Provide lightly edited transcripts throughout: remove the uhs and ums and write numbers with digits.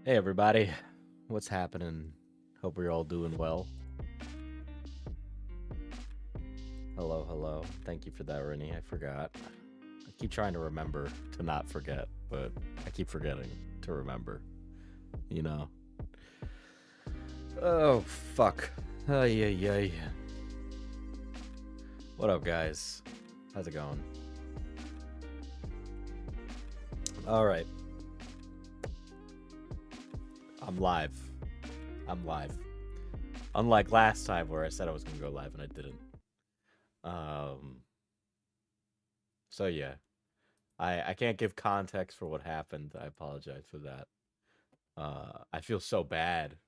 Hey everybody, what's happening? Hope you're all doing well. Hello, hello. Thank you for that, Rennie. I forgot. I keep trying to remember to not forget, but I keep forgetting to remember. You know. Oh, fuck. Ay, ay, ay. What up, guys? How's it going? Alright. I'm live. I'm live. Unlike last time where I said I was gonna go live and I didn't. So yeah. I can't give context for what happened. I apologize for that. I feel so bad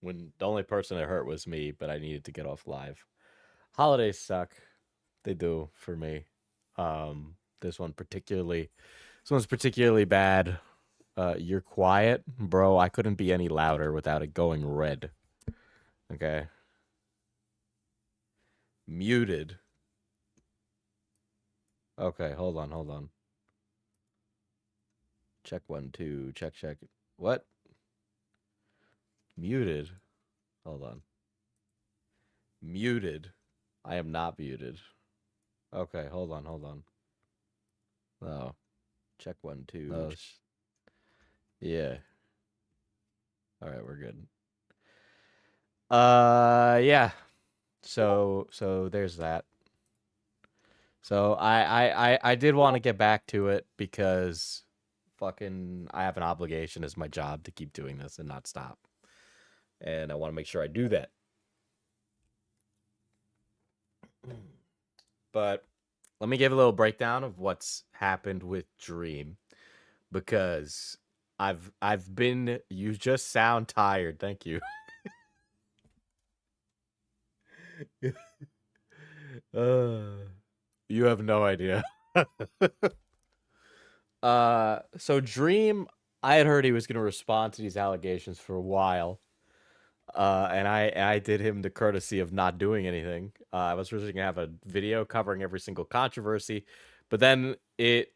when the only person it hurt was me, but I needed to get off live. Holidays suck. They do for me. This one's particularly bad. You're quiet, bro. I couldn't be any louder without it going red. Okay. Muted. Okay, hold on. Check 1, 2. Check. What? Muted. Hold on. Muted. I am not muted. Okay, hold on. Oh. Check 1, 2. Oh, yeah. Alright, we're good. Yeah. So there's that. So I did want to get back to it because fucking I have an obligation as my job to keep doing this and not stop. And I want to make sure I do that. But let me give a little breakdown of what's happened with Dream because you just sound tired. Thank you. You have no idea. So Dream, I had heard he was going to respond to these allegations for a while. And I did him the courtesy of not doing anything. I was originally going to have a video covering every single controversy, but then it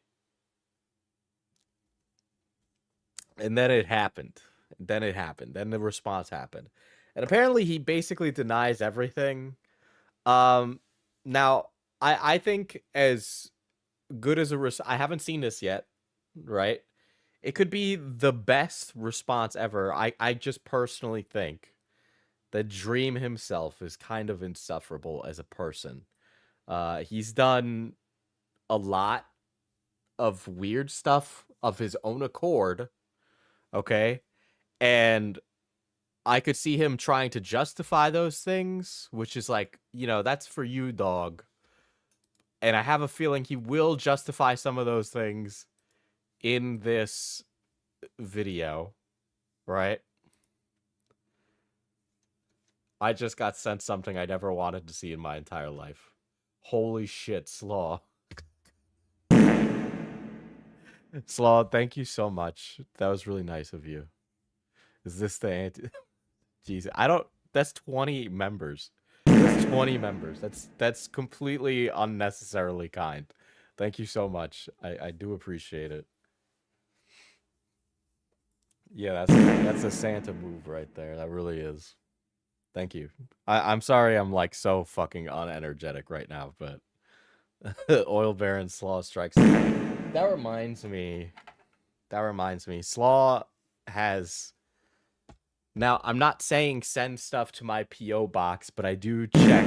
happened. Then the response happened. And apparently he basically denies everything. Now I think as good as I haven't seen this yet, right? It could be the best response ever. I just personally think that Dream himself is kind of insufferable as a person. He's done a lot of weird stuff of his own accord, okay? And I could see him trying to justify those things, which is like, that's for you, dog. And I have a feeling he will justify some of those things in this video, right? I just got sent something I never wanted to see in my entire life. Holy shit, Slaw. Slaw, thank you so much. That was really nice of you. Is this the anti... Jeez, that's 20 members. That's 20 members. That's completely unnecessarily kind. Thank you so much. I do appreciate it. Yeah, that's a Santa move right there. That really is. Thank you. I'm sorry I'm like so fucking unenergetic right now, but Oil Baron Slaw strikes. That reminds me. Slaw has. Now, I'm not saying send stuff to my P.O. box, but I do check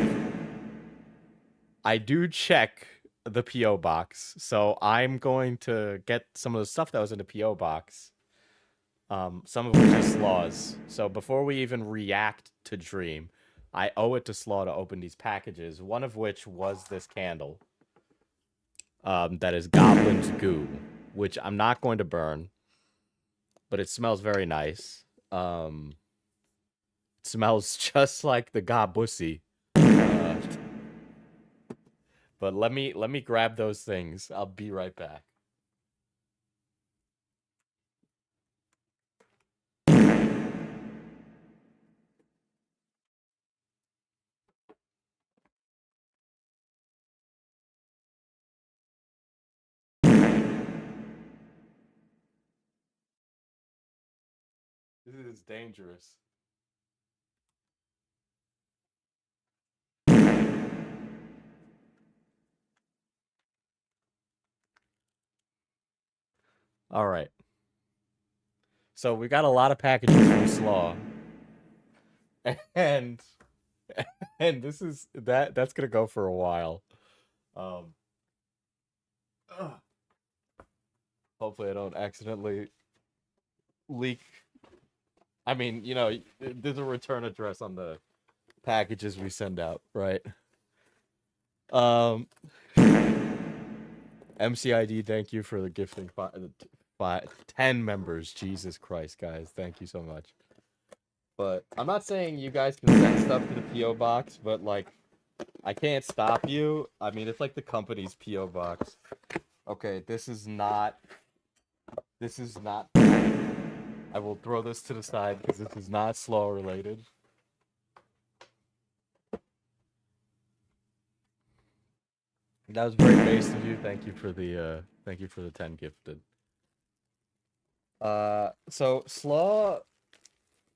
the P.O. box. So I'm going to get some of the stuff that was in the P.O. box. Some of which is Slaw's. So before we even react to Dream, I owe it to Slaw to open these packages, one of which was this candle. That is Goblin's Goo, which I'm not going to burn, but it smells very nice. It smells just like the Gobussy. But let me grab those things. I'll be right back. This is dangerous. All right. So we got a lot of packages from Slaw, and this is that's gonna go for a while. Um, ugh. Hopefully, I don't accidentally leak. I mean, there's a return address on the packages we send out, right? Um, MCID, thank you for the gifting 10 members. Jesus Christ, guys, thank you so much. But I'm not saying you guys can send stuff to the PO box, but like, I can't stop you. I mean, it's like the company's PO box. Okay, this is not. This is not. I will throw this to the side because this is not Slaw related. That was very base of you. Thank you for the 10 gifted. So Slaw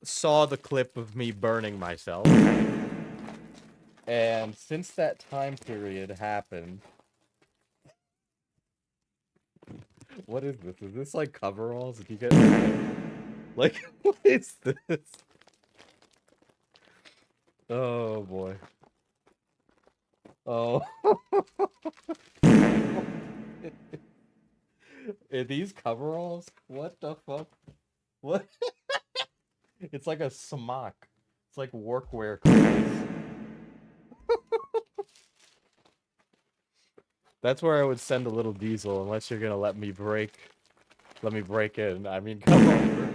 saw the clip of me burning myself. And since that time period happened, what is this? Is this like coveralls? Did you get like what is this? Oh boy. Oh. Are these coveralls? What the fuck? What? It's like a smock. It's like workwear clothes. That's where I would send a little diesel, unless you're gonna let me break in. I mean, come over.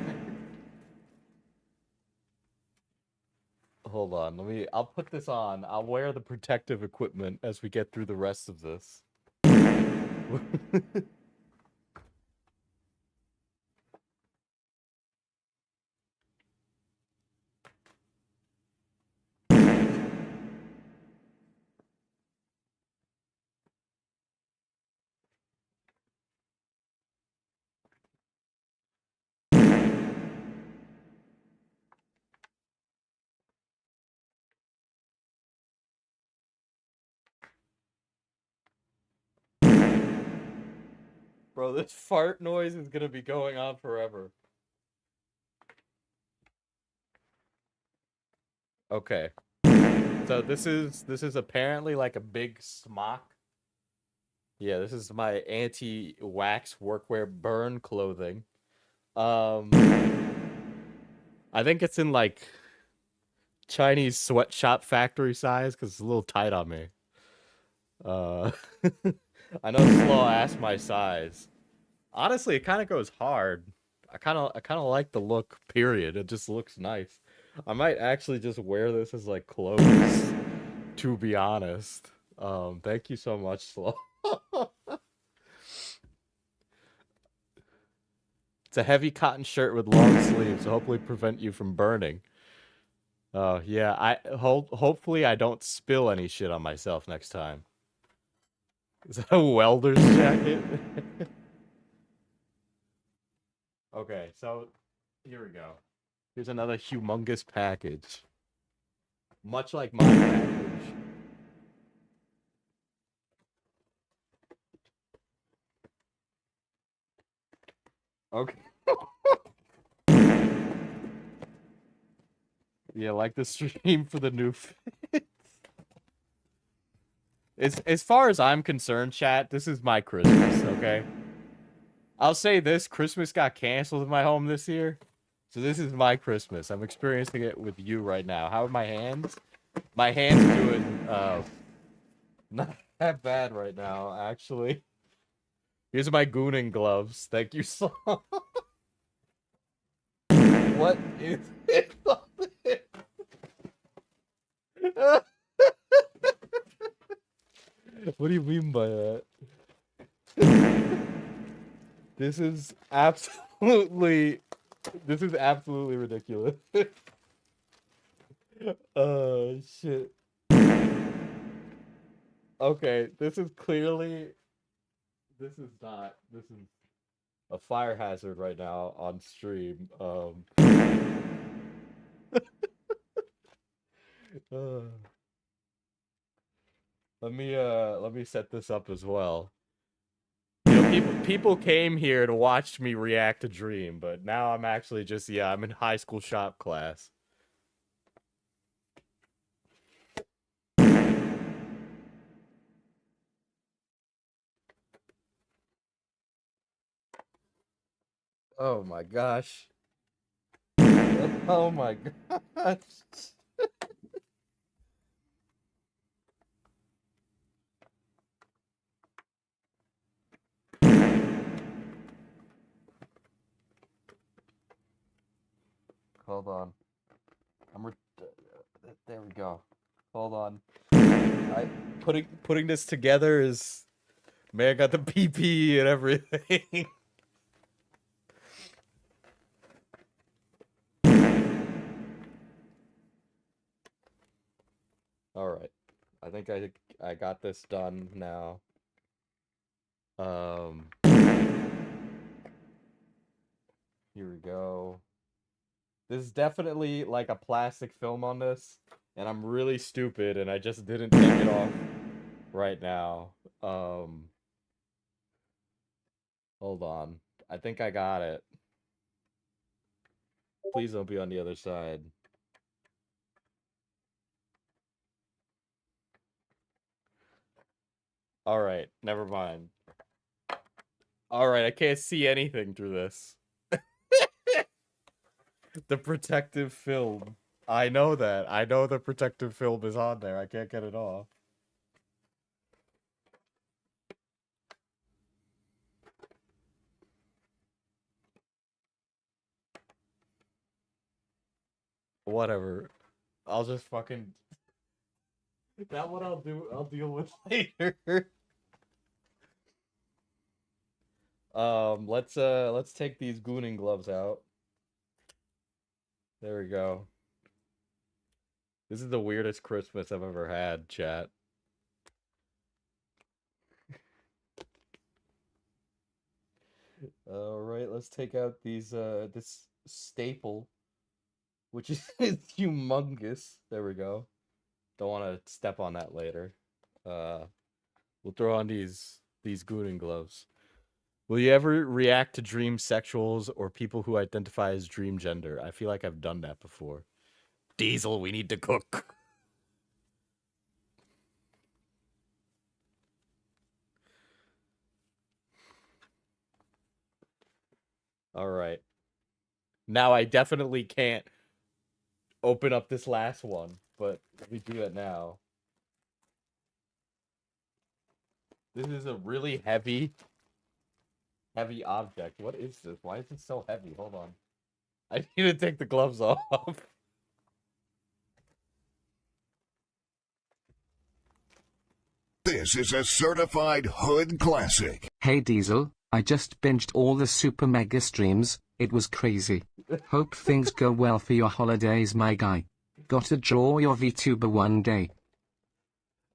Hold on, I'll put this on. I'll wear the protective equipment as we get through the rest of this. Bro, this fart noise is gonna be going on forever. Okay. So this is apparently like a big smock. Yeah, this is my anti-wax workwear burn clothing. Um I think it's in like Chinese sweatshop factory size because it's a little tight on me. Uh I know Slaw asked my size. Honestly, it kind of goes hard. I kind of like the look, period. It just looks nice. I might actually just wear this as like clothes, to be honest. Thank you so much, Slow. It's a heavy cotton shirt with long sleeves, so hopefully prevent you from burning. Oh, yeah, hopefully I don't spill any shit on myself next time. Is that a welder's jacket? Okay, so here we go. Here's another humongous package. Much like my package. Okay. Yeah, like the stream for the new fits. As far as I'm concerned, chat, this is my Christmas, okay? I'll say this, Christmas got canceled in my home this year. So this is my Christmas. I'm experiencing it with you right now. How are my hands? My hands are doing not that bad right now, actually. Here's my gooning gloves. Thank you so What is it? What do you mean by that? This is absolutely ridiculous. Oh shit. Okay, this is a fire hazard right now on stream. Uh, let me set this up as well. You know, people came here to watch me react to Dream, but now I'm actually just I'm in high school shop class. Oh my gosh. Oh my gosh. Hold on. There we go. Hold on. I putting this together is man got the PP and everything. All right. I think I got this done now. Here we go. This is definitely like a plastic film on this, and I'm really stupid and I just didn't take it off right now. Hold on. I think I got it. Please don't be on the other side. All right, never mind. All right, I can't see anything through this. The protective film. I know that. I know the protective film is on there. I can't get it off. Whatever. I'll just fucking that one I'll do I'll deal with later. Let's take these gooning gloves out. There we go. This is the weirdest Christmas I've ever had, chat. All right, let's take out these this staple, which is humongous. There we go. Don't want to step on that later. We'll throw on these gooning gloves. Will you ever react to dream sexuals or people who identify as dream gender? I feel like I've done that before. Diesel, we need to cook. All right. Now I definitely can't open up this last one, but let me do that now. This is a really heavy object. What is this? Why is it so heavy? Hold on. I need to take the gloves off. This is a certified hood classic. Hey Diesel, I just binged all the Super Mega streams, it was crazy. Hope things go well for your holidays, my guy. Gotta draw your VTuber one day.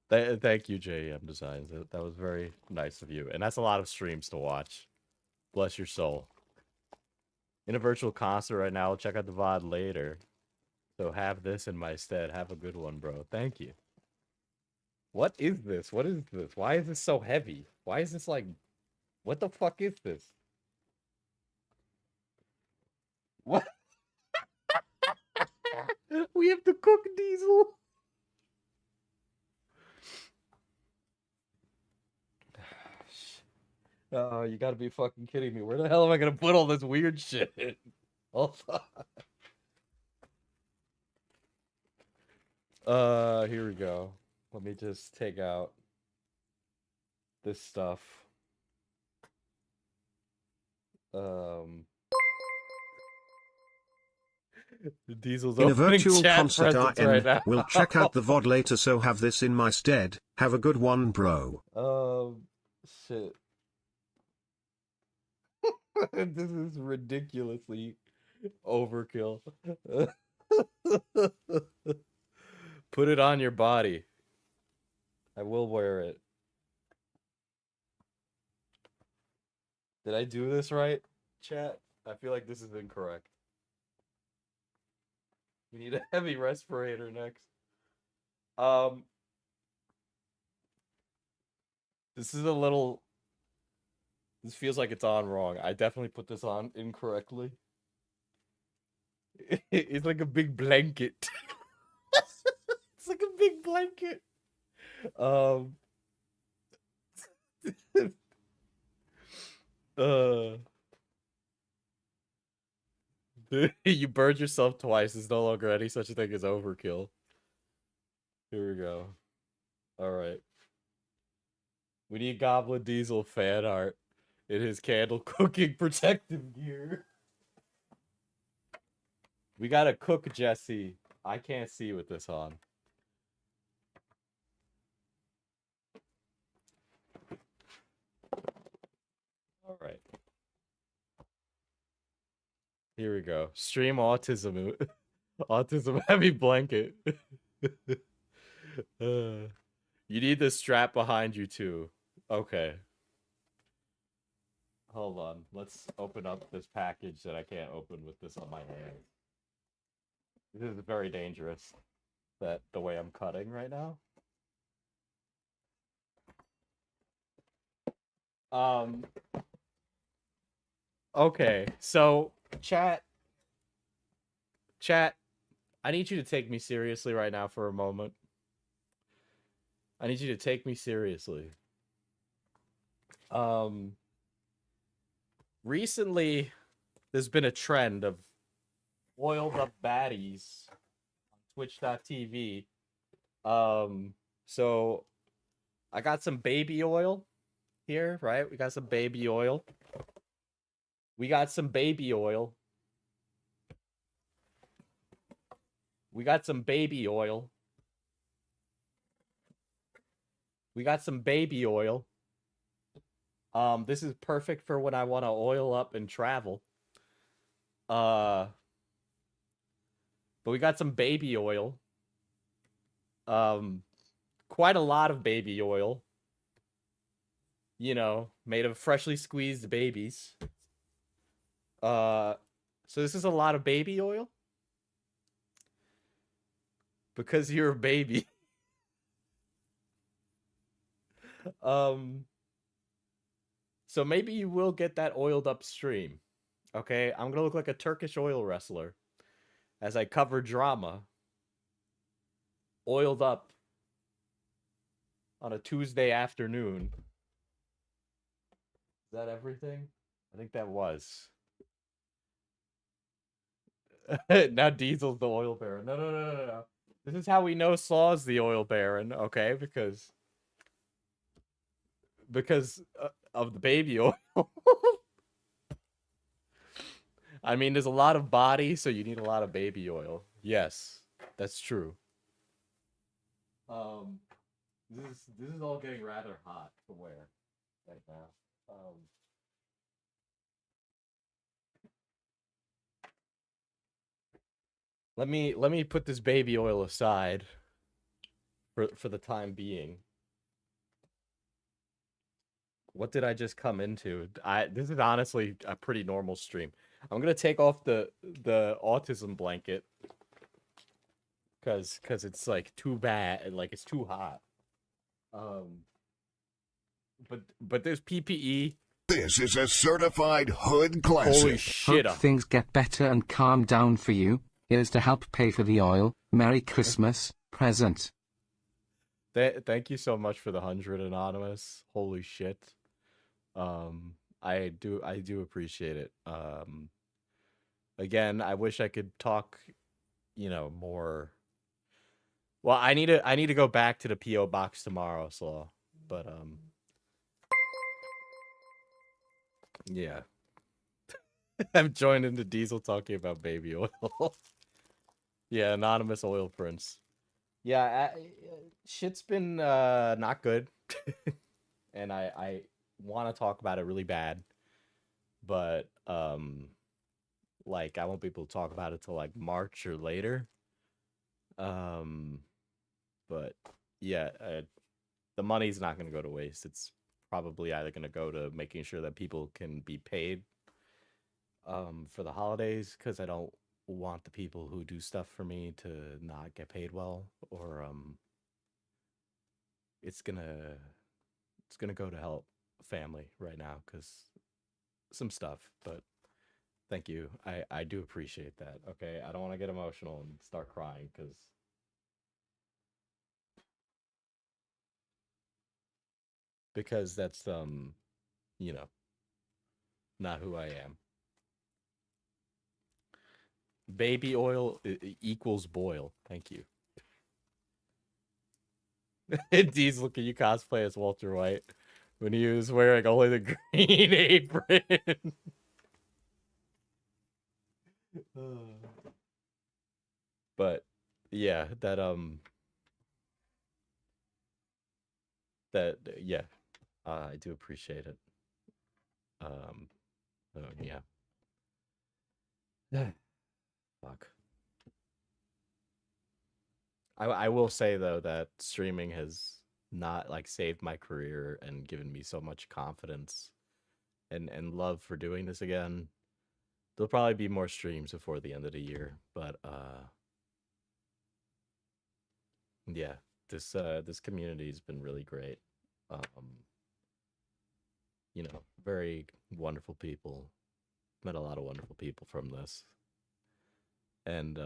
Thank you, JM Designs. That was very nice of you. And that's a lot of streams to watch. Bless your soul. In a virtual concert right now, I'll check out the VOD later. So have this in my stead. Have a good one, bro. Thank you. What is this? What is this? Why is this so heavy? Why is this like... What the fuck is this? What? We have to cook Diesel. Oh, you gotta be fucking kidding me. Where the hell am I gonna put all this weird shit? Hold on. Here we go. Let me just take out this stuff. Diesel's in a opening virtual chat concert presents RN, right now. we'll check out the VOD later, so have this in my stead. Have a good one, bro. Shit. This is ridiculously overkill. Put it on your body. I will wear it. Did I do this right, chat? I feel like this is incorrect. We need a heavy respirator next. Um, this is a little. This feels like it's on wrong. I definitely put this on incorrectly. It's like a big blanket. It's like a big blanket. Um. uh. You burned yourself twice. There's no longer any such a thing as overkill. Here we go. All right. We need Goblin Diesel fan art in his candle cooking protective gear. We gotta cook Jesse. I can't see with this on. All right. Here we go. Stream autism. Autism heavy blanket. You need the strap behind you too. Okay. Hold on. Let's open up this package that I can't open with this on my hand. This is very dangerous. That the way I'm cutting right now. Okay. So, chat, I need you to take me seriously right now for a moment. I need you to take me seriously. Recently, there's been a trend of oiled up baddies on Twitch.tv. So I got some baby oil here, right? We got some baby oil. We got some baby oil. We got some baby oil. We got some baby oil. This is perfect for when I want to oil up and travel. But we got some baby oil. Quite a lot of baby oil. You know, made of freshly squeezed babies. So this is a lot of baby oil. Because you're a baby. So maybe you will get that oiled up stream. Okay, I'm gonna look like a Turkish oil wrestler as I cover drama. Oiled up on a Tuesday afternoon. Is that everything? I think that was. Now Diesel's the oil baron. No. This is how we know Saw's the oil baron, okay? Because of the baby oil. I mean, there's a lot of body, so you need a lot of baby oil. Yes, that's true. This is all getting rather hot to wear right now. Let me put this baby oil aside for the time being. What did I just come into? This is honestly a pretty normal stream. I'm gonna take off the autism blanket because it's like too bad, like it's too hot. But there's PPE. This is a certified hood classic. Holy shit! Hope things get better and calm down for you. Here's to help pay for the oil. Merry Christmas present. Thank you so much for the 100 anonymous. Holy shit. I do appreciate it. Again, I wish I could talk, you know, more. Well, I need to go back to the PO box tomorrow, so but yeah. I'm joining the Diesel talking about baby oil. Yeah, anonymous oil prince. Yeah, shit's been not good. And I want to talk about it really bad. But like I won't be able to talk about it till like March or later. But yeah, the money's not going to go to waste. It's probably either going to go to making sure that people can be paid for the holidays, because I don't want the people who do stuff for me to not get paid well, or it's gonna go to help family right now because some stuff. But thank you, I do appreciate that. Okay, I don't want to get emotional and start crying because that's you know, not who I am. Baby oil equals boil. Thank you. Dee's looking you cosplay as Walter White when he was wearing only the green apron. But yeah, that yeah, I do appreciate it. Oh yeah. Fuck. I will say though that streaming has not like saved my career and given me so much confidence and love for doing this again. There'll probably be more streams before the end of the year, but yeah, this community has been really great. You know, very wonderful people. Met a lot of wonderful people from this. And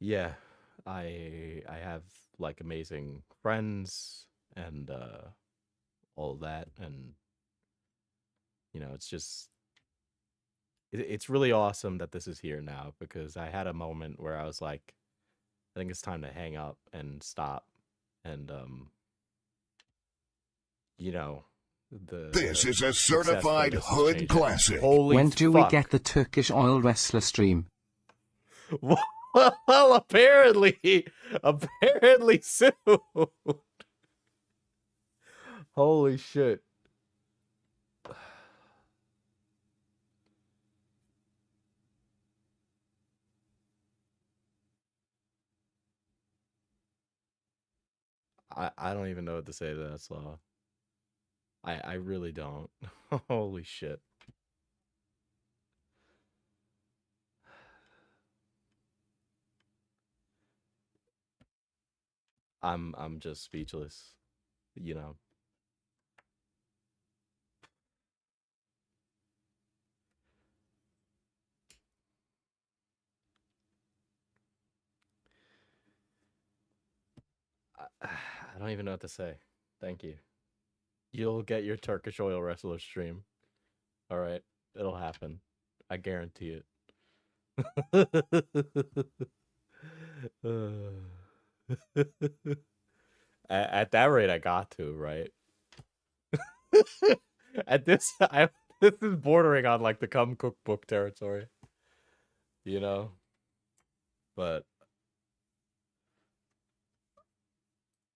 yeah, I have like amazing friends and all that, and you know, it's just it's really awesome that this is here now, because I had a moment where I was like, I think it's time to hang up and stop. And you know, This the is a success from certified this has hood changed. classic. Holy When do we fuck. get the Turkish oil wrestler stream? Well, apparently soon. Holy shit. I don't even know what to say to that, Slaw. I really don't. Holy shit. I'm just speechless, you know. I don't even know what to say. Thank you. You'll get your Turkish oil wrestler stream. All right, it'll happen. I guarantee it. At that rate, I got to, right? At this, this is bordering on like the cum cookbook territory, you know. But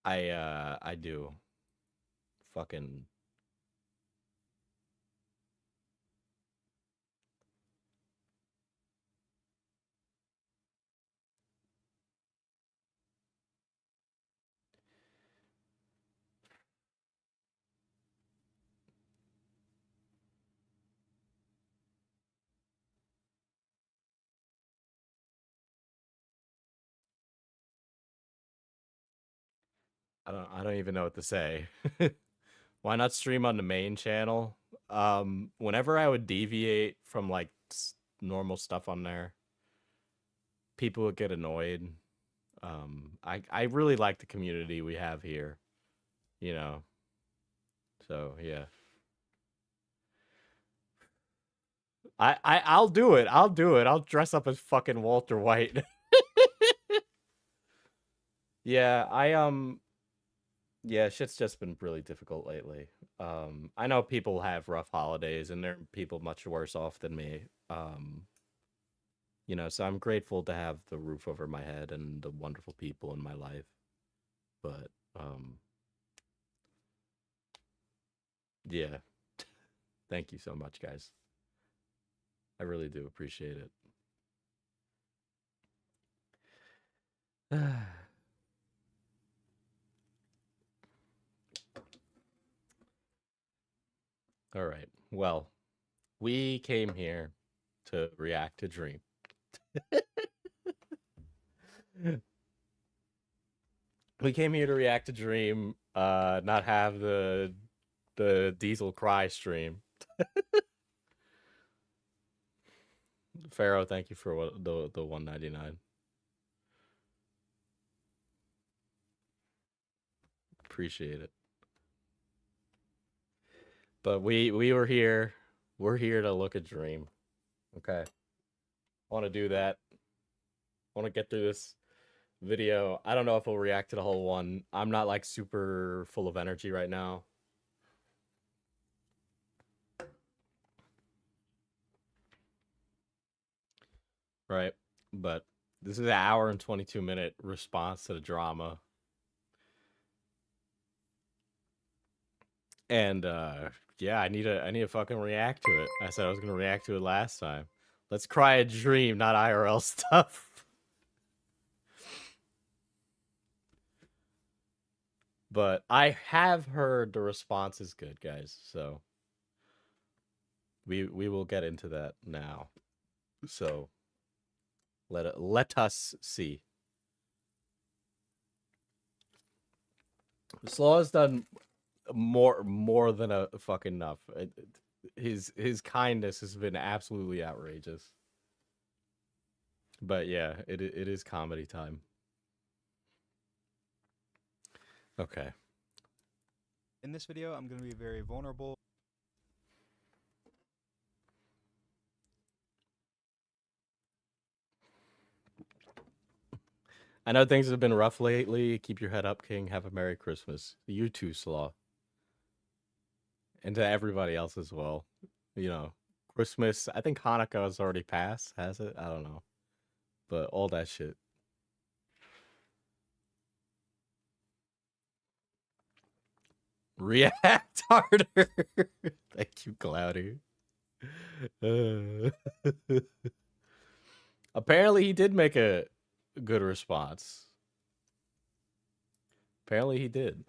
I do fucking. I don't even know what to say. Why not stream on the main channel? Whenever I would deviate from like normal stuff on there, people would get annoyed. I really like the community we have here, you know. So yeah, I'll do it. I'll do it. I'll dress up as fucking Walter White. Yeah, yeah, shit's just been really difficult lately. I know people have rough holidays, and there are people much worse off than me. You know, so I'm grateful to have the roof over my head and the wonderful people in my life. But yeah, thank you so much, guys. I really do appreciate it. All right. Well, we came here to react to Dream. We came here to react to Dream, not have the Diesel cry stream. Pharaoh, thank you for the 199. Appreciate it. But we were here. We're here to look at Dream. Okay. I want to do that. I want to get through this video. I don't know if we'll react to the whole one. I'm not like super full of energy right now. Right. But this is an hour and 22-minute response to the drama. And yeah, I need to fucking react to it. I said I was gonna react to it last time. Let's cry a dream, not IRL stuff. But I have heard the response is good, guys. So we will get into that now. So let us see. Slaw has done more than a fucking enough. His kindness has been absolutely outrageous. But yeah, it is comedy time. Okay. In this video, I'm going to be very vulnerable. I know things have been rough lately. Keep your head up, King. Have a Merry Christmas. You too, Slaw. And to everybody else as well. You know, Christmas. I think Hanukkah has already passed. Has it? I don't know. But all that shit. React harder. Thank you, Cloudy. Apparently, he did make a good response. Apparently, he did.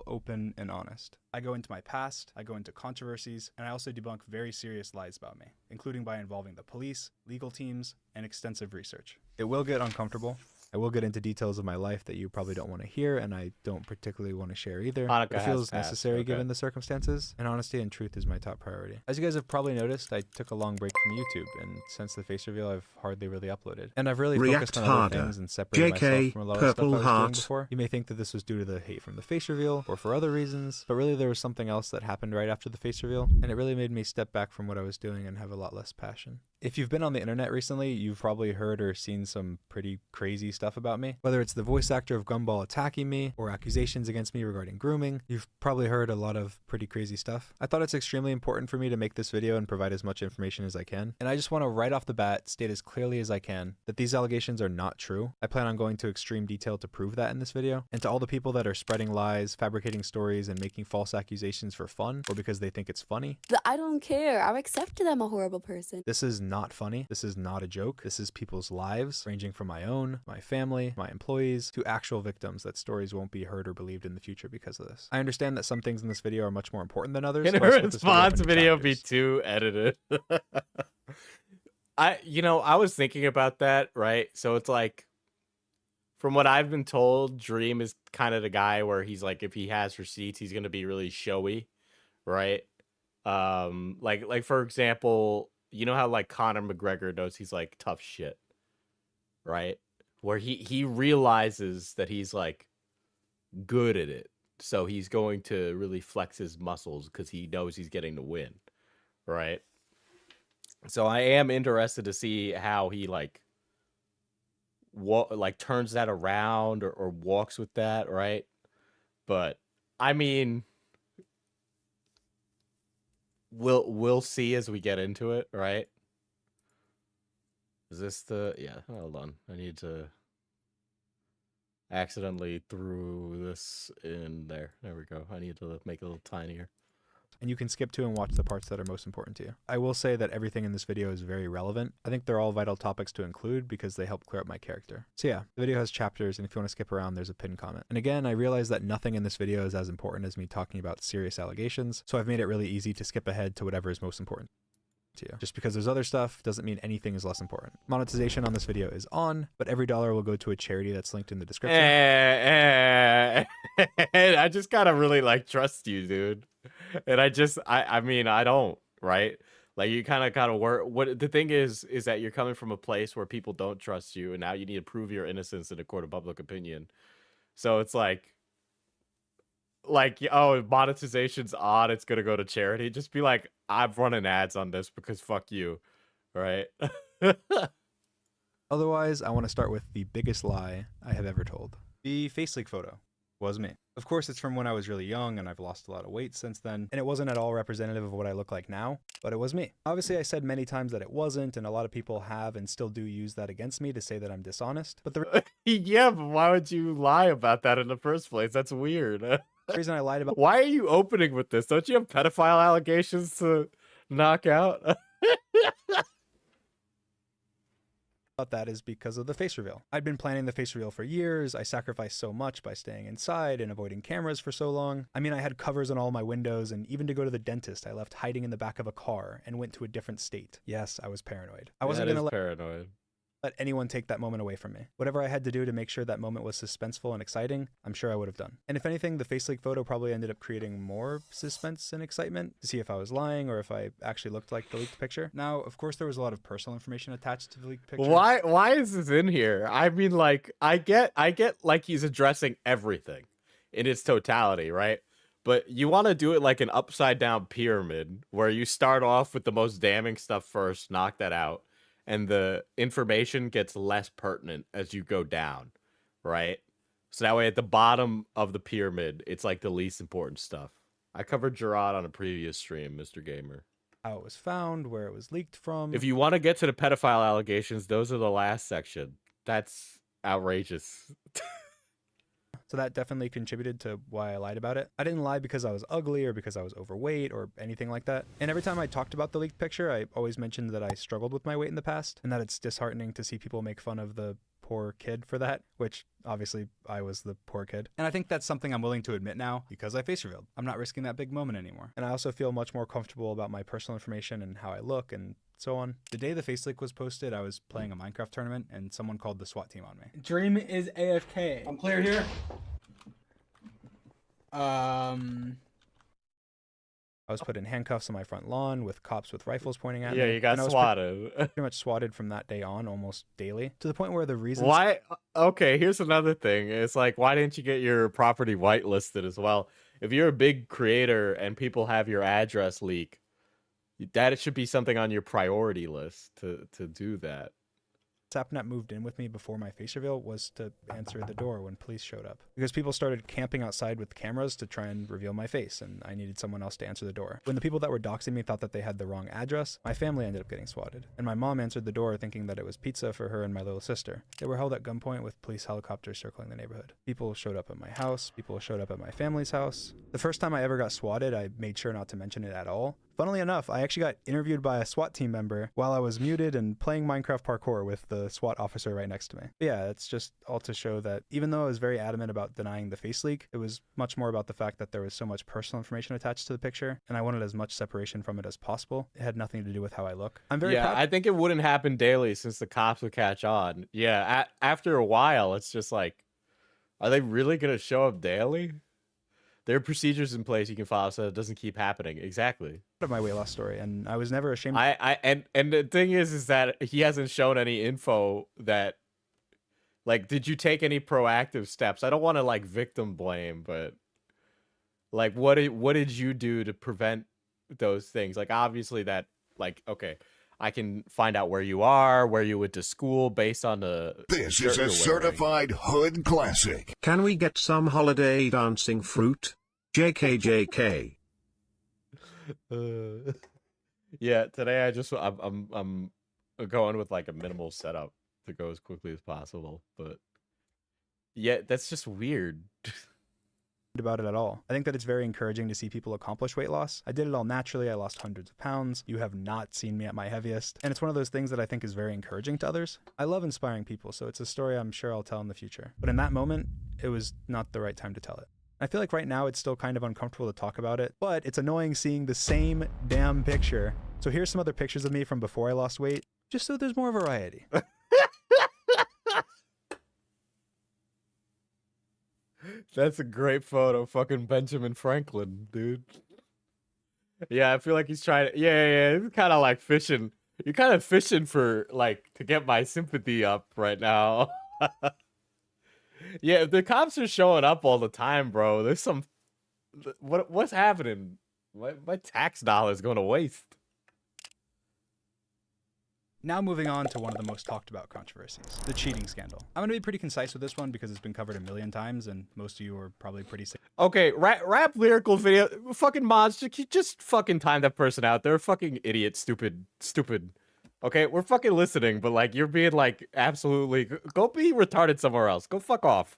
Open and honest. I go into my past, I go into controversies, and I also debunk very serious lies about me, including by involving the police, legal teams, and extensive research. It will get uncomfortable. I will get into details of my life that you probably don't want to hear, and I don't particularly want to share either. Hanukkah It feels has passed, necessary okay. given the circumstances, and honesty and truth is my top priority. As you guys have probably noticed, I took a long break from YouTube, and since the face reveal, I've hardly really uploaded. And I've really React focused on harder. other things and separated JK, myself from a lot of stuff I purple was doing heart. before. You may think that this was due to the hate from the face reveal, or for other reasons, but really there was something else that happened right after the face reveal, and it really made me step back from what I was doing and have a lot less passion. If you've been on the internet recently, you've probably heard or seen some pretty crazy stuff about me. Whether it's the voice actor of Gumball attacking me, or accusations against me regarding grooming, you've probably heard a lot of pretty crazy stuff. I thought it's extremely important for me to make this video and provide as much information as I can. And I just want to right off the bat state as clearly as I can that these allegations are not true. I plan on going to extreme detail to prove that in this video. And to all the people that are spreading lies, fabricating stories, and making false accusations for fun, or because they think it's funny, I don't care. I accept that I'm a horrible person. this is not funny. This is not a joke. This is people's lives, ranging from my own, my family, my employees, to actual victims that stories won't be heard or believed in the future because of this. I understand that some things in this video are much more important than others. Can so I her split this video up response into video be chapters. too edited? I was thinking about that, right? So it's like, from what I've been told, Dream is kind of the guy where he's like, if he has receipts, he's gonna be really showy, right? Like for example, you know how like Conor McGregor knows he's like tough shit, right? Where he realizes that he's like good at it, so he's going to really flex his muscles because he knows he's getting the win, right? So I am interested to see how he like turns that around or walks with that, right? But I mean, we'll see as we get into it, right? Is this the hold on. I need to accidentally threw this in there. There we go. I need to make it a little tinier. list, and you can skip to and watch the parts that are most important to you. I will say that everything in this video is very relevant. I think they're all vital topics to include because they help clear up my character. So yeah, the video has chapters, and if you want to skip around, there's a pinned comment. And again, I realize that nothing in this video is as important as me talking about serious allegations, so I've made it really easy to skip ahead to whatever is most important to you. Just because there's other stuff doesn't mean anything is less important. Monetization on this video is on, but every dollar will go to a charity that's linked in the description. I just gotta really like trust you, dude. And I mean, I don't, right? Like you kind of gotta work. What the thing is that you're coming from a place where people don't trust you, and now you need to prove your innocence in a court of public opinion. So it's like, oh, monetization's on, it's gonna go to charity. Just be like, I'm running ads on this because fuck you, right? Otherwise, I want to start with the biggest lie I have ever told. The face leak photo was me. Of course, it's from when I was really young and I've lost a lot of weight since then, and it wasn't at all representative of what I look like now, but it was me. Obviously, I said many times that it wasn't, and a lot of people have and still do use that against me to say that I'm dishonest, but the Yeah, but why would you lie about that in the first place? That's weird. reason I lied about Why are you opening with this? Don't you have pedophile allegations to knock out? that is because of the face reveal. I'd been planning the face reveal for years. I sacrificed so much by staying inside and avoiding cameras for so long. I mean, I had covers on all my windows, and even to go to the dentist, I left hiding in the back of a car and went to a different state. Yes, I was paranoid. I wasn't going to paranoid. let anyone take that moment away from me. Whatever I had to do to make sure that moment was suspenseful and exciting, I'm sure I would have done. And if anything, the face leak photo probably ended up creating more suspense and excitement to see if I was lying or if I actually looked like the leaked picture. Now, of course, there was a lot of personal information attached to the leaked picture. Why is this in here? I mean, like, I get like he's addressing everything in its totality, right? But you want to do it like an upside down pyramid where you start off with the most damning stuff first, knock that out, and the information gets less pertinent as you go down, right? So that way at the bottom of the pyramid, it's like the least important stuff. I covered Gerard on a previous stream, Mr. Gamer. How it was found, where it was leaked from. If you want to get to the pedophile allegations, those are the last section. That's outrageous. So that definitely contributed to why I lied about it. I didn't lie because I was ugly or because I was overweight or anything like that. And every time I talked about the leaked picture, I always mentioned that I struggled with my weight in the past and that it's disheartening to see people make fun of the poor kid for that, which obviously I was the poor kid. And I think that's something I'm willing to admit now because I face revealed. I'm not risking that big moment anymore. And I also feel much more comfortable about my personal information and how I look and so on. The day the face leak was posted, I was playing a Minecraft tournament and someone called the SWAT team on me. Dream is AFK. I'm clear here. I was put in handcuffs on my front lawn with cops with rifles pointing at me. Yeah, you got and I was swatted. pretty much swatted from that day on almost daily, to the point where the reason Why? Okay, here's another thing. It's like, why didn't you get your property whitelisted as well? If you're a big creator and people have your address leak, that should be something on your priority list to do that. Sapnap moved in with me before my face reveal was to answer the door when police showed up. Because people started camping outside with cameras to try and reveal my face, and I needed someone else to answer the door. When the people that were doxing me thought that they had the wrong address, my family ended up getting swatted. And my mom answered the door thinking that it was pizza for her and my little sister. They were held at gunpoint with police helicopters circling the neighborhood. People showed up at my house. People showed up at my family's house. The first time I ever got swatted, I made sure not to mention it at all. Funnily enough, I actually got interviewed by a SWAT team member while I was muted and playing Minecraft parkour with the SWAT officer right next to me. But yeah, it's just all to show that even though I was very adamant about denying the face leak, it was much more about the fact that there was so much personal information attached to the picture, and I wanted as much separation from it as possible. It had nothing to do with how I look. I'm very proud. I think it wouldn't happen daily since the cops would catch on. Yeah, after a while, it's just like, are they really going to show up daily? There are procedures in place you can follow so it doesn't keep happening. Exactly. Of my weight loss story, and I was never ashamed. And the thing is that he hasn't shown any info that, like, did you take any proactive steps? I don't want to like victim blame, but like, what did you do to prevent those things? Like, obviously that, like, okay, I can find out where you are, where you went to school based on the. This is a certified hood classic. Can we get some holiday dancing fruit? JKJK. Yeah, today I'm going with like a minimal setup to go as quickly as possible, but yeah, that's just weird. about it at all. I think that it's very encouraging to see people accomplish weight loss. I did it all naturally. I lost hundreds of pounds. You have not seen me at my heaviest. And it's one of those things that I think is very encouraging to others. I love inspiring people, so it's a story I'm sure I'll tell in the future. But in that moment, it was not the right time to tell it. I feel like right now it's still kind of uncomfortable to talk about it, but it's annoying seeing the same damn picture. So here's some other pictures of me from before I lost weight, just so there's more variety. That's a great photo. Fucking Benjamin Franklin, dude. Yeah, I feel like he's trying to. Yeah. He's kind of like fishing. You're kind of fishing for, like, to get my sympathy up right now. Yeah, if the cops are showing up all the time, bro, there's some. What's happening? My tax dollars going to waste. Now moving on to one of the most talked about controversies, the cheating scandal. I'm going to be pretty concise with this one because it's been covered a million times and most of you are probably pretty sick. Okay, rap lyrical video. Fucking mods, just fucking time that person out. They're fucking idiot, stupid. Okay, we're fucking listening, but like you're being like absolutely. Go be retarded somewhere else. Go fuck off.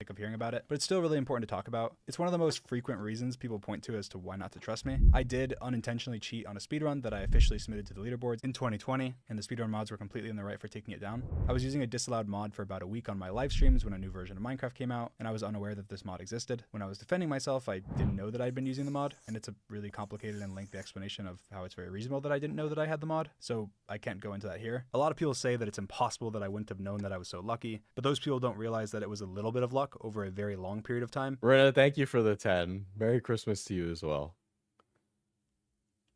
Of hearing about it, but it's still really important to talk about. It's one of the most frequent reasons people point to as to why not to trust me. I did unintentionally cheat on a speedrun that I officially submitted to the leaderboards in 2020, and the speedrun mods were completely in the right for taking it down. I was using a disallowed mod for about a week on my live streams when a new version of Minecraft came out, and I was unaware that this mod existed. When I was defending myself, I didn't know that I'd been using the mod, and it's a really complicated and lengthy explanation of how it's very reasonable that I didn't know that I had the mod, so I can't go into that here. A lot of people say that it's impossible that I wouldn't have known that I was so lucky, but those people don't realize that it was a little bit of luck over a very long period of time. Rena, thank you for the 10. Merry Christmas to you as well.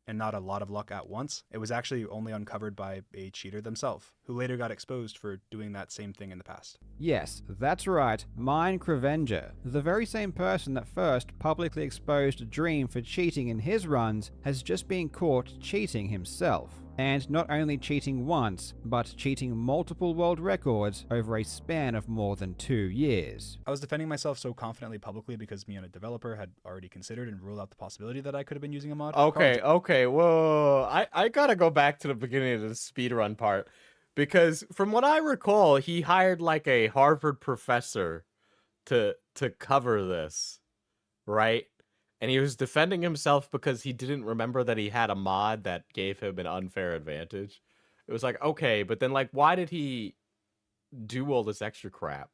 And not a lot of luck at once. It was actually only uncovered by a cheater themselves, who later got exposed for doing that same thing in the past. Yes, that's right, Mine Crevenger. The very same person that first publicly exposed Dream for cheating in his runs has just been caught cheating himself. And not only cheating once, but cheating multiple world records over a span of more than 2 years. I was defending myself so confidently publicly because me and a developer had already considered and ruled out the possibility that I could have been using a mod. Okay, whoa. I gotta go back to the beginning of the speedrun part. Because from what I recall, he hired like a Harvard professor to cover this, right? And he was defending himself because he didn't remember that he had a mod that gave him an unfair advantage. It was like, okay, but then like, why did he do all this extra crap?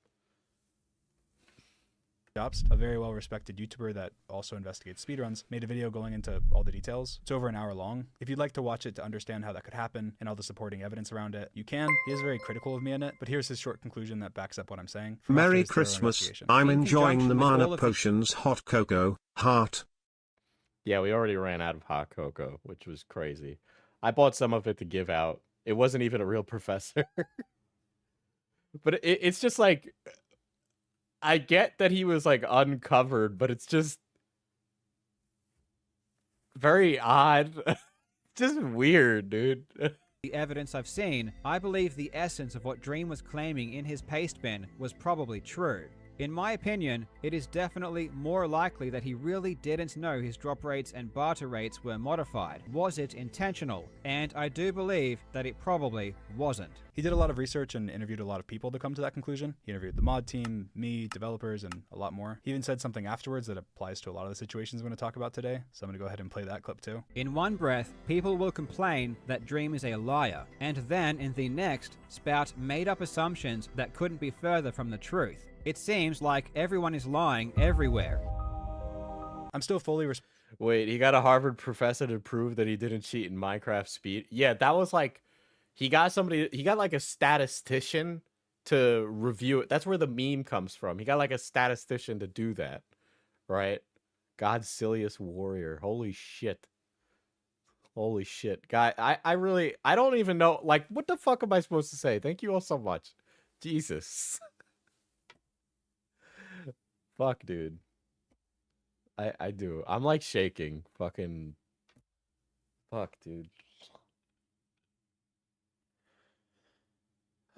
A very well-respected YouTuber that also investigates speedruns, made a video going into all the details. It's over an hour long. If you'd like to watch it to understand how that could happen and all the supporting evidence around it, you can. He is very critical of me in it, but here's his short conclusion that backs up what I'm saying. Merry Christmas. I'm enjoying the mana potions hot cocoa, heart. Yeah, we already ran out of hot cocoa, which was crazy. I bought some of it to give out. It wasn't even a real professor. But it's just like... I get that he was like uncovered, but it's just very odd. Just weird, dude. The evidence I've seen, I believe the essence of what Dream was claiming in his paste bin was probably true. In my opinion, it is definitely more likely that he really didn't know his drop rates and barter rates were modified. Was it intentional? And I do believe that it probably wasn't. He did a lot of research and interviewed a lot of people to come to that conclusion. He interviewed the mod team, me, developers, and a lot more. He even said something afterwards that applies to a lot of the situations I'm going to talk about today, so I'm going to go ahead and play that clip too. In one breath, people will complain that Dream is a liar, and then in the next, spout made-up assumptions that couldn't be further from the truth. It seems like everyone is lying everywhere. I'm still fully Wait, he got a Harvard professor to prove that he didn't cheat in Minecraft Speed? Yeah, that was like... He got like a statistician to review it. That's where the meme comes from. He got like a statistician to do that, right? God's silliest warrior. Holy shit. Holy shit. Guy, I don't even know. Like, what the fuck am I supposed to say? Thank you all so much. Jesus. Fuck, dude. I do. I'm like shaking. Fucking. Fuck, dude.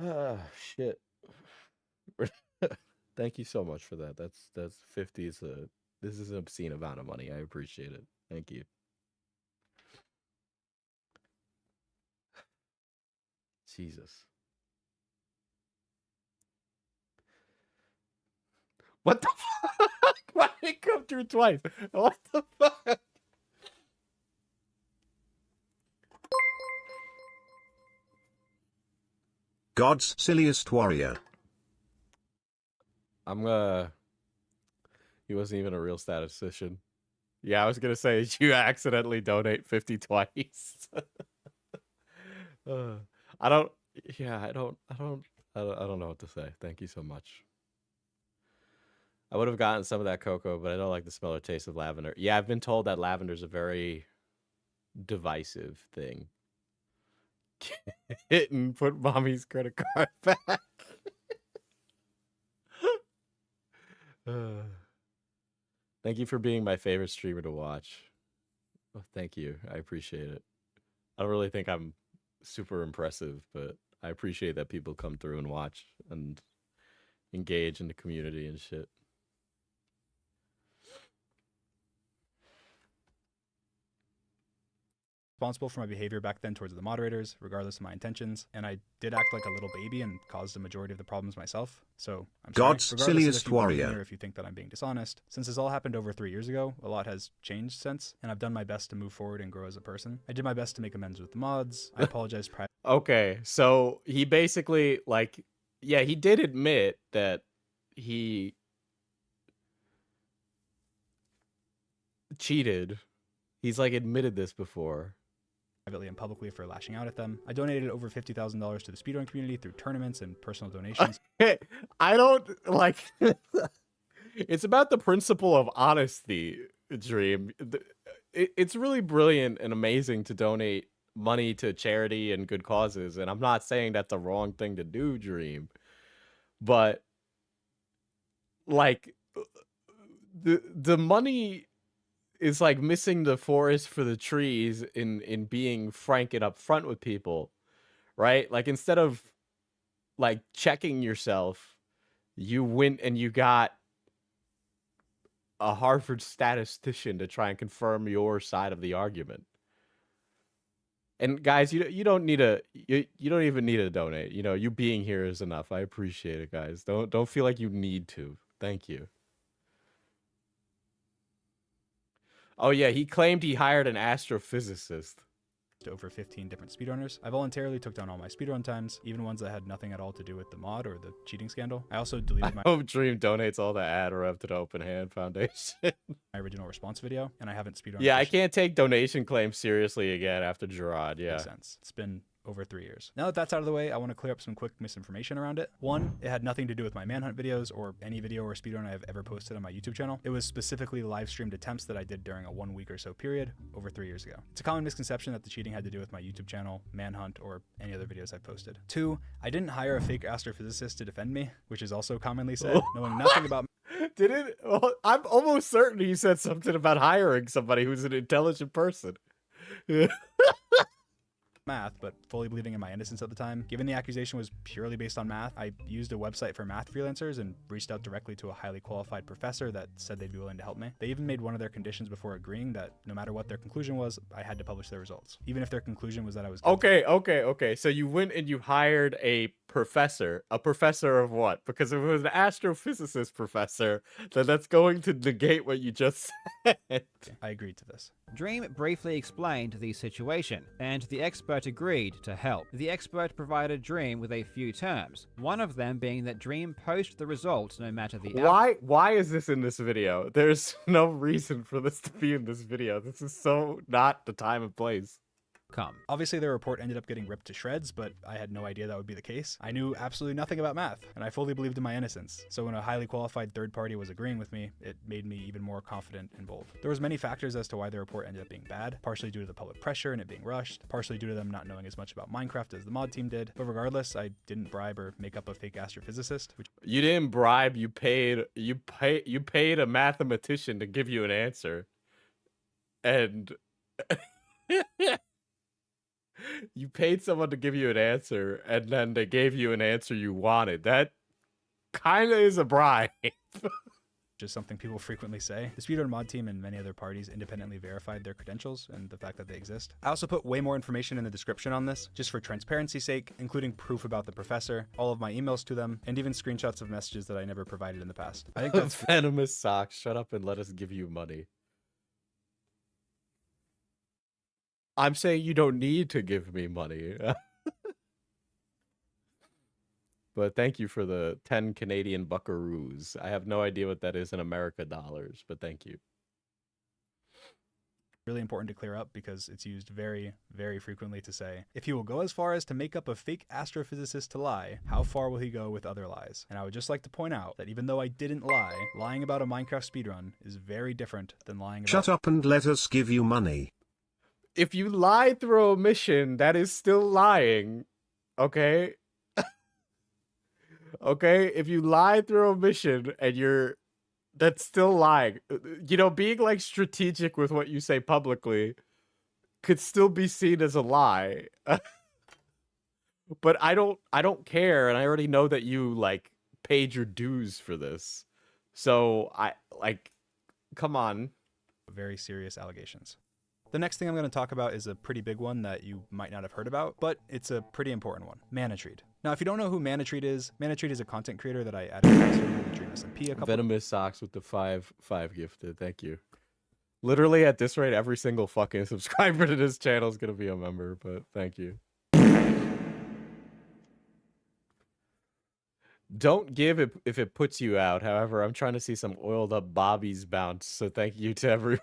Ah, shit. Thank you so much for that. That's 50 is this is an obscene amount of money. I appreciate it. Thank you. Jesus. What the fuck? Why did it come through twice? What the fuck? God's silliest warrior. He wasn't even a real statistician. Yeah, I was gonna say you accidentally donate 50 twice. I don't know what to say. Thank you so much. I would have gotten some of that cocoa, but I don't like the smell or taste of lavender. Yeah, I've been told that lavender is a very divisive thing. Kitten, put mommy's credit card back. Thank you for being my favorite streamer to watch. Oh, thank you. I appreciate it. I don't really think I'm super impressive, but I appreciate that people come through and watch and engage in the community and shit. Responsible for my behavior back then towards the moderators, regardless of my intentions, and I did act like a little baby and caused the majority of the problems myself. So I'm God's sorry. silliest warrior. Or if you think that I'm being dishonest, since this all happened over 3 years ago, a lot has changed since, and I've done my best to move forward and grow as a person. I did my best to make amends with the mods. I apologize privately. Okay, so he basically, like, yeah, he did admit that he cheated. He's, like, admitted this before. Privately and publicly for lashing out at them. I donated over $50,000 to the speedrun community through tournaments and personal donations. I don't, like, it's about the principle of honesty, Dream. It's really brilliant and amazing to donate money to charity and good causes, and I'm not saying that's a wrong thing to do, Dream. But, like, the money is like missing the forest for the trees in being frank and upfront with people, right? Like, instead of like checking yourself, you went and you got a Harvard statistician to try and confirm your side of the argument. And guys, you don't need you don't even need to donate. You know, you being here is enough. I appreciate it, guys. Don't feel like you need to. Thank you. Oh yeah, he claimed he hired an astrophysicist. To over 15 different speedrunners. I voluntarily took down all my speedrun times, even ones that had nothing at all to do with the mod or the cheating scandal. I also deleted my hope Dream donates all the ad rev to the Open Hand Foundation. My original response video, and I haven't speedrun. Yeah, I can't take donation claims seriously again after Gerard. Yeah, makes sense. It's been over 3 years. Now that that's out of the way, I want to clear up some quick misinformation around it. One, it had nothing to do with my manhunt videos or any video or speedrun I have ever posted on my YouTube channel. It was specifically live streamed attempts that I did during a 1 week or so period over 3 years ago. It's a common misconception that the cheating had to do with my YouTube channel, manhunt, or any other videos I've posted. Two, I didn't hire a fake astrophysicist to defend me, which is also commonly said, knowing nothing about Did it? Well, I'm almost certain he said something about hiring somebody who's an intelligent person. math, but fully believing in my innocence at the time. Given the accusation was purely based on math, I used a website for math freelancers and reached out directly to a highly qualified professor that said they'd be willing to help me. They even made one of their conditions before agreeing that no matter what their conclusion was, I had to publish their results. Even if their conclusion was that I was guilty. Okay. So you went and you hired a professor. A professor of what? Because if it was an astrophysicist professor, then that's going to negate what you just said. I agreed to this. Dream briefly explained the situation, and the expert agreed to help. The expert provided Dream with a few terms, one of them being that Dream post the results no matter the Why is this in this video? There's no reason for this to be in this video. This is so not the time and place. Obviously, their report ended up getting ripped to shreds, but I had no idea that would be the case. I knew absolutely nothing about math, and I fully believed in my innocence. So when a highly qualified third party was agreeing with me, it made me even more confident and bold. There was many factors as to why the report ended up being bad, partially due to the public pressure and it being rushed, partially due to them not knowing as much about Minecraft as the mod team did. But regardless, I didn't bribe or make up a fake astrophysicist. You didn't bribe, you paid a mathematician to give you an answer. And you paid someone to give you an answer, and then they gave you an answer you wanted. That kind of is a bribe. which is something people frequently say. The speedrun mod team and many other parties independently verified their credentials and the fact that they exist. I also put way more information in the description on this, just for transparency's sake, including proof about the professor, all of my emails to them, and even screenshots of messages that I never provided in the past. I think that's Venomous Socks, shut up and let us give you money. I'm saying you don't need to give me money. But thank you for the 10 Canadian buckaroos. I have no idea what that is in America dollars, but thank you. really important to clear up because it's used very, very frequently to say, if he will go as far as to make up a fake astrophysicist to lie, how far will he go with other lies? And I would just like to point out that even though I didn't lie, lying about a Minecraft speedrun is very different than lying about— Shut up and let us give you money. If you lie through omission, that is still lying. Okay? Okay? If you lie through omission and that's still lying. You know, being like strategic with what you say publicly could still be seen as a lie. But I don't care, and I already know that you like paid your dues for this. So come on. very serious allegations. The next thing I'm going to talk about is a pretty big one that you might not have heard about, but it's a pretty important one. Manatreed. Now, if you don't know who Manatreed is a content creator that I added to the Dream SMP a couple— Venomous Socks with the 5 gifted. Thank you. Literally at this rate, every single fucking subscriber to this channel is going to be a member, but thank you. Don't give it if it puts you out. However, I'm trying to see some oiled up bobbies bounce, so thank you to everyone.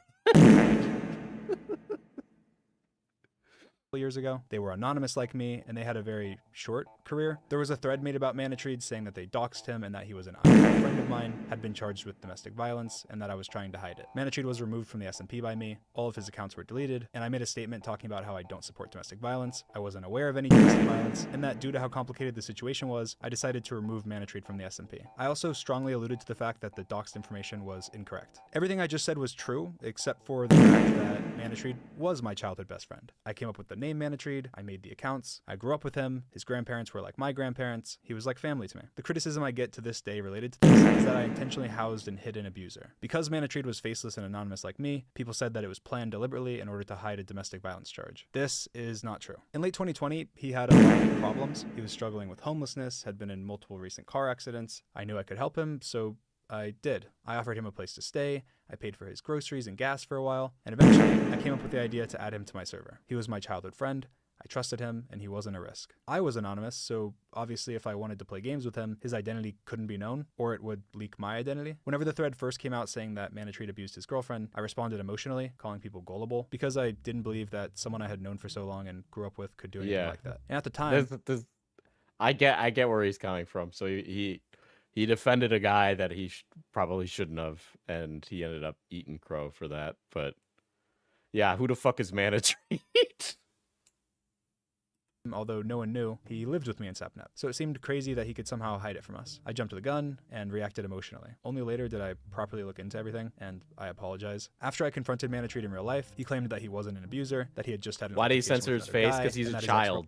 years ago. They were anonymous like me, and they had a very short career. There was a thread made about Manatreed saying that they doxed him and that he was an uncle friend of mine, had been charged with domestic violence, and that I was trying to hide it. Manatreed was removed from the SMP by me. All of his accounts were deleted, and I made a statement talking about how I don't support domestic violence. I wasn't aware of any domestic violence, and that due to how complicated the situation was, I decided to remove Manatreed from the SMP. I also strongly alluded to the fact that the doxed information was incorrect. Everything I just said was true, except for the fact that Manatreed was my childhood best friend. I came up with the name Manatreed, I made the accounts, I grew up with him, his grandparents were like my grandparents, he was like family to me. The criticism I get to this day related to this is that I intentionally housed and hid an abuser. Because Manatreed was faceless and anonymous like me, people said that it was planned deliberately in order to hide a domestic violence charge. This is not true. In late 2020, he had a lot of problems. He was struggling with homelessness, had been in multiple recent car accidents. I knew I could help him, so I did. I offered him a place to stay, I paid for his groceries and gas for a while, and eventually I came up with the idea to add him to my server. He was my childhood friend, I trusted him, and he wasn't a risk. I was anonymous, so obviously if I wanted to play games with him, his identity couldn't be known, or it would leak my identity. Whenever the thread first came out saying that Manatreed abused his girlfriend, I responded emotionally, calling people gullible, because I didn't believe that someone I had known for so long and grew up with could do anything like that. And at the time— I get where he's coming from. So he defended a guy that he probably shouldn't have, and he ended up eating crow for that. But yeah, who the fuck is Manatreed? although no one knew, he lived with me in Sapnet, so it seemed crazy that he could somehow hide it from us. I jumped the gun and reacted emotionally. Only later did I properly look into everything, and I apologize. After I confronted Manatreed in real life, he claimed that he wasn't an abuser, that he had just had an— Why did he censor his face? Because Because he's a child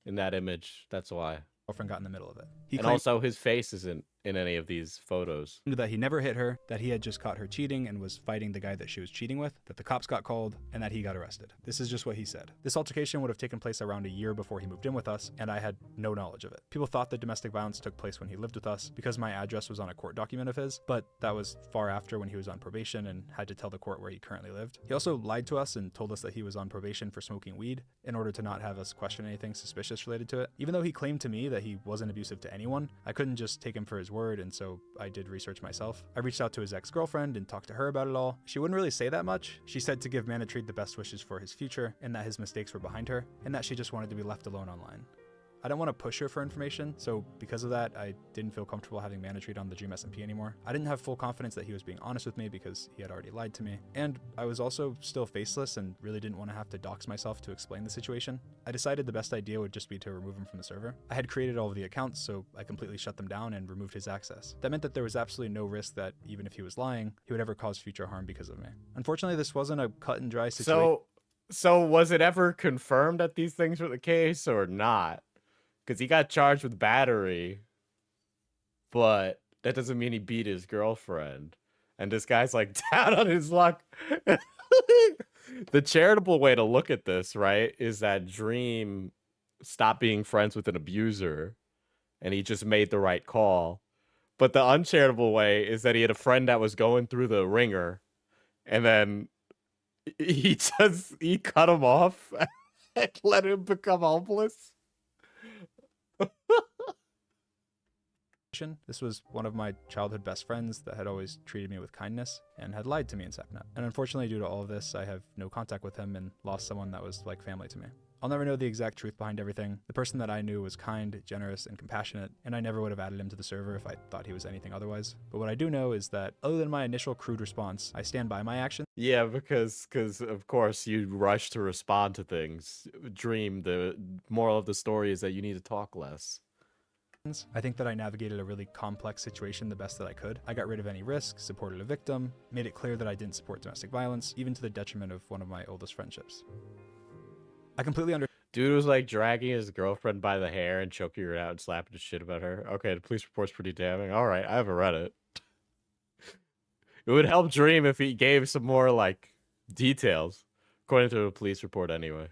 in that image. That's why. Girlfriend got in the middle of it. And also his face isn't in any of these photos. That he never hit her, that he had just caught her cheating and was fighting the guy that she was cheating with, that the cops got called, and that he got arrested. This is just what he said. This altercation would have taken place around a year before he moved in with us, and I had no knowledge of it. People thought that domestic violence took place when he lived with us because my address was on a court document of his, but that was far after, when he was on probation and had to tell the court where he currently lived. He also lied to us and told us that he was on probation for smoking weed in order to not have us question anything suspicious related to it. Even though he claimed to me that he wasn't abusive to anyone, I couldn't just take him for his word, and so I did research myself. I reached out to his ex-girlfriend and talked to her about it all. She wouldn't really say that much. She said to give Manatreed the best wishes for his future, and that his mistakes were behind her, and that she just wanted to be left alone online. I don't want to push her for information, so because of that, I didn't feel comfortable having Manatreed on the Dream SMP anymore. I didn't have full confidence that he was being honest with me because he had already lied to me, and I was also still faceless and really didn't want to have to dox myself to explain the situation. I decided the best idea would just be to remove him from the server. I had created all of the accounts, so I completely shut them down and removed his access. That meant that there was absolutely no risk that, even if he was lying, he would ever cause future harm because of me. Unfortunately, this wasn't a cut and dry situation. So was it ever confirmed that these things were the case or not? Because he got charged with battery, but that doesn't mean he beat his girlfriend. And this guy's like down on his luck. The charitable way to look at this, right, is that Dream stopped being friends with an abuser and he just made the right call. But the uncharitable way is that he had a friend that was going through the ringer and then he cut him off and let him become homeless. This was one of my childhood best friends that had always treated me with kindness and had lied to me in Sapnet. And unfortunately, due to all of this, I have no contact with him and lost someone that was like family to me. I'll never know the exact truth behind everything. The person that I knew was kind, generous, and compassionate, and I never would have added him to the server if I thought he was anything otherwise. But what I do know is that, other than my initial crude response, I stand by my actions. Yeah, because of course you rush to respond to things. Dream, the moral of the story is that you need to talk less. I think that I navigated a really complex situation the best that I could. I got rid of any risk, supported a victim, made it clear that I didn't support domestic violence, even to the detriment of one of my oldest friendships. I completely understand. Dude was like dragging his girlfriend by the hair and choking her out and slapping the shit about her. Okay, the police report's pretty damning. All right, I haven't read it. It would help Dream if he gave some more like details, according to the police report anyway.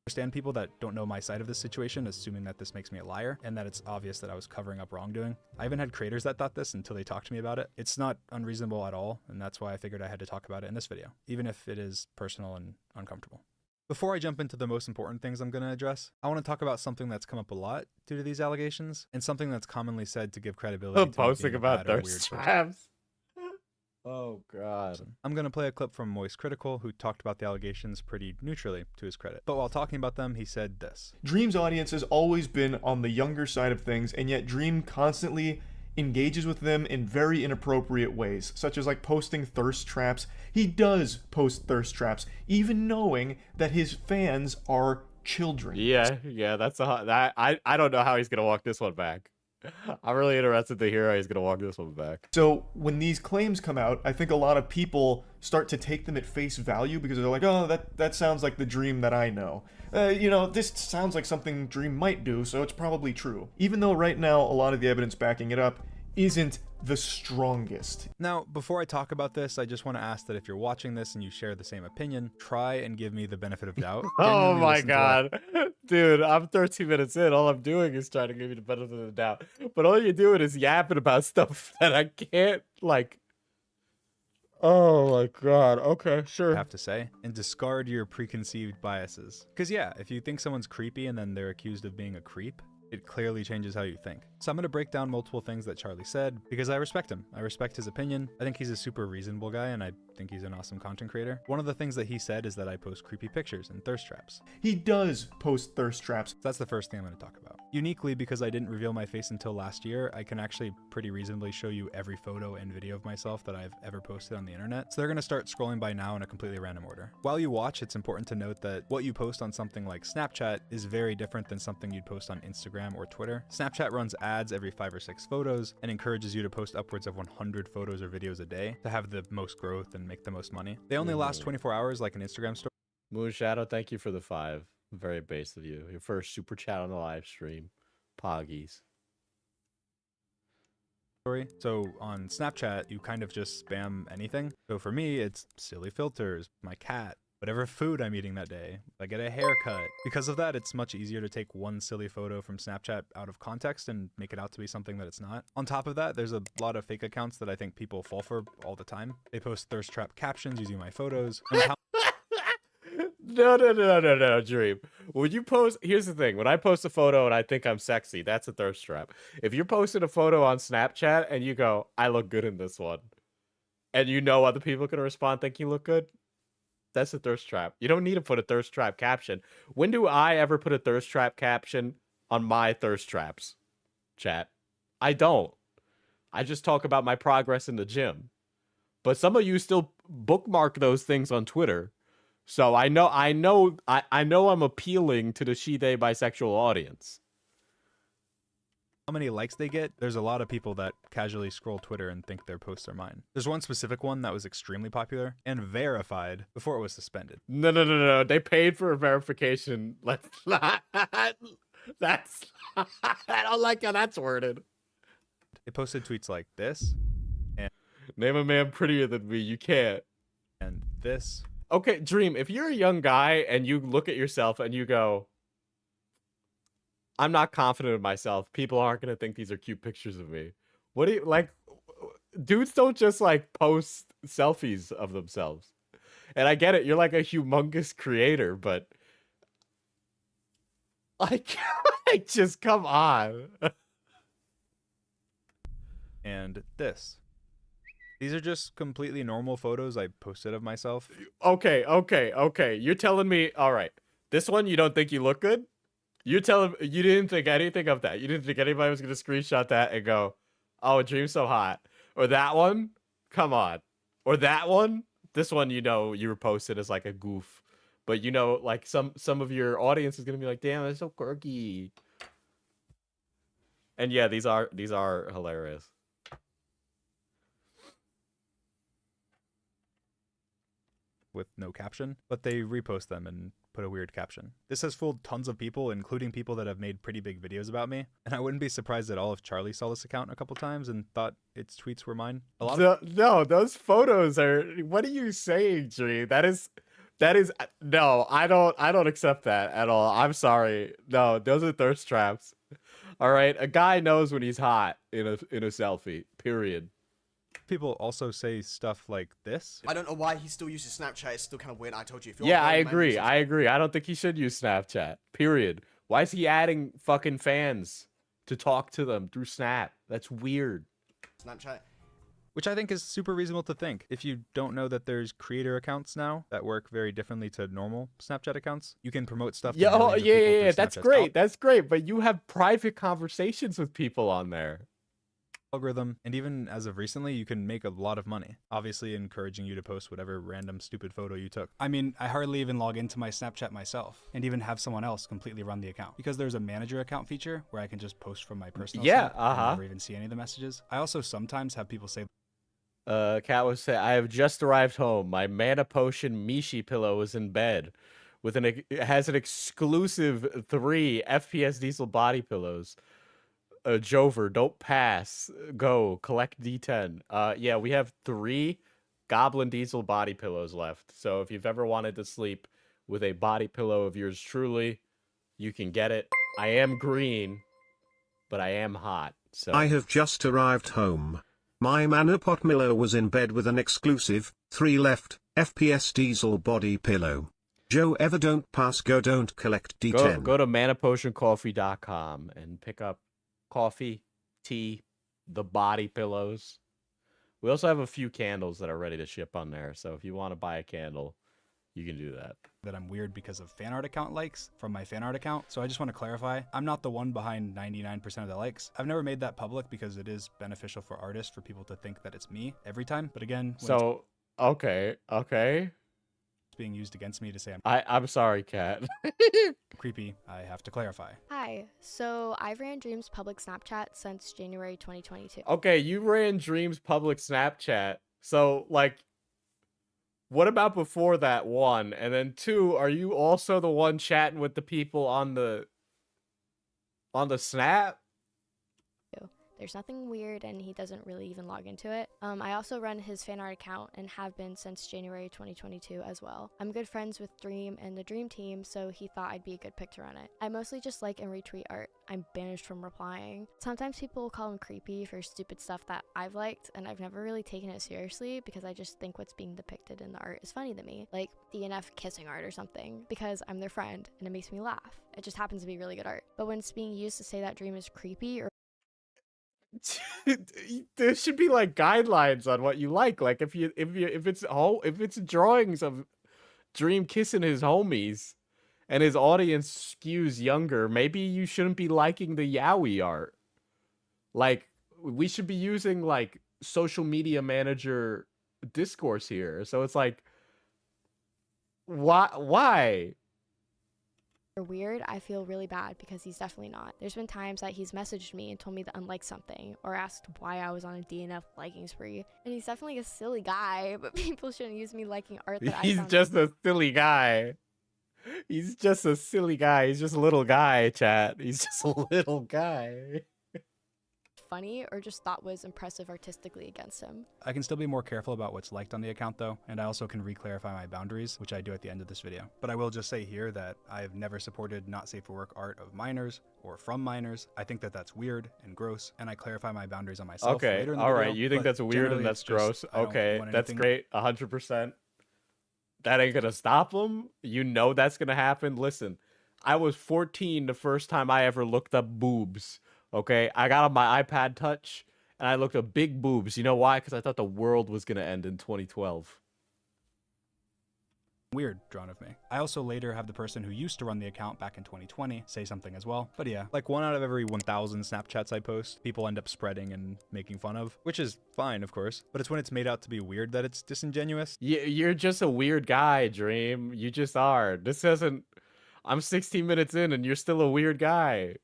Understand people that don't know my side of this situation, assuming that this makes me a liar and that it's obvious that I was covering up wrongdoing. I even had creators that thought this until they talked to me about it. It's not unreasonable at all, and that's why I figured I had to talk about it in this video, even if it is personal and uncomfortable. Before I jump into the most important things I'm going to address, I want to talk about something that's come up a lot due to these allegations, and something that's commonly said to give credibility to posting about their thirst traps. Oh god. I'm going to play a clip from Moist Critical, who talked about the allegations pretty neutrally, to his credit. But while talking about them, he said this. Dream's audience has always been on the younger side of things, and yet Dream constantly engages with them in very inappropriate ways, such as like posting thirst traps. He does post thirst traps, even knowing that his fans are children. Yeah, that's I don't know how he's gonna walk this one back. I'm really interested to hear how he's gonna walk this one back. So when these claims come out, I think a lot of people start to take them at face value because they're like, oh, that sounds like the Dream that I know. You know, this sounds like something Dream might do, so it's probably true. Even though right now a lot of the evidence backing it up isn't the strongest. Now, before I talk about this, I just want to ask that if you're watching this and you share the same opinion, try and give me the benefit of doubt. Oh my god. Dude, I'm 13 minutes in. All I'm doing is trying to give you the benefit of the doubt. But all you're doing is yapping about stuff that I can't, like... Oh my god. Okay, sure. Have to say, and discard your preconceived biases. Because yeah, if you think someone's creepy and then they're accused of being a creep, it clearly changes how you think. So I'm going to break down multiple things that Charlie said because I respect him. I respect his opinion. I think he's a super reasonable guy and I think he's an awesome content creator. One of the things that he said is that I post creepy pictures and thirst traps. He does post thirst traps. That's the first thing I'm going to talk about. Uniquely, because I didn't reveal my face until last year, I can actually pretty reasonably show you every photo and video of myself that I've ever posted on the internet. So they're going to start scrolling by now in a completely random order. While you watch, it's important to note that what you post on something like Snapchat is very different than something you'd post on Instagram or Twitter. Snapchat runs ads every 5 or 6 photos and encourages you to post upwards of 100 photos or videos a day to have the most growth and make the most money. They only last 24 hours like an Instagram story. Moon Shadow, thank you for the 5. Very base of you. Your first super chat on the live stream. Poggies. So on Snapchat, you kind of just spam anything. So for me, it's silly filters, my cat, whatever food I'm eating that day. I get a haircut. Because of that, it's much easier to take one silly photo from Snapchat out of context and make it out to be something that it's not. On top of that, there's a lot of fake accounts that I think people fall for all the time. They post thirst trap captions using my photos. No, Dream. When you post, here's the thing. When I post a photo and I think I'm sexy, that's a thirst trap. If you're posting a photo on Snapchat and you go, I look good in this one, and you know other people are going to respond, think you look good, that's a thirst trap. You don't need to put a thirst trap caption. When do I ever put a thirst trap caption on my thirst traps, chat? I don't. I just talk about my progress in the gym. But some of you still bookmark those things on Twitter. So I know I'm appealing to the she-they bisexual audience. How many likes they get, there's a lot of people that casually scroll Twitter and think their posts are mine. There's one specific one that was extremely popular and verified before it was suspended. No. They paid for a verification. Let's not. That's. I don't like how that's worded. They posted tweets like this Name a man prettier than me. You can't. and this. Okay, Dream, if you're a young guy and you look at yourself and you go, I'm not confident in myself, people aren't going to think these are cute pictures of me. What do you, like, dudes don't just, like, post selfies of themselves. And I get it, you're like a humongous creator, but, like, like just come on. And this. These are just completely normal photos I posted of myself. Okay. You're telling me, all right, this one you don't think you look good? You didn't think anything of that. You didn't think anybody was going to screenshot that and go, oh, Dream's so hot. Or that one? Come on. Or that one? This one, you know, you were posted as like a goof. But you know, like some of your audience is going to be like, damn, that's so quirky. And yeah, these are hilarious. With no caption, but they repost them and put a weird caption. This has fooled tons of people, including people that have made pretty big videos about me. And I wouldn't be surprised at all if Charlie saw this account a couple times and thought its tweets were mine. No, those photos are. What are you saying, Dream? That is. No, I don't accept that at all. I'm sorry. No, those are thirst traps. All right, a guy knows when he's hot in a selfie. Period. People also say stuff like this. I don't know why he still uses Snapchat. It's still kind of weird. I told you. If you're Yeah, I agree. I don't think he should use Snapchat. Period. Why is he adding fucking fans to talk to them through Snap? That's weird. Snapchat. Which I think is super reasonable to think. If you don't know that there's creator accounts now that work very differently to normal Snapchat accounts, you can promote stuff. Yeah. That's great. That's great. But you have private conversations with people on there. Algorithm, and even as of recently, you can make a lot of money. Obviously encouraging you to post whatever random stupid photo you took. I mean, I hardly even log into my Snapchat myself and even have someone else completely run the account because there's a manager account feature where I can just post from my personal Snap and never even see any of the messages. I also sometimes have people say, Kat was saying, I have just arrived home. My mana potion Mishi pillow is in bed with it has an exclusive 3 FPS diesel body pillows. Jover, don't pass. Go collect D10. Yeah, we have 3 Goblin Diesel body pillows left. So if you've ever wanted to sleep with a body pillow of yours truly, you can get it. I am green, but I am hot. So I have just arrived home. My mana pot Miller was in bed with an exclusive 3 left FPS diesel body pillow. Joe ever don't pass. Go don't collect D10. Go to manapotioncoffee.com and pick up coffee, tea, the body pillows. We also have a few candles that are ready to ship on there. So if you want to buy a candle, you can do that. that I'm weird because of fan art account likes from my fan art account. So I just want to clarify, I'm not the one behind 99% of the likes. I've never made that public because it is beneficial for artists for people to think that it's me every time. But again, so okay. It's being used against me to say I'm sorry, Kat. creepy, I have to clarify. Hi, so I've ran Dream's public Snapchat since January 2022. Okay, you ran Dream's public Snapchat. So, like, what about before that, 1? And then 2, are you also the one chatting with the people on the Snap? There's nothing weird and he doesn't really even log into it. I also run his fan art account and have been since January 2022 as well. I'm good friends with Dream and the Dream team, so he thought I'd be a good pick to run it. I mostly just like and retweet art. I'm banished from replying. Sometimes people will call him creepy for stupid stuff that I've liked, and I've never really taken it seriously because I just think what's being depicted in the art is funny to me, like DNF kissing art or something, because I'm their friend and it makes me laugh. It just happens to be really good art. But when it's being used to say that Dream is creepy or there should be like guidelines on what you like. Like if it's drawings of Dream kissing his homies and his audience skews younger, maybe you shouldn't be liking the yaoi art. Like we should be using like social media manager discourse here. So it's like why? weird, I feel really bad because he's definitely not. There's been times that he's messaged me and told me to unlike something or asked why I was on a DNF liking spree. And he's definitely a silly guy, but people shouldn't use me liking art that He's just a silly guy. He's just a silly guy. He's just a little guy, chat. He's just a little guy. funny or just thought was impressive artistically against him. I can still be more careful about what's liked on the account though, and I also can re-clarify my boundaries, which I do at the end of this video. But I will just say here that I've never supported not safe for work art of minors or from minors. I think that that's weird and gross, and I clarify my boundaries on myself later in the all video, right, you think but that's weird generally and that's it's just, gross. I don't Okay, want that's anything- great, 100%. That ain't gonna stop them. You know that's gonna happen. Listen, I was 14 the first time I ever looked up boobs. Okay, I got on my iPad Touch and I looked up big boobs. You know why? Because I thought the world was gonna end in 2012. Weird drawn of me. I also later have the person who used to run the account back in 2020 say something as well. But yeah, Like 1 out of every 1,000 Snapchats I post, people end up spreading and making fun of, which is fine, of course. But it's when it's made out to be weird that it's disingenuous. You're just a weird guy, Dream. You just are. This isn't. I'm 16 minutes in and you're still a weird guy.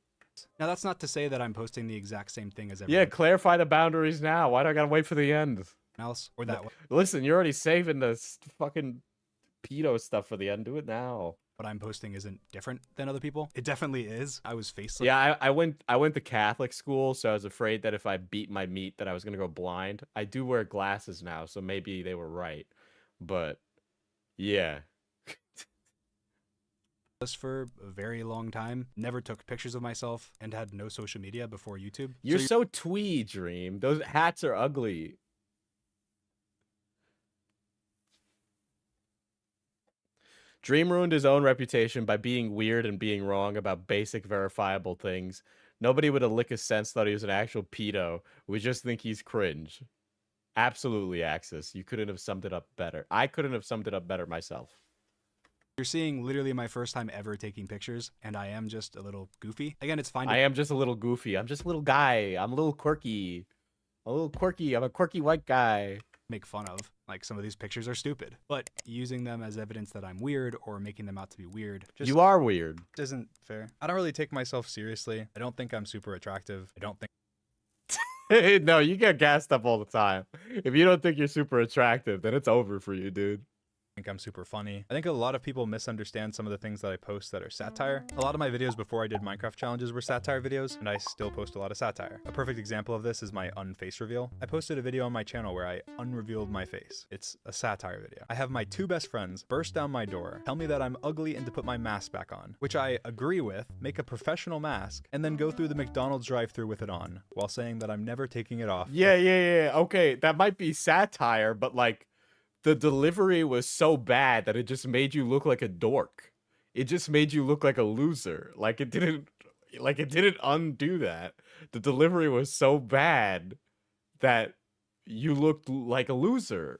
now that's not to say that I'm posting the exact same thing as Yeah, everyone clarify the boundaries now. Why do I gotta wait for the end? else or that Listen, you're already saving the fucking pedo stuff for the end. Do it now. what I'm posting isn't different than other people. It definitely is. I was faceless. Yeah, I went to Catholic school, so I was afraid that if I beat my meat that I was gonna go blind. I do wear glasses now, so maybe they were right. But yeah. For a very long time, never took pictures of myself, and had no social media before YouTube. You're so twee, Dream. Those hats are ugly. Dream ruined his own reputation by being weird and being wrong about basic verifiable things. Nobody with a lick of sense thought he was an actual pedo. We just think he's cringe. Absolutely, Axis. You couldn't have summed it up better. I couldn't have summed it up better myself. You're seeing literally my first time ever taking pictures, and I am just a little goofy. Again, it's fine. I am just a little goofy. I'm just a little guy. I'm a little quirky. A little quirky. I'm a quirky white guy. Make fun of. Like, some of these pictures are stupid, but using them as evidence that I'm weird or making them out to be weird just You are weird. isn't fair. I don't really take myself seriously. I don't think I'm super attractive. I don't think No, you get gassed up all the time. If you don't think you're super attractive, then it's over for you, dude. I'm super funny. I think a lot of people misunderstand some of the things that I post that are satire. A lot of my videos before I did Minecraft challenges were satire videos, and I still post a lot of satire. A perfect example of this is my unface reveal. I posted a video on my channel where I unrevealed my face. It's a satire video. I have my 2 best friends burst down my door, tell me that I'm ugly and to put my mask back on, which I agree with, make a professional mask, and then go through the McDonald's drive-thru with it on, while saying that I'm never taking it off. Yeah. Okay, that might be satire, but like, the delivery was so bad that it just made you look like a dork. It just made you look like a loser. Like it didn't undo that. The delivery was so bad that you looked like a loser.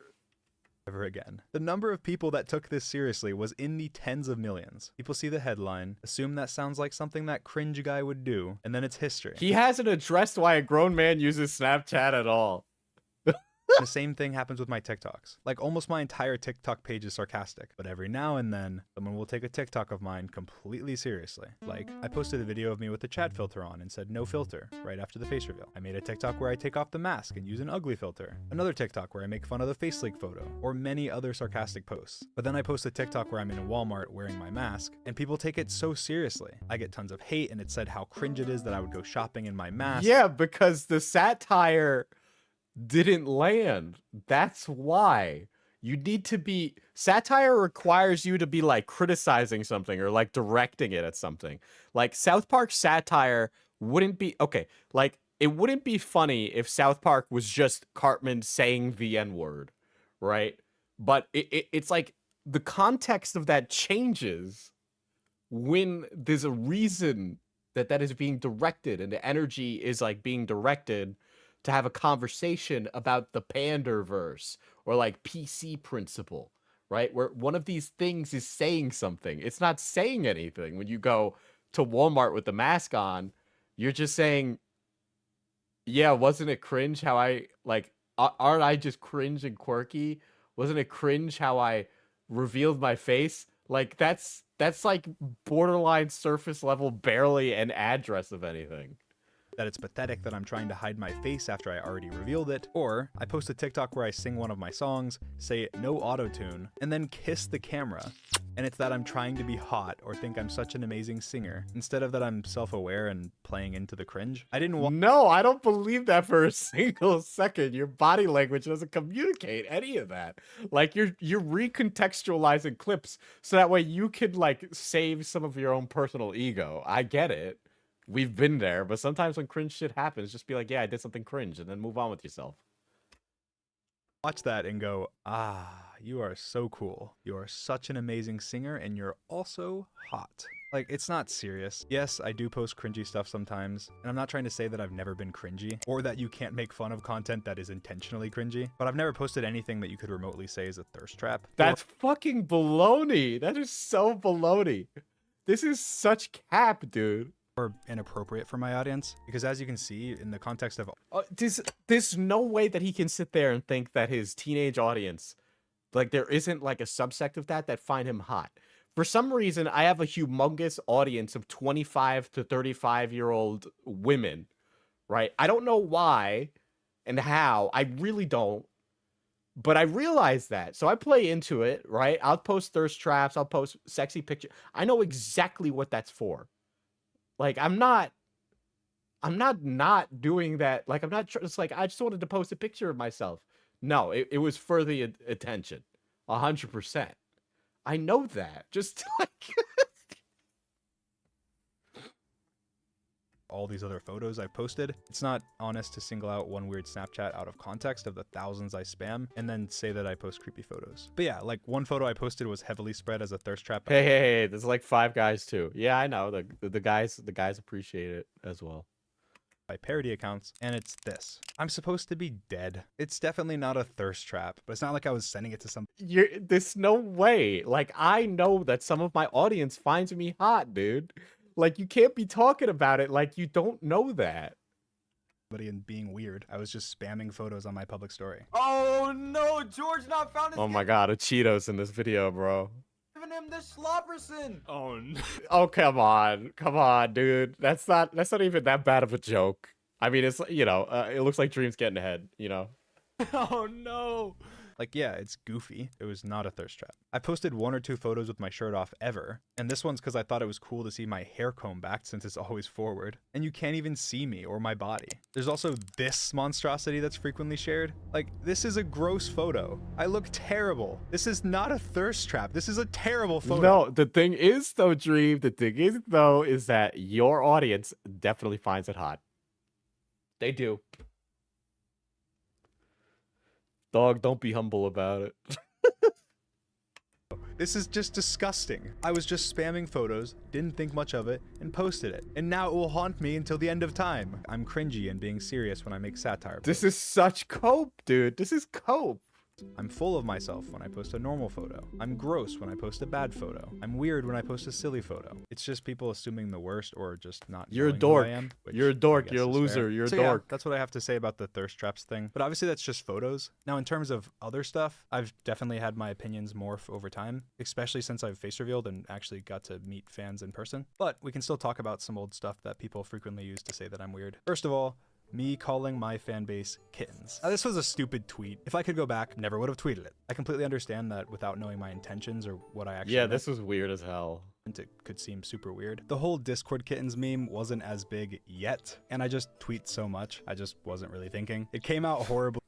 Ever again. The number of people that took this seriously was in the tens of millions. People see the headline, assume that sounds like something that cringe guy would do, and then it's history. He hasn't addressed why a grown man uses Snapchat at all. The same thing happens with my TikToks. Like, almost my entire TikTok page is sarcastic, but every now and then, someone will take a TikTok of mine completely seriously. Like, I posted a video of me with the chat filter on and said no filter right after the face reveal. I made a TikTok where I take off the mask and use an ugly filter. Another TikTok where I make fun of the face leak photo, or many other sarcastic posts. But then I post a TikTok where I'm in a Walmart wearing my mask, and people take it so seriously. I get tons of hate, and it said how cringe it is that I would go shopping in my mask. Yeah, because the satire didn't land. That's why. You need to be... Satire requires you to be, like, criticizing something or, like, directing it at something. Like, South Park satire wouldn't be... Okay, like, it wouldn't be funny if South Park was just Cartman saying the N-word, right? But it's like, the context of that changes when there's a reason that is being directed, and the energy is, like, being directed to have a conversation about the Panderverse or like PC principle, right? Where one of these things is saying something. It's not saying anything. When you go to Walmart with the mask on, you're just saying, yeah, wasn't it cringe how I, like, aren't I just cringe and quirky? Wasn't it cringe how I revealed my face? Like, that's like borderline surface level, barely an address of anything. that it's pathetic that I'm trying to hide my face after I already revealed it, or I post a TikTok where I sing one of my songs, say no auto-tune, and then kiss the camera. And it's that I'm trying to be hot or think I'm such an amazing singer, instead of that I'm self-aware and playing into the cringe. I didn't want— No, I don't believe that for a single second. Your body language doesn't communicate any of that. Like you're recontextualizing clips so that way you could like save some of your own personal ego. I get it. We've been there, but sometimes when cringe shit happens, just be like, yeah, I did something cringe, and then move on with yourself. watch that and go, ah, you are so cool. You are such an amazing singer, and you're also hot. Like, it's not serious. Yes, I do post cringy stuff sometimes, and I'm not trying to say that I've never been cringy, or that you can't make fun of content that is intentionally cringy, but I've never posted anything that you could remotely say is a thirst trap. That's fucking baloney. That is so baloney. This is such cap, dude. Or inappropriate for my audience, because as you can see in the context of there's no way that he can sit there and think that his teenage audience, like, there isn't like a subsect of that find him hot. For some reason, I have a humongous audience of 25 to 35-year-old women, right? I don't know why and how. I really don't. But I realize that. So I play into it, right? I'll post thirst traps. I'll post sexy pictures. I know exactly what that's for. Like, I'm not doing that. Like, I'm not just like, I just wanted to post a picture of myself. No, it was for the attention. 100%. I know that. Just like all these other photos I posted, it's not honest to single out one weird Snapchat out of context of the thousands I spam and then say that I post creepy photos. But yeah, like one photo I posted was heavily spread as a thirst trap. Hey, there's like 5 guys too. Yeah, I know. The guys appreciate it as well. By parody accounts, and it's this. I'm supposed to be dead. It's definitely not a thirst trap, but it's not like I was sending it to some— There's no way. Like, I know that some of my audience finds me hot, dude. Like, you can't be talking about it like you don't know that. and being weird. I was just spamming photos on my public story. Oh no, George not found his— Oh my god, a Cheetos in this video, bro. Giving him this slopperson. Oh no. Oh, come on, dude. That's not even that bad of a joke. I mean, it's, you know, it looks like Dream's getting ahead, you know. Oh no. Like, yeah, it's goofy. It was not a thirst trap. I posted 1 or 2 photos with my shirt off ever, and this one's because I thought it was cool to see my hair comb back since it's always forward, and you can't even see me or my body. There's also this monstrosity that's frequently shared. Like, this is a gross photo. I look terrible. This is not a thirst trap. This is a terrible photo. No, the thing is though, Dream, is that your audience definitely finds it hot. They do. Dog, don't be humble about it. This is just disgusting. I was just spamming photos, didn't think much of it, and posted it. And now it will haunt me until the end of time. I'm cringy and being serious when I make satire. This is such cope, dude. This is cope. I'm full of myself when I post a normal photo. I'm gross when I post a bad photo. I'm weird when I post a silly photo. It's just people assuming the worst or just not You're a knowing dork. who I am, You're a dork. I guess You're a is loser. fair. You're a So dork. yeah, that's what I have to say about the thirst traps thing. But obviously that's just photos. Now in terms of other stuff, I've definitely had my opinions morph over time, especially since I've face revealed and actually got to meet fans in person. But we can still talk about some old stuff that people frequently use to say that I'm weird. First of all, me calling my fan base kittens. Now, this was a stupid tweet. If I could go back, never would have tweeted it. I completely understand that without knowing my intentions or what I actually meant, This was weird as hell. it could seem super weird. The whole Discord kittens meme wasn't as big yet, and I just tweet so much, I just wasn't really thinking. It came out horribly.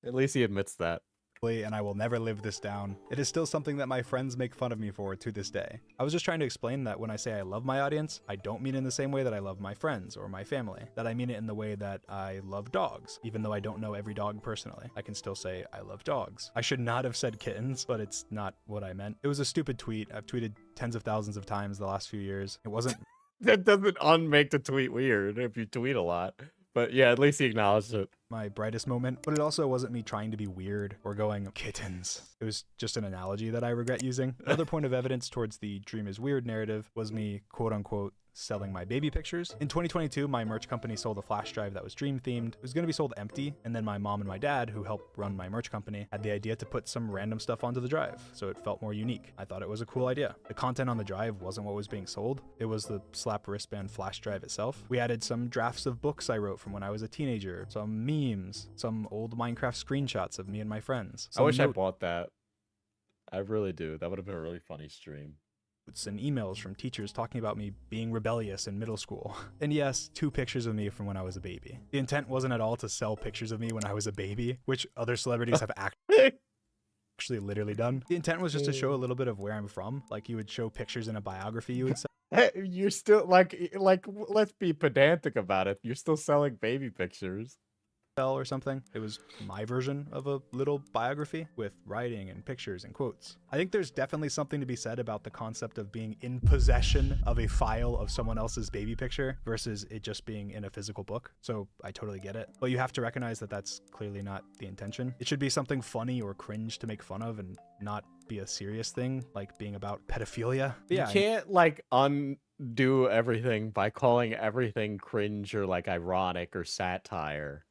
At least he admits that. And I will never live this down. It is still something that my friends make fun of me for to this day. I was just trying to explain that when I say I love my audience, I don't mean in the same way that I love my friends or my family. That I mean it in the way that I love dogs. Even though I don't know every dog personally, I can still say I love dogs. I should not have said kittens, but it's not what I meant. It was a stupid tweet. I've tweeted tens of thousands of times the last few years. It wasn't— That doesn't unmake the tweet weird if you tweet a lot. But yeah, at least he acknowledged it. my brightest moment, but it also wasn't me trying to be weird or going kittens. It was just an analogy that I regret using. Another point of evidence towards the dream is weird narrative was me quote unquote selling my baby pictures. In 2022, my merch company sold a flash drive that was dream themed. It was going to be sold empty, and then my mom and my dad, who help run my merch company, had the idea to put some random stuff onto the drive, so it felt more unique. I thought it was a cool idea. The content on the drive wasn't what was being sold. It was the slap wristband flash drive itself. We added some drafts of books I wrote from when I was a teenager, some memes, some old Minecraft screenshots of me and my friends. I wish I bought that. I really do. That would have been a really funny stream. And emails from teachers talking about me being rebellious in middle school. And yes, 2 pictures of me from when I was a baby. The intent wasn't at all to sell pictures of me when I was a baby, which other celebrities have actually literally done. The intent was just to show a little bit of where I'm from. Like you would show pictures in a biography you would sell. You're still like let's be pedantic about it. You're still selling baby pictures. Or something. It was my version of a little biography with writing and pictures and quotes. I think there's definitely something to be said about the concept of being in possession of a file of someone else's baby picture versus it just being in a physical book. So I totally get it. But you have to recognize that that's clearly not the intention. It should be something funny or cringe to make fun of and not be a serious thing like being about pedophilia. But yeah, you can't like undo everything by calling everything cringe or like ironic or satire.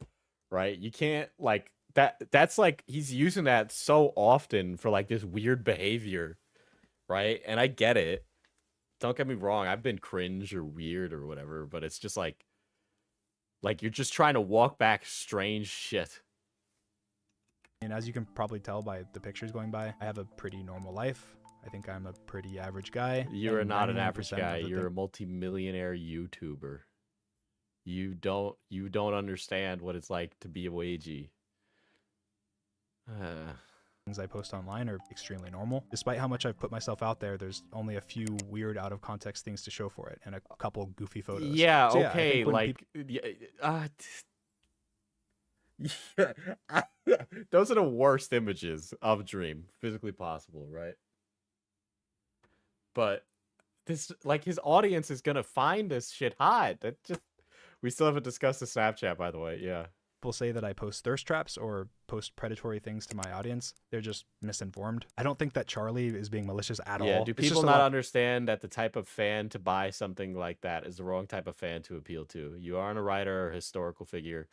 Right? You can't like that's like he's using that so often for like this weird behavior, right? And I get it. Don't get me wrong, I've been cringe or weird or whatever, but it's just like you're just trying to walk back strange shit. And as you can probably tell by the pictures going by, I have a pretty normal life. I think I'm a pretty average guy. You're not an average guy. You're a multi-millionaire YouTuber. You don't understand what it's like to be a wagey. Things I post online are extremely normal. Despite how much I've put myself out there, there's only a few weird out of context things to show for it and a couple goofy photos. Yeah, So, okay, like those are the worst images of Dream physically possible, right? But this like his audience is going to find this shit hot. That just we still haven't discussed the Snapchat, by the way. Yeah. People say that I post thirst traps or post predatory things to my audience. They're just misinformed. I don't think that Charlie is being malicious at all. Yeah, do people not understand that the type of fan to buy something like that is the wrong type of fan to appeal to? You aren't a writer or a historical figure.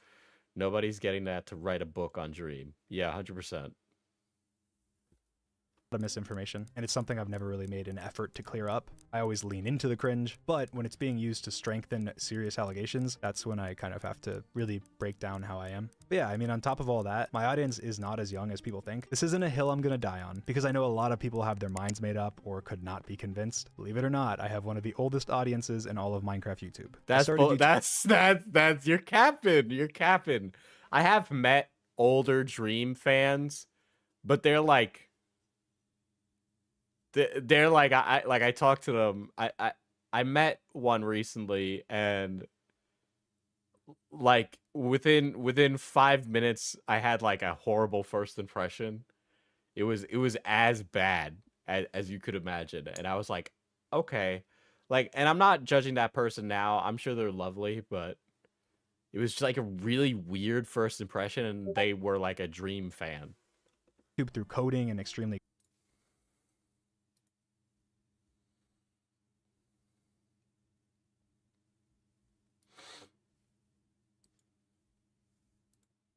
Nobody's getting that to write a book on Dream. Yeah, 100%. Of misinformation, and it's something I've never really made an effort to clear up. I always lean into the cringe, but when it's being used to strengthen serious allegations, that's when I kind of have to really break down how I am. But yeah, I mean, on top of all that, my audience is not as young as people think. This isn't a hill I'm gonna die on, because I know a lot of people have their minds made up or could not be convinced. Believe it or not, I have one of the oldest audiences in all of Minecraft YouTube. That's you're capping. You're capping. I have met older Dream fans, but they're like I talked to them. I met one recently, and like within 5 minutes I had like a horrible first impression. It was as bad as you could imagine, and I was like, okay, like, and I'm not judging that person now. I'm sure they're lovely, but it was just like a really weird first impression, and they were like a Dream fan. Through coding and extremely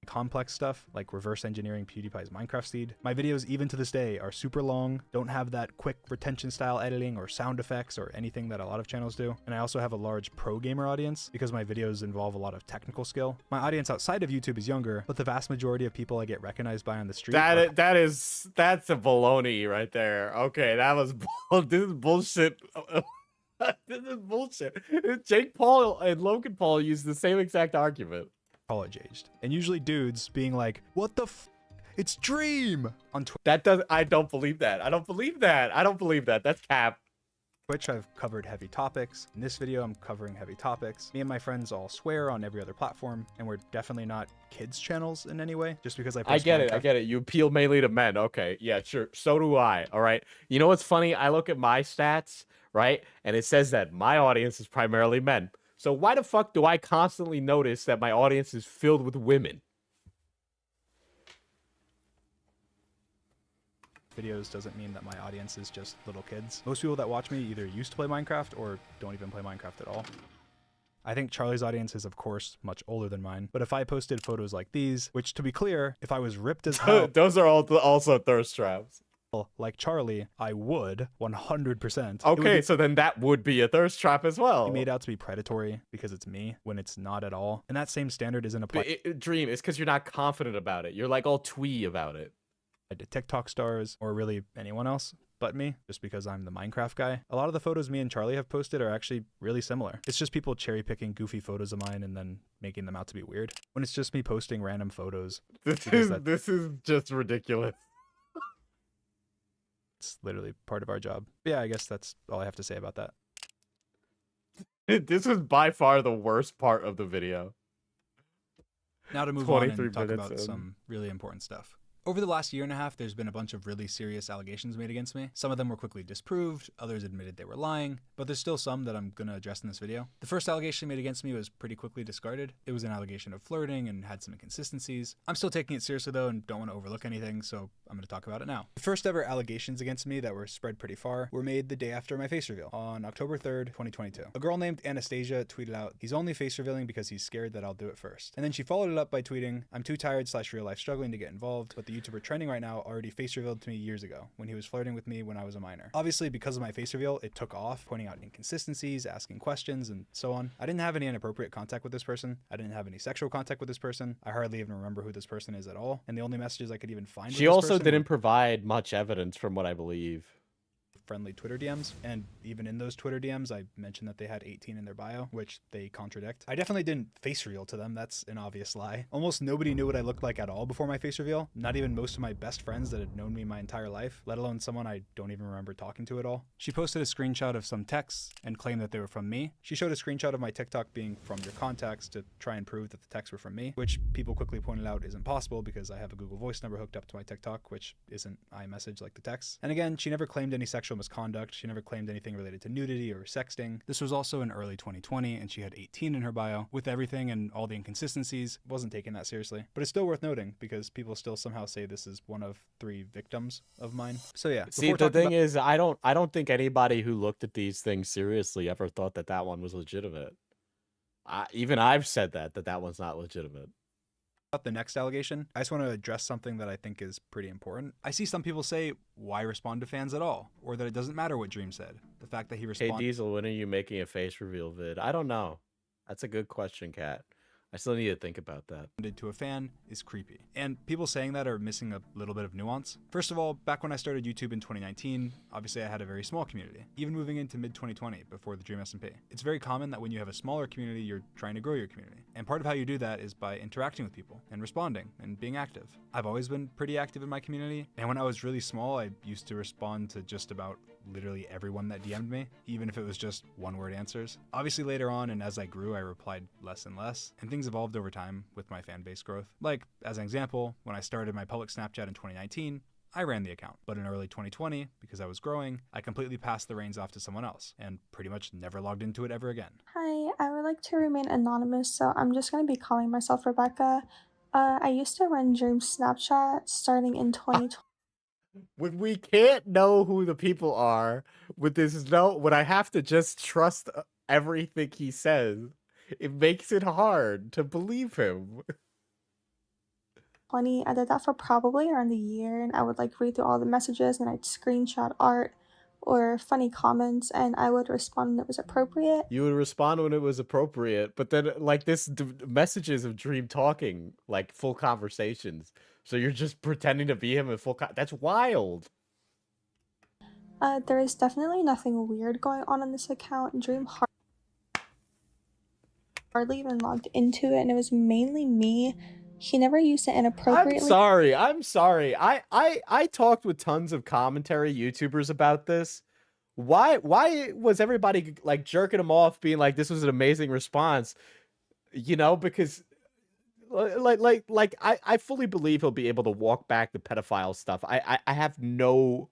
complex stuff like reverse engineering PewDiePie's Minecraft seed. My videos, even to this day, are super long, don't have that quick retention style editing or sound effects or anything that a lot of channels do. And I also have a large pro gamer audience because my videos involve a lot of technical skill. My audience outside of YouTube is younger, but the vast majority of people I get recognized by on the street that's a baloney right there. Okay, that was this is bullshit. This is bullshit. Jake Paul and Logan Paul used the same exact argument. College aged, and usually dudes being like, what the it's Dream on Twitch. I don't believe that. I don't believe that. That's cap. Twitch, I've covered heavy topics. In this video, I'm covering heavy topics. Me and my friends all swear on every other platform, and we're definitely not kids channels in any way, just because I get it. You appeal mainly to men. Okay, yeah, sure. So do I, all right? You know what's funny? I look at my stats, right? And it says that my audience is primarily men. So why the fuck do I constantly notice that my audience is filled with women? videos doesn't mean that my audience is just little kids. Most people that watch me either used to play Minecraft or don't even play Minecraft at all. I think Charlie's audience is, of course, much older than mine, but if I posted photos like these, which to be clear, if I was ripped as hell, Those are all also thirst traps. like Charlie, I would 100%. Okay, so then that would be a thirst trap as well. Be made out to be predatory because it's me when it's not at all. And that same standard isn't applied. Dream, it's because you're not confident about it. You're like all twee about it. To TikTok stars or really anyone else but me, just because I'm the Minecraft guy. A lot of the photos me and Charlie have posted are actually really similar. It's just people cherry picking goofy photos of mine and then making them out to be weird. When it's just me posting random photos. This is just ridiculous. It's literally part of our job. Yeah, I guess that's all I have to say about that. This was by far the worst part of the video. Now to move on and talk about some really important stuff. Over the last year and a half, there's been a bunch of really serious allegations made against me. Some of them were quickly disproved, others admitted they were lying, but there's still some that I'm gonna address in this video. The first allegation made against me was pretty quickly discarded. It was an allegation of flirting and had some inconsistencies. I'm still taking it seriously though and don't want to overlook anything, so I'm gonna talk about it now. The first ever allegations against me that were spread pretty far were made the day after my face reveal, on October 3rd, 2022. A girl named Anastasia tweeted out, "He's only face revealing because he's scared that I'll do it first." And then she followed it up by tweeting, "I'm too tired / real life struggling to get involved, but the YouTuber trending right now already face revealed to me years ago when he was flirting with me when I was a minor." Obviously, because of my face reveal, it took off, pointing out inconsistencies, asking questions, and so on. I didn't have any inappropriate contact with this person. I didn't have any sexual contact with this person. I hardly even remember who this person is at all. And the only messages I could even find She also didn't provide much evidence from what I believe. Friendly Twitter DMs, and even in those Twitter DMs I mentioned that they had 18 in their bio, which they contradict. I definitely didn't face reveal to them. That's an obvious lie. Almost nobody knew what I looked like at all before my face reveal. Not even most of my best friends that had known me my entire life, let alone someone I don't even remember talking to at all. She posted a screenshot of some texts and claimed that they were from me. She showed a screenshot of my TikTok being from your contacts to try and prove that the texts were from me, which people quickly pointed out isn't possible because I have a Google Voice number hooked up to my TikTok, which isn't iMessage like the text. And again, she never claimed any sexual misconduct. She never claimed anything related to nudity or sexting. This was also in early 2020, and she had 18 in her bio. With everything and all the inconsistencies, wasn't taking that seriously. But it's still worth noting because people still somehow say this is one of 3 victims of mine. So yeah. See, the thing is, I don't think anybody who looked at these things seriously ever thought that that one was legitimate. Even I've said that one's not legitimate. About the next allegation, I just want to address something that I think is pretty important. I see some people say, why respond to fans at all? Or that it doesn't matter what Dream said. The fact that he responded— Hey Diesel, when are you making a face reveal vid? I don't know. That's a good question, Kat. I still need to think about that. To a fan is creepy. And people saying that are missing a little bit of nuance. First of all, back when I started YouTube in 2019, obviously I had a very small community, even moving into mid-2020 before the Dream SMP. It's very common that when you have a smaller community, you're trying to grow your community. And part of how you do that is by interacting with people and responding and being active. I've always been pretty active in my community, and when I was really small, I used to respond to just about literally everyone that DM'd me, even if it was just one-word answers. Obviously later on, and as I grew, I replied less and less, and things evolved over time with my fan base growth. Like, as an example, when I started my public Snapchat in 2019, I ran the account, but in early 2020, because I was growing, I completely passed the reins off to someone else, and pretty much never logged into it ever again. Hi, I would like to remain anonymous, so I'm just going to be calling myself Rebecca. I used to run Dream Snapchat starting in 2020. When we can't know who the people are, when I have to just trust everything he says, it makes it hard to believe him. I did that for probably around a year, and I would like read through all the messages and I'd screenshot art or funny comments, and I would respond when it was appropriate. You would respond when it was appropriate, but then like this messages of Dream talking, like full conversations. So you're just pretending to be him in full that's wild. There is definitely nothing weird going on this account. Dream hardly even logged into it, and it was mainly me. He never used it inappropriately. I'm sorry. I talked with tons of commentary YouTubers about this. Why was everybody like jerking him off, being like this was an amazing response? You know, because I fully believe he'll be able to walk back the pedophile stuff. I have no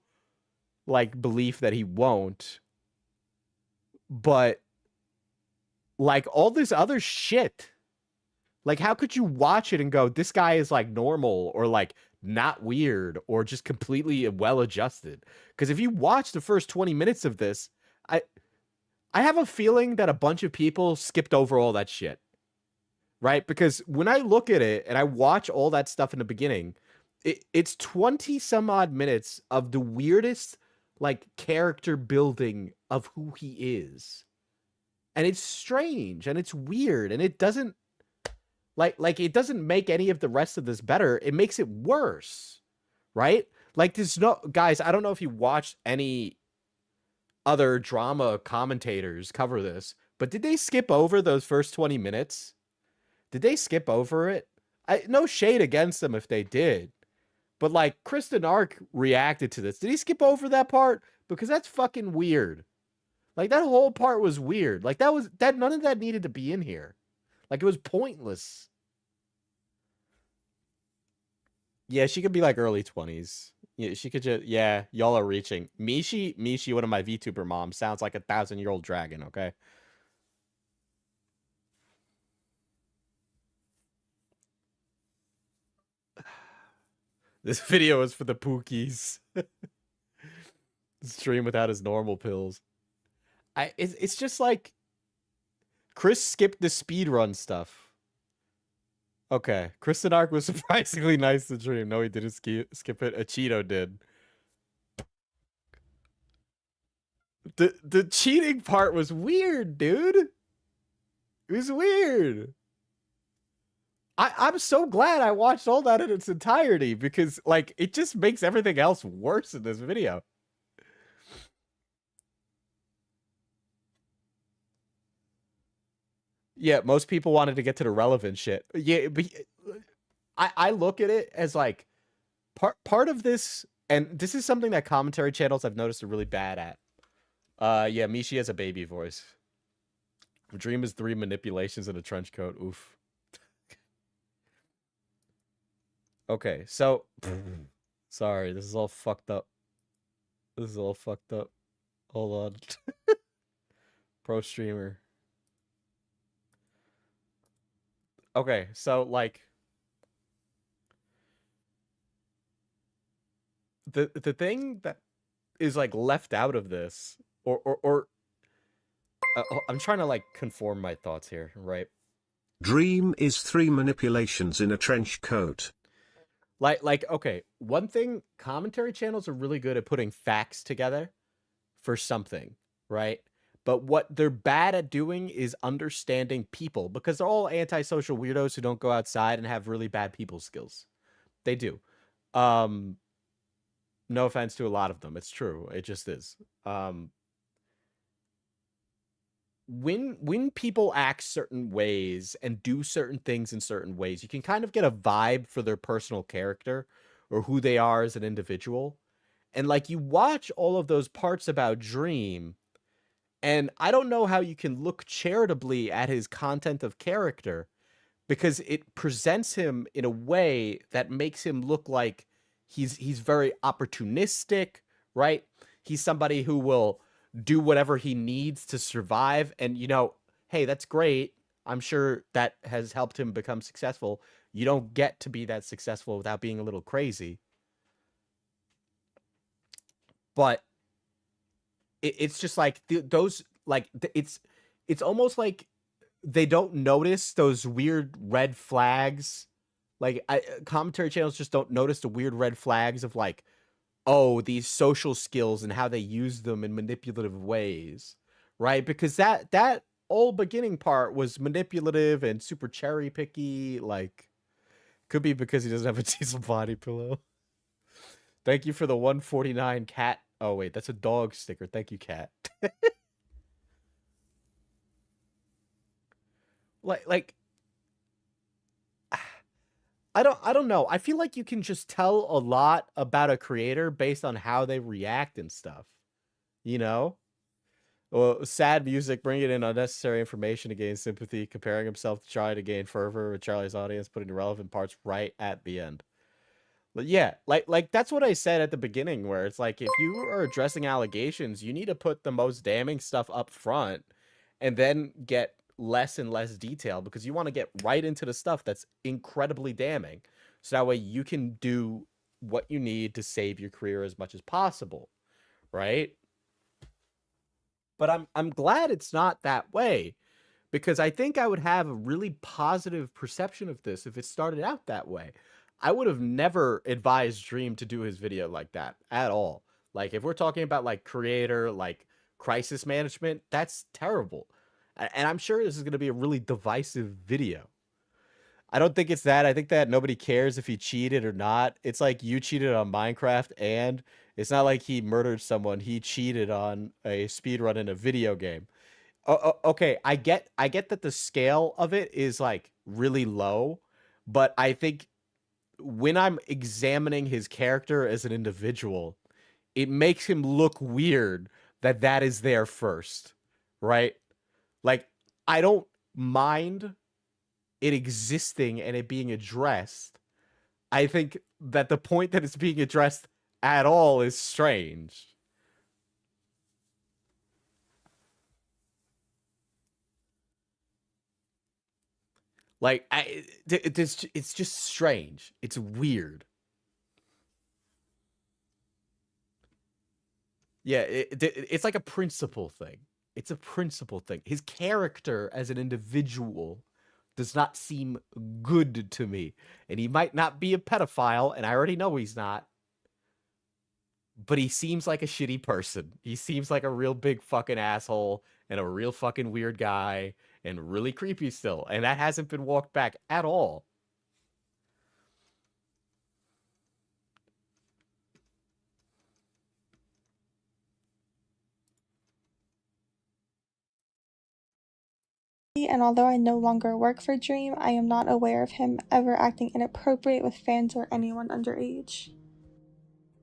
like belief that he won't. But like all this other shit, Like, how could you watch it and go, this guy is like normal or like not weird or just completely well adjusted? Because if you watch the first 20 minutes of this, I have a feeling that a bunch of people skipped over all that shit. Right? Because when I look at it and I watch all that stuff in the beginning, it's 20 some odd minutes of the weirdest like character building of who he is. And it's strange and it's weird and it doesn't like it doesn't make any of the rest of this better. It makes it worse. Right? Like there's no guys, I don't know if you watched any other drama commentators cover this, but did they skip over those first 20 minutes? Did they skip over it? No shade against them if they did. But like Kristen Ark reacted to this. Did he skip over that part? Because that's fucking weird. Like that whole part was weird. Like that none of that needed to be in here. Like it was pointless. Yeah, she could be like early 20s. Yeah, she could just y'all are reaching. Mishi, one of my VTuber moms, sounds like a 1,000-year-old dragon, okay? This video is for the Pookies. Stream without his normal pills. It's just like Chris skipped the speedrun stuff. Okay, Kristen Ark was surprisingly nice to stream. No, he didn't skip it. A Cheeto did. The cheating part was weird, dude. It was weird. I'm so glad I watched all that in its entirety because, like, it just makes everything else worse in this video. Yeah, most people wanted to get to the relevant shit. Yeah, but I look at it as, like, part of this, and this is something that commentary channels I've noticed are really bad at. Yeah, Mishi has a baby voice. Dream is 3 manipulations in a trench coat. Oof. Okay, so sorry, this is all fucked up. Hold on. Pro streamer. Okay, so like the thing that is like left out of this or I'm trying to like conform my thoughts here, right? Dream is 3 manipulations in a trench coat. Like, okay, one thing, commentary channels are really good at putting facts together for something, right? But what they're bad at doing is understanding people because they're all antisocial weirdos who don't go outside and have really bad people skills. They do. No offense to a lot of them. It's true. It just is. When people act certain ways and do certain things in certain ways, you can kind of get a vibe for their personal character or who they are as an individual. And like you watch all of those parts about Dream, and I don't know how you can look charitably at his content of character because it presents him in a way that makes him look like he's very opportunistic, right? He's somebody who will do whatever he needs to survive. And, you know, hey, that's great. I'm sure that has helped him become successful. You don't get to be that successful without being a little crazy. But it's just like those, like, it's almost like they don't notice those weird red flags. Like, commentary channels just don't notice the weird red flags of, like, oh, these social skills and how they use them in manipulative ways, right? Because that old beginning part was manipulative and super cherry picky. Like, could be because he doesn't have a decent body pillow. Thank you for the 149 cat. Oh wait, that's a dog sticker. Thank you, cat. like. I don't know. I feel like you can just tell a lot about a creator based on how they react and stuff. You know? Well, sad music, bringing in unnecessary information to gain sympathy, comparing himself to try to gain fervor with Charlie's audience, putting the relevant parts right at the end. But yeah, like that's what I said at the beginning, where it's like if you are addressing allegations, you need to put the most damning stuff up front and then get less and less detail because you want to get right into the stuff that's incredibly damning. So that way you can do what you need to save your career as much as possible, right? But I'm glad it's not that way, because I think I would have a really positive perception of this if it started out that way. I would have never advised Dream to do his video like that at all. Like, if we're talking about like creator, like crisis management, that's terrible. And I'm sure this is going to be a really divisive video. I don't think it's that. I think that nobody cares if he cheated or not. It's like you cheated on Minecraft, and it's not like he murdered someone. He cheated on a speedrun in a video game. Okay, I get that the scale of it is like really low, but I think when I'm examining his character as an individual, it makes him look weird that that is there first, right? Like, I don't mind it existing and it being addressed. I think that the point that it's being addressed at all is strange. Like, it's just strange. It's weird. Yeah, it's like a principle thing. It's a principle thing. His character as an individual does not seem good to me. And he might not be a pedophile, and I already know he's not. But he seems like a shitty person. He seems like a real big fucking asshole and a real fucking weird guy and really creepy still. And that hasn't been walked back at all. And although I no longer work for Dream, I am not aware of him ever acting inappropriate with fans or anyone underage.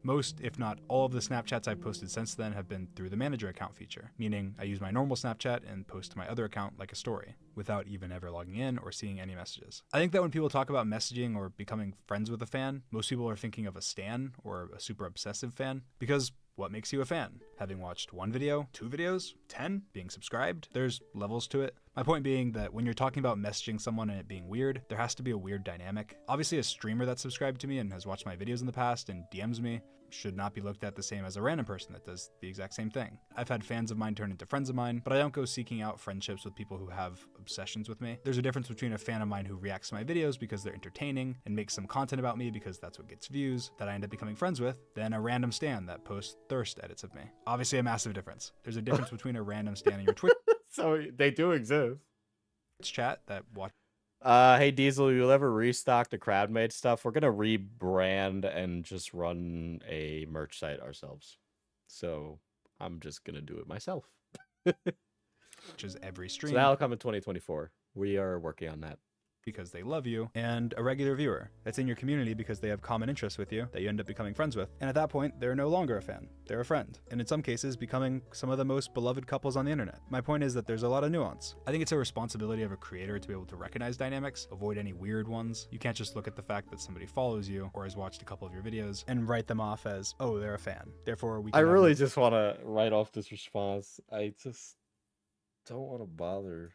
Most, if not all, of the Snapchats I've posted since then have been through the manager account feature, meaning I use my normal Snapchat and post to my other account like a story, without even ever logging in or seeing any messages. I think that when people talk about messaging or becoming friends with a fan, most people are thinking of a stan or a super obsessive fan, because what makes you a fan? Having watched 1 video, 2 videos, 10, being subscribed? There's levels to it. My point being that when you're talking about messaging someone and it being weird, there has to be a weird dynamic. Obviously, a streamer that's subscribed to me and has watched my videos in the past and DMs me should not be looked at the same as a random person that does the exact same thing. I've had fans of mine turn into friends of mine, but I don't go seeking out friendships with people who have obsessions with me. There's a difference between a fan of mine who reacts to my videos because they're entertaining and makes some content about me because that's what gets views that I end up becoming friends with, than a random stan that posts thirst edits of me. Obviously a massive difference. There's a difference between a random stan and your Twitch So they do exist. chat that watch. Hey Diesel, you'll ever restock the crowd-made stuff? We're gonna rebrand and just run a merch site ourselves. So I'm just gonna do it myself. Which is every stream. So that'll come in 2024. We are working on that. Because they love you, and a regular viewer that's in your community because they have common interests with you that you end up becoming friends with. And at that point, they're no longer a fan, they're a friend. And in some cases, becoming some of the most beloved couples on the internet. My point is that there's a lot of nuance. I think it's a responsibility of a creator to be able to recognize dynamics, avoid any weird ones. You can't just look at the fact that somebody follows you or has watched a couple of your videos and write them off as, oh, they're a fan. Therefore, we can I really just want to write off this response. I just don't want to bother.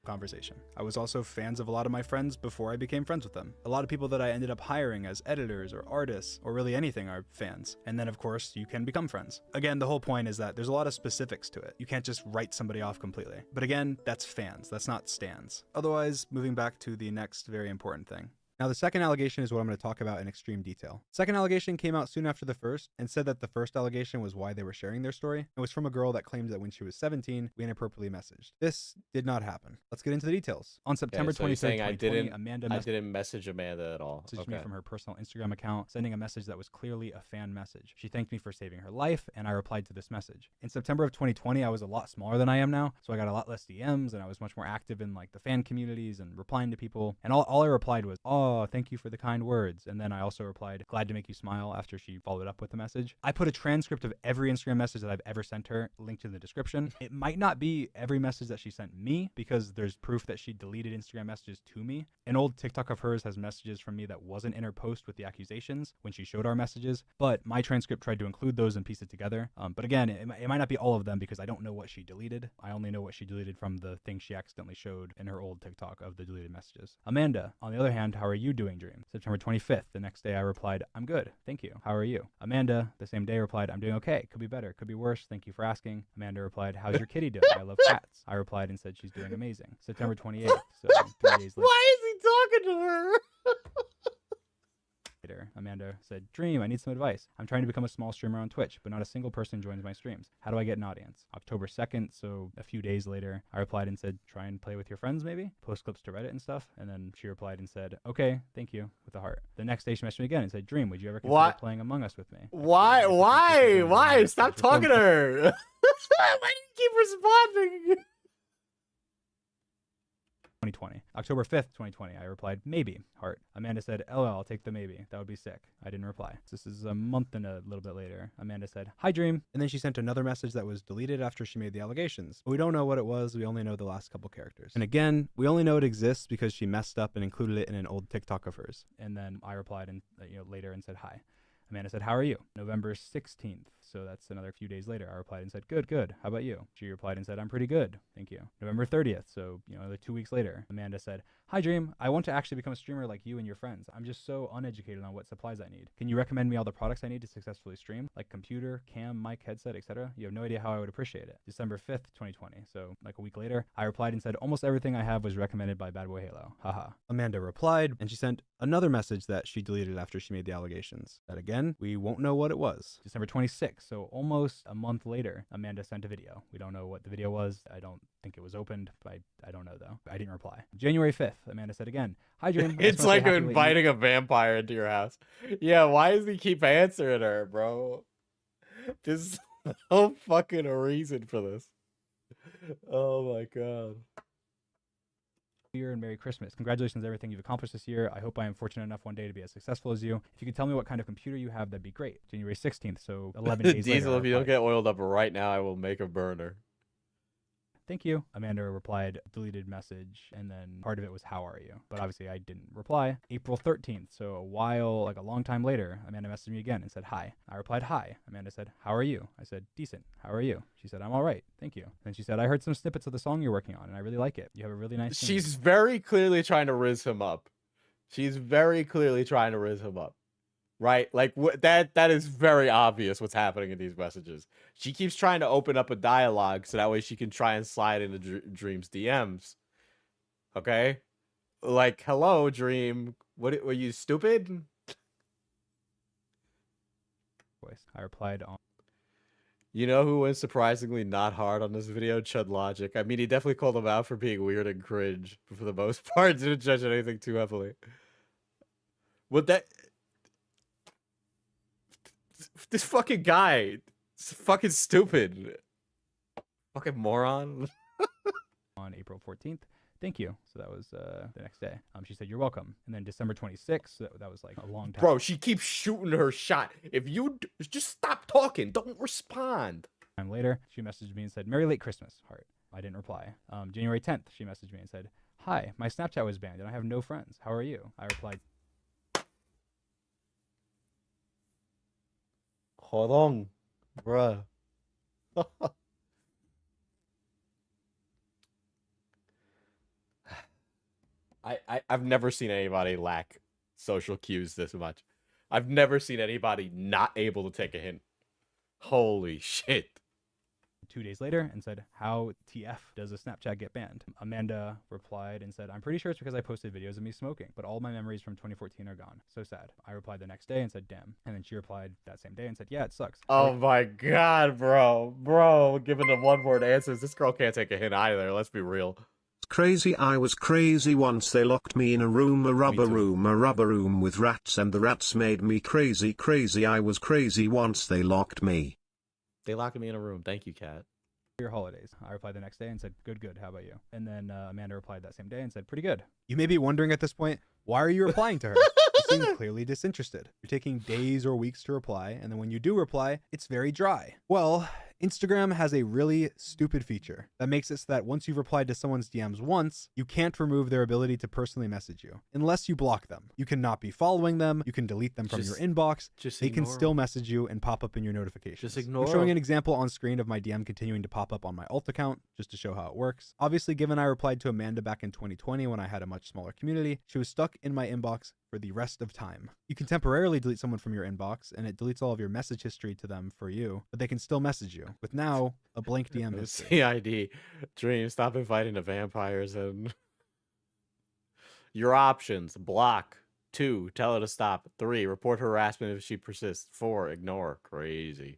Conversation. I was also fans of a lot of my friends before I became friends with them. A lot of people that I ended up hiring as editors or artists or really anything are fans. And then of course you can become friends. Again, the whole point is that there's a lot of specifics to it. You can't just write somebody off completely. But again, that's fans, that's not stans. Otherwise, moving back to the next very important thing. Now, the second allegation is what I'm going to talk about in extreme detail. Second allegation came out soon after the first and said that the first allegation was why they were sharing their story. It was from a girl that claimed that when she was 17, we inappropriately messaged. This did not happen. Let's get into the details. On September 23rd, 2020, Amanda I didn't message Amanda at all. Messaged me from her personal Instagram account, sending a message that was clearly a fan message. She thanked me for saving her life, and I replied to this message. In September of 2020, I was a lot smaller than I am now, so I got a lot less DMs, and I was much more active in like the fan communities and replying to people. And all I replied was, oh, oh, thank you for the kind words. And then I also replied, glad to make you smile, after she followed up with the message. I put a transcript of every Instagram message that I've ever sent her, linked in the description. It might not be every message that she sent me, because there's proof that she deleted Instagram messages to me. An old TikTok of hers has messages from me that wasn't in her post with the accusations when she showed our messages, but my transcript tried to include those and piece it together. But again, it might not be all of them because I don't know what she deleted. I only know what she deleted from the thing she accidentally showed in her old TikTok of the deleted messages. Amanda, on the other hand, how are you doing, Dream? September 25th. The next day I replied, I'm good. Thank you. How are you? Amanda, the same day, replied, I'm doing okay. Could be better. Could be worse. Thank you for asking. Amanda replied, how's your kitty doing? I love cats. I replied and said she's doing amazing. September 28th. So 3 days later. Why is he talking to her? Amanda said, Dream, I need some advice. I'm trying to become a small streamer on Twitch, but not a single person joins my streams. How do I get an audience? October 2nd, so a few days later, I replied and said, try and play with your friends maybe? Post clips to Reddit and stuff. And then she replied and said, okay, thank you, with a heart. The next day she messaged me again and said, Dream, would you ever consider playing Among Us with me? Why? Stop talking to her. Why do you keep responding? 2020. October 5th, 2020, I replied, maybe, heart. Amanda said, LOL, I'll take the maybe. That would be sick. I didn't reply. This is a month and a little bit later. Amanda said, hi, Dream. And then she sent another message that was deleted after she made the allegations. We don't know what it was. We only know the last couple characters. And again, we only know it exists because she messed up and included it in an old TikTok of hers. And then I replied later and said, hi. Amanda said, how are you? November 16th. So that's another few days later. I replied and said, good, good. How about you? She replied and said, I'm pretty good. Thank you. November 30th. So, another 2 weeks later, Amanda said, hi, Dream. I want to actually become a streamer like you and your friends. I'm just so uneducated on what supplies I need. Can you recommend me all the products I need to successfully stream? Like computer, cam, mic, headset, etc.? You have no idea how I would appreciate it. December 5th, 2020. So like a week later, I replied and said, almost everything I have was recommended by Bad Boy Halo. Haha. Amanda replied and she sent another message that she deleted after she made the allegations. That again, we won't know what it was. December 26th. So almost a month later, Amanda sent a video. We don't know what the video was. I don't think it was opened. I don't know though. I didn't reply. January 5th, Amanda said again, hi, Dream. It's like inviting a vampire into your house. Yeah, why does he keep answering her, bro? There's no fucking reason for this. Oh my god. Year and Merry Christmas. Congratulations on everything you've accomplished this year. I hope I am fortunate enough one day to be as successful as you. If you could tell me what kind of computer you have, that'd be great. January 16th, so 11 days Diesel, later. if you don't get oiled up right now, I will make a burner. Thank you. Amanda replied, deleted message, and then part of it was, how are you? But obviously I didn't reply. April 13th, so a long time later, Amanda messaged me again and said, hi. I replied, hi. Amanda said, how are you? I said, decent. How are you? She said, I'm all right. Thank you. Then she said, I heard some snippets of the song you're working on, and I really like it. You have a really nice singing. She's very clearly trying to riz him up. She's very clearly trying to riz him up. Right? Like that is very obvious what's happening in these messages. She keeps trying to open up a dialogue so that way she can try and slide into Dream's DMs. Okay? Like, hello, Dream. What were you stupid? I replied on. You know who went surprisingly not hard on this video? Chud Logic. I mean, he definitely called him out for being weird and cringe, but for the most part, didn't judge anything too heavily. What that... This fucking guy is fucking stupid. Fucking moron. On April 14th. Thank you. So that was the next day. She said, you're welcome. And then December 26th, that was like a long time. Bro, she keeps shooting her shot. If you just stop talking, don't respond. Time later, she messaged me and said, Merry late Christmas, heart. I didn't reply. January 10th, she messaged me and said, hi, my Snapchat was banned and I have no friends. How are you? I replied, hold on, bruh. I've never seen anybody lack social cues this much. I've never seen anybody not able to take a hint. Holy shit. 2 days later and said, how TF does a Snapchat get banned? Amanda replied and said, I'm pretty sure it's because I posted videos of me smoking, but all my memories from 2014 are gone. So sad. I replied the next day and said, damn. And then she replied that same day and said, yeah, it sucks. Oh my god, bro. Bro, giving the one-word answers. This girl can't take a hint either. Let's be real. Crazy, I was crazy once. They locked me in a room, a rubber room with rats, and the rats made me crazy. Crazy, I was crazy once. They locked me. They locked me in a room. Thank you, Kat. Your holidays. I replied the next day and said, good, good. How about you? And then Amanda replied that same day and said, pretty good. You may be wondering at this point, Why are you replying to her? You seem clearly disinterested. You're taking days or weeks to reply, and then when you do reply, it's very dry. Well, Instagram has a really stupid feature that makes it so that once you've replied to someone's DMs once, you can't remove their ability to personally message you unless you block them. You cannot be following them. You can delete them from your inbox. They can still message you and pop up in your notifications. Just ignore I'm showing them. an example on screen of my DM continuing to pop up on my alt account just to show how it works. Obviously, given I replied to Amanda back in 2020 when I had a much smaller community, she was stuck in my inbox for the rest of time. You can temporarily delete someone from your inbox, and it deletes all of your message history to them for you, but they can still message you with now a blank DM history. CID. Dream, stop inviting the vampires and your options. Block. 2, tell her to stop. 3, report harassment if she persists. 4, ignore. Crazy.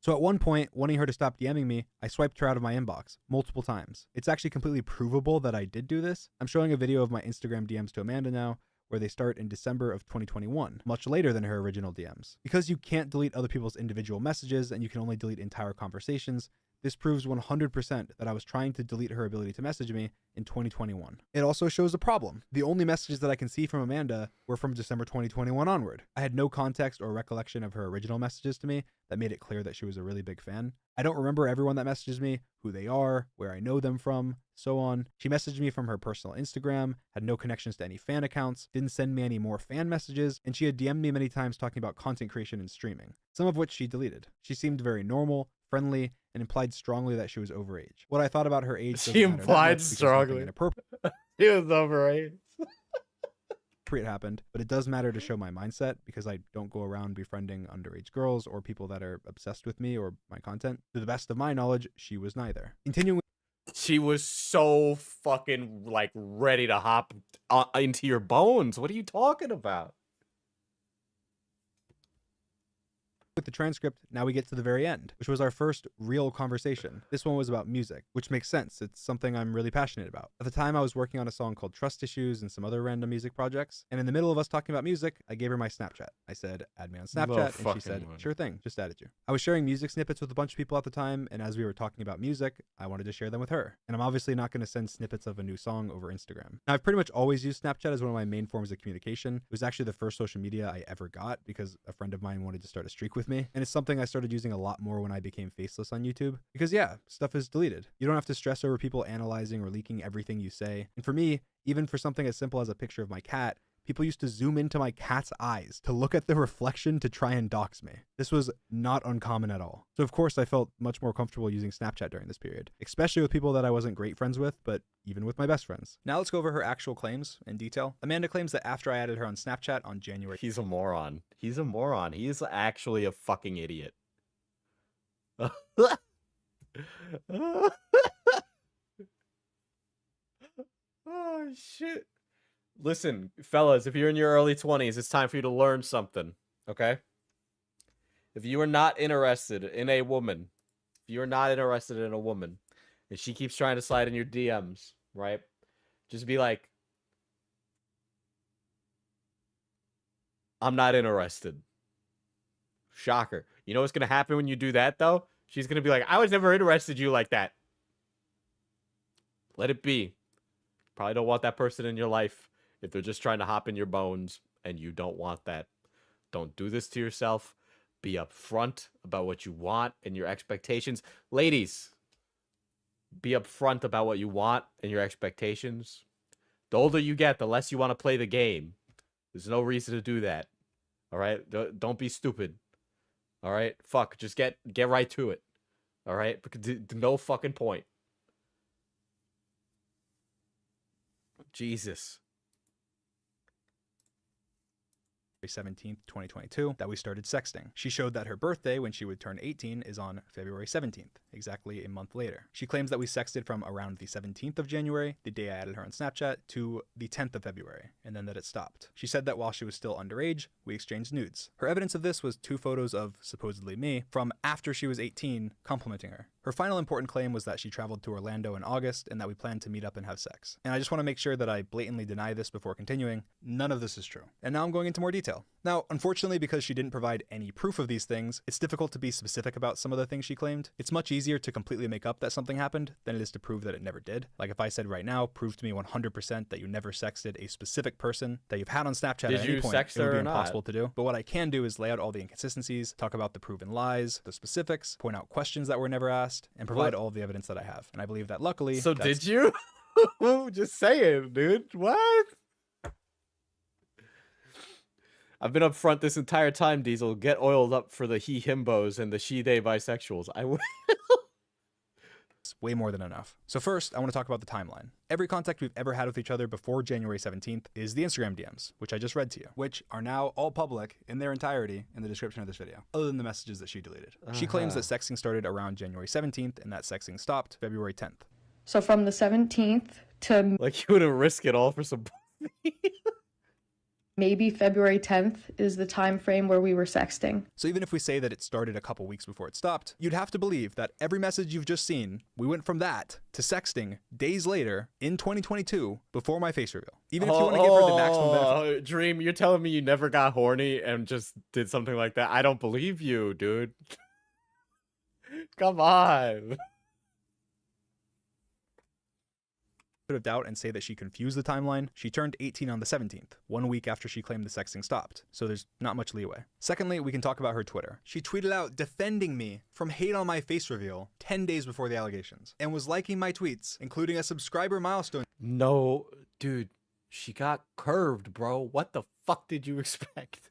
So at one point, wanting her to stop DMing me, I swiped her out of my inbox multiple times. It's actually completely provable that I did do this. I'm showing a video of my Instagram DMs to Amanda now, where they start in December of 2021, much later than her original DMs. Because you can't delete other people's individual messages and you can only delete entire conversations, this proves 100% that I was trying to delete her ability to message me in 2021. It also shows a problem. The only messages that I can see from Amanda were from December 2021 onward. I had no context or recollection of her original messages to me that made it clear that she was a really big fan. I don't remember everyone that messages me, who they are, where I know them from, so on. She messaged me from her personal Instagram, had no connections to any fan accounts, didn't send me any more fan messages, and she had DM'd me many times talking about content creation and streaming, some of which she deleted. She seemed very normal, friendly, and implied strongly that she was overage. What I thought about her age She implied strongly. She was overage. It happened, but it does matter to show my mindset because I don't go around befriending underage girls or people that are obsessed with me or my content. To the best of my knowledge, she was neither. Continuing. She was so fucking like ready to hop into your bones. What are you talking about? With the transcript, now we get to the very end, which was our first real conversation. This one was about music, which makes sense. It's something I'm really passionate about. At the time, I was working on a song called Trust Issues and some other random music projects. And in the middle of us talking about music, I gave her my Snapchat. I said, add me on Snapchat. And she said, sure thing, just added you. I was sharing music snippets with a bunch of people at the time. And as we were talking about music, I wanted to share them with her. And I'm obviously not going to send snippets of a new song over Instagram. Now, I've pretty much always used Snapchat as one of my main forms of communication. It was actually the first social media I ever got because a friend of mine wanted to start a streak with me. And it's something I started using a lot more when I became faceless on YouTube. Because yeah, stuff is deleted. You don't have to stress over people analyzing or leaking everything you say. And for me, even for something as simple as a picture of my cat, people used to zoom into my cat's eyes to look at the reflection to try and dox me. This was not uncommon at all. So of course I felt much more comfortable using Snapchat during this period, especially with people that I wasn't great friends with, but even with my best friends. Now let's go over her actual claims in detail. Amanda claims that after I added her on Snapchat on January... He's a moron. He's a moron. He's actually a fucking idiot. Oh, shit. Listen, fellas, if you're in your early 20s, it's time for you to learn something, okay? If you are not interested in a woman, and she keeps trying to slide in your DMs, right? Just be like, I'm not interested. Shocker. You know what's going to happen when you do that, though? She's going to be like, I was never interested in you like that. Let it be. Probably don't want that person in your life if they're just trying to hop in your bones and you don't want that. Don't do this to yourself. Be upfront about what you want and your expectations. Ladies, be upfront about what you want and your expectations. The older you get, the less you want to play the game. There's no reason to do that. All right? Don't be stupid. All right? Fuck, just get right to it. All right? Because no fucking point. Jesus. 17th, 2022, that we started sexting. She showed that her birthday, when she would turn 18, is on February 17th, exactly a month later. She claims that we sexted from around the 17th of January, the day I added her on Snapchat, to the 10th of February, and then that it stopped. She said that while she was still underage, we exchanged nudes. Her evidence of this was 2 photos of, supposedly me, from after she was 18, complimenting her. Her final important claim was that she traveled to Orlando in August and that we planned to meet up and have sex. And I just want to make sure that I blatantly deny this before continuing. None of this is true. And now I'm going into more detail. Now, unfortunately, because she didn't provide any proof of these things, it's difficult to be specific about some of the things she claimed. It's much easier to completely make up that something happened than it is to prove that it never did. Like if I said right now, prove to me 100% that you never sexted a specific person that you've had on Snapchat at any point, it would be impossible to do. But what I can do is lay out all the inconsistencies, talk about the proven lies, the specifics, point out questions that were never asked, and provide all of the evidence that I have. And I believe that luckily... So did you? Just saying, dude. What? I've been up front this entire time, Diesel. Get oiled up for the he-himbos and the she-they bisexuals. I will. It's way more than enough. So first, I want to talk about the timeline. Every contact we've ever had with each other before January 17th is the Instagram DMs, which I just read to you, which are now all public in their entirety in the description of this video, other than the messages that she deleted. She claims that sexting started around January 17th and that sexting stopped February 10th. So from the 17th to like you wouldn't risk it all for some pussy. maybe February 10th is the time frame where we were sexting. So even if we say that it started a couple weeks before it stopped, you'd have to believe that every message you've just seen, we went from that to sexting days later in 2022 before my face reveal. Even if you want to give her the maximum benefit. Dream, you're telling me you never got horny and just did something like that? I don't believe you, dude. Come on. Of doubt and say that she confused the timeline. She turned 18 on the 17th, 1 week after she claimed the sexting stopped, so there's not much leeway. Secondly, we can talk about her Twitter. She tweeted out defending me from hate on my face reveal 10 days before the allegations, and was liking my tweets, including a subscriber milestone. No, dude, she got curved, bro. What the fuck did you expect?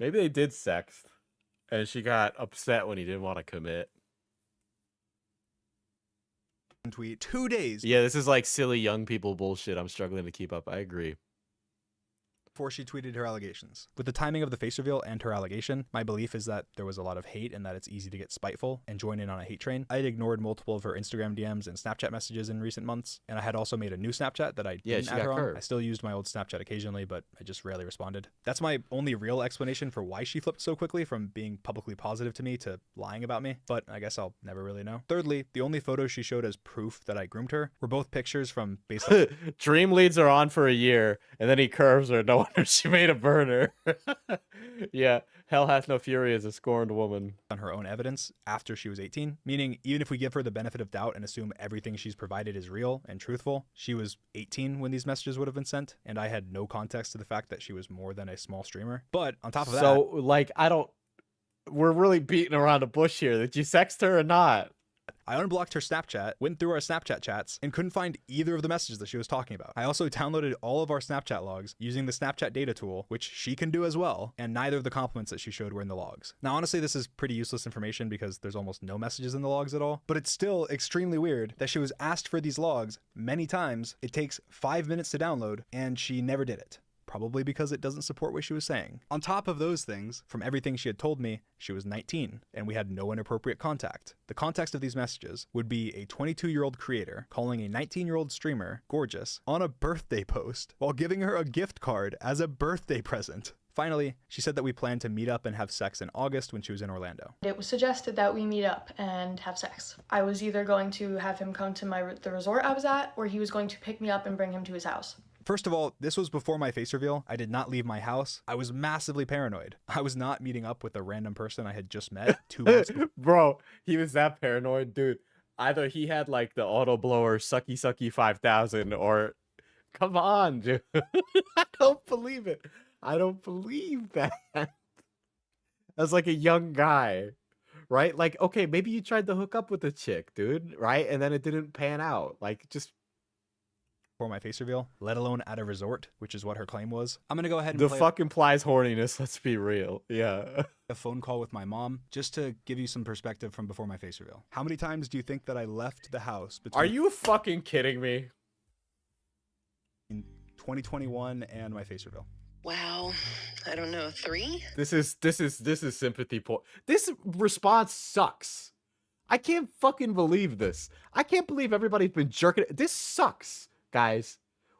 Maybe they did sext, and she got upset when he didn't want to commit. Tweet 2 days. Yeah, this is like silly young people bullshit. I'm struggling to keep up. I agree. Before she tweeted her allegations. With the timing of the face reveal and her allegation, my belief is that there was a lot of hate and that it's easy to get spiteful and join in on a hate train. I had ignored multiple of her Instagram DMs and Snapchat messages in recent months, and I had also made a new Snapchat that I didn't add her on. I still used my old Snapchat occasionally, but I just rarely responded. That's my only real explanation for why she flipped so quickly from being publicly positive to me to lying about me, but I guess I'll never really know. Thirdly, the only photos she showed as proof that I groomed her were both pictures from basically... Dream leads her on for a year, and then he curves her. No wonder she made a burner. Yeah, hell hath no fury as a scorned woman. On her own evidence after she was 18, meaning even if we give her the benefit of doubt and assume everything she's provided is real and truthful, she was 18 when these messages would have been sent, and I had no context to the fact that she was more than a small streamer. But on top of that... So, like, we're really beating around the bush here. Did you sext her or not? I unblocked her Snapchat, went through our Snapchat chats, and couldn't find either of the messages that she was talking about. I also downloaded all of our Snapchat logs using the Snapchat data tool, which she can do as well, and neither of the compliments that she showed were in the logs. Now, honestly, this is pretty useless information because there's almost no messages in the logs at all, but it's still extremely weird that she was asked for these logs many times. It takes 5 minutes to download, and she never did it. Probably because it doesn't support what she was saying. On top of those things, from everything she had told me, she was 19, and we had no inappropriate contact. The context of these messages would be a 22-year-old creator calling a 19-year-old streamer gorgeous on a birthday post while giving her a gift card as a birthday present. Finally, she said that we planned to meet up and have sex in August when she was in Orlando. It was suggested that we meet up and have sex. I was either going to have him come to the resort I was at, or he was going to pick me up and bring him to his house. First of all, this was before my face reveal. I did not leave my house. I was massively paranoid. I was not meeting up with a random person I had just met 2 months before. Bro, he was that paranoid, dude. Either he had like the auto blower sucky sucky 5000 or come on, dude. I don't believe it. I don't believe that. As like a young guy, right? Like, okay, maybe you tried to hook up with a chick, dude, right? And then it didn't pan out. Like, just for my face reveal, let alone at a resort, which is what her claim was. I'm gonna go ahead and the fuck implies horniness, let's be real. Yeah. A phone call with my mom, just to give you some perspective from before my face reveal. How many times do you think that I left the house between... Are you fucking kidding me? In 2021 and my face reveal. Wow, I don't know, 3? This is sympathy point. This response sucks. I can't fucking believe this. I can't believe everybody's been jerking. This sucks. Guys,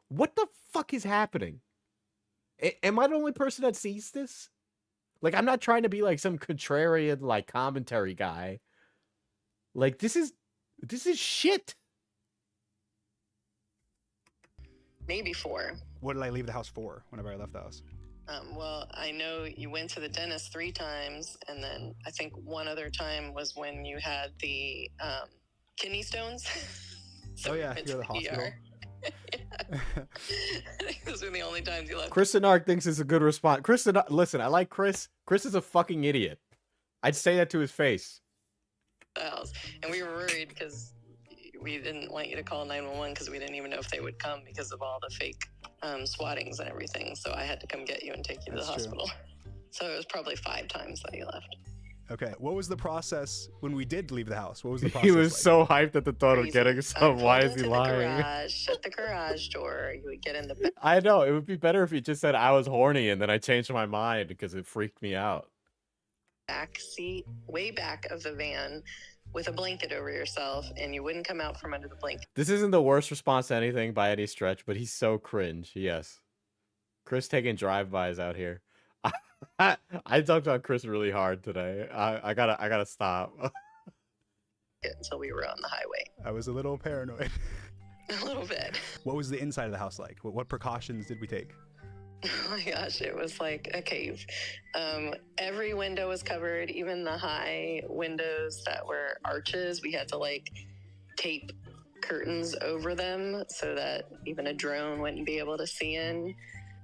what the fuck is happening? Am I the only person that sees this? Like, I'm not trying to be like some contrarian, like, commentary guy, Like, this is shit. Maybe 4. What did I leave the house for whenever I left the house? Well, I know you went to the dentist 3 times, and then I think one other time was when you had the kidney stones. So oh yeah, you you're the hospital. I think those were the only times you left. Kristen Ark thinks it's a good response. Kristen, listen, I like Chris. Chris is a fucking idiot. I'd say that to his face. The house, and we were worried because we didn't want you to call 911 because we didn't even know if they would come because of all the fake swattings and everything. So I had to come get you and take you to the hospital. So it was probably 5 times that you left. Okay, what was the process when we did leave the house? What was the process? He was like? so hyped at the thought of getting some. Why is he lying? Shut the garage door. You would get in the back. I know, it would be better if he just said I was horny and then I changed my mind because it freaked me out. Back seat, way back of the van, with a blanket over yourself, and you wouldn't come out from under the blanket. This isn't the worst response to anything by any stretch, but he's so cringe. Yes, Chris taking drive-bys out here. I talked about Chris really hard today. I gotta stop. Until we were on the highway. I was a little paranoid. A little bit. What was the inside of the house like? What precautions did we take? Oh my gosh, it was like a cave. Every window was covered, even the high windows that were arches. We had to like tape curtains over them so that even a drone wouldn't be able to see in.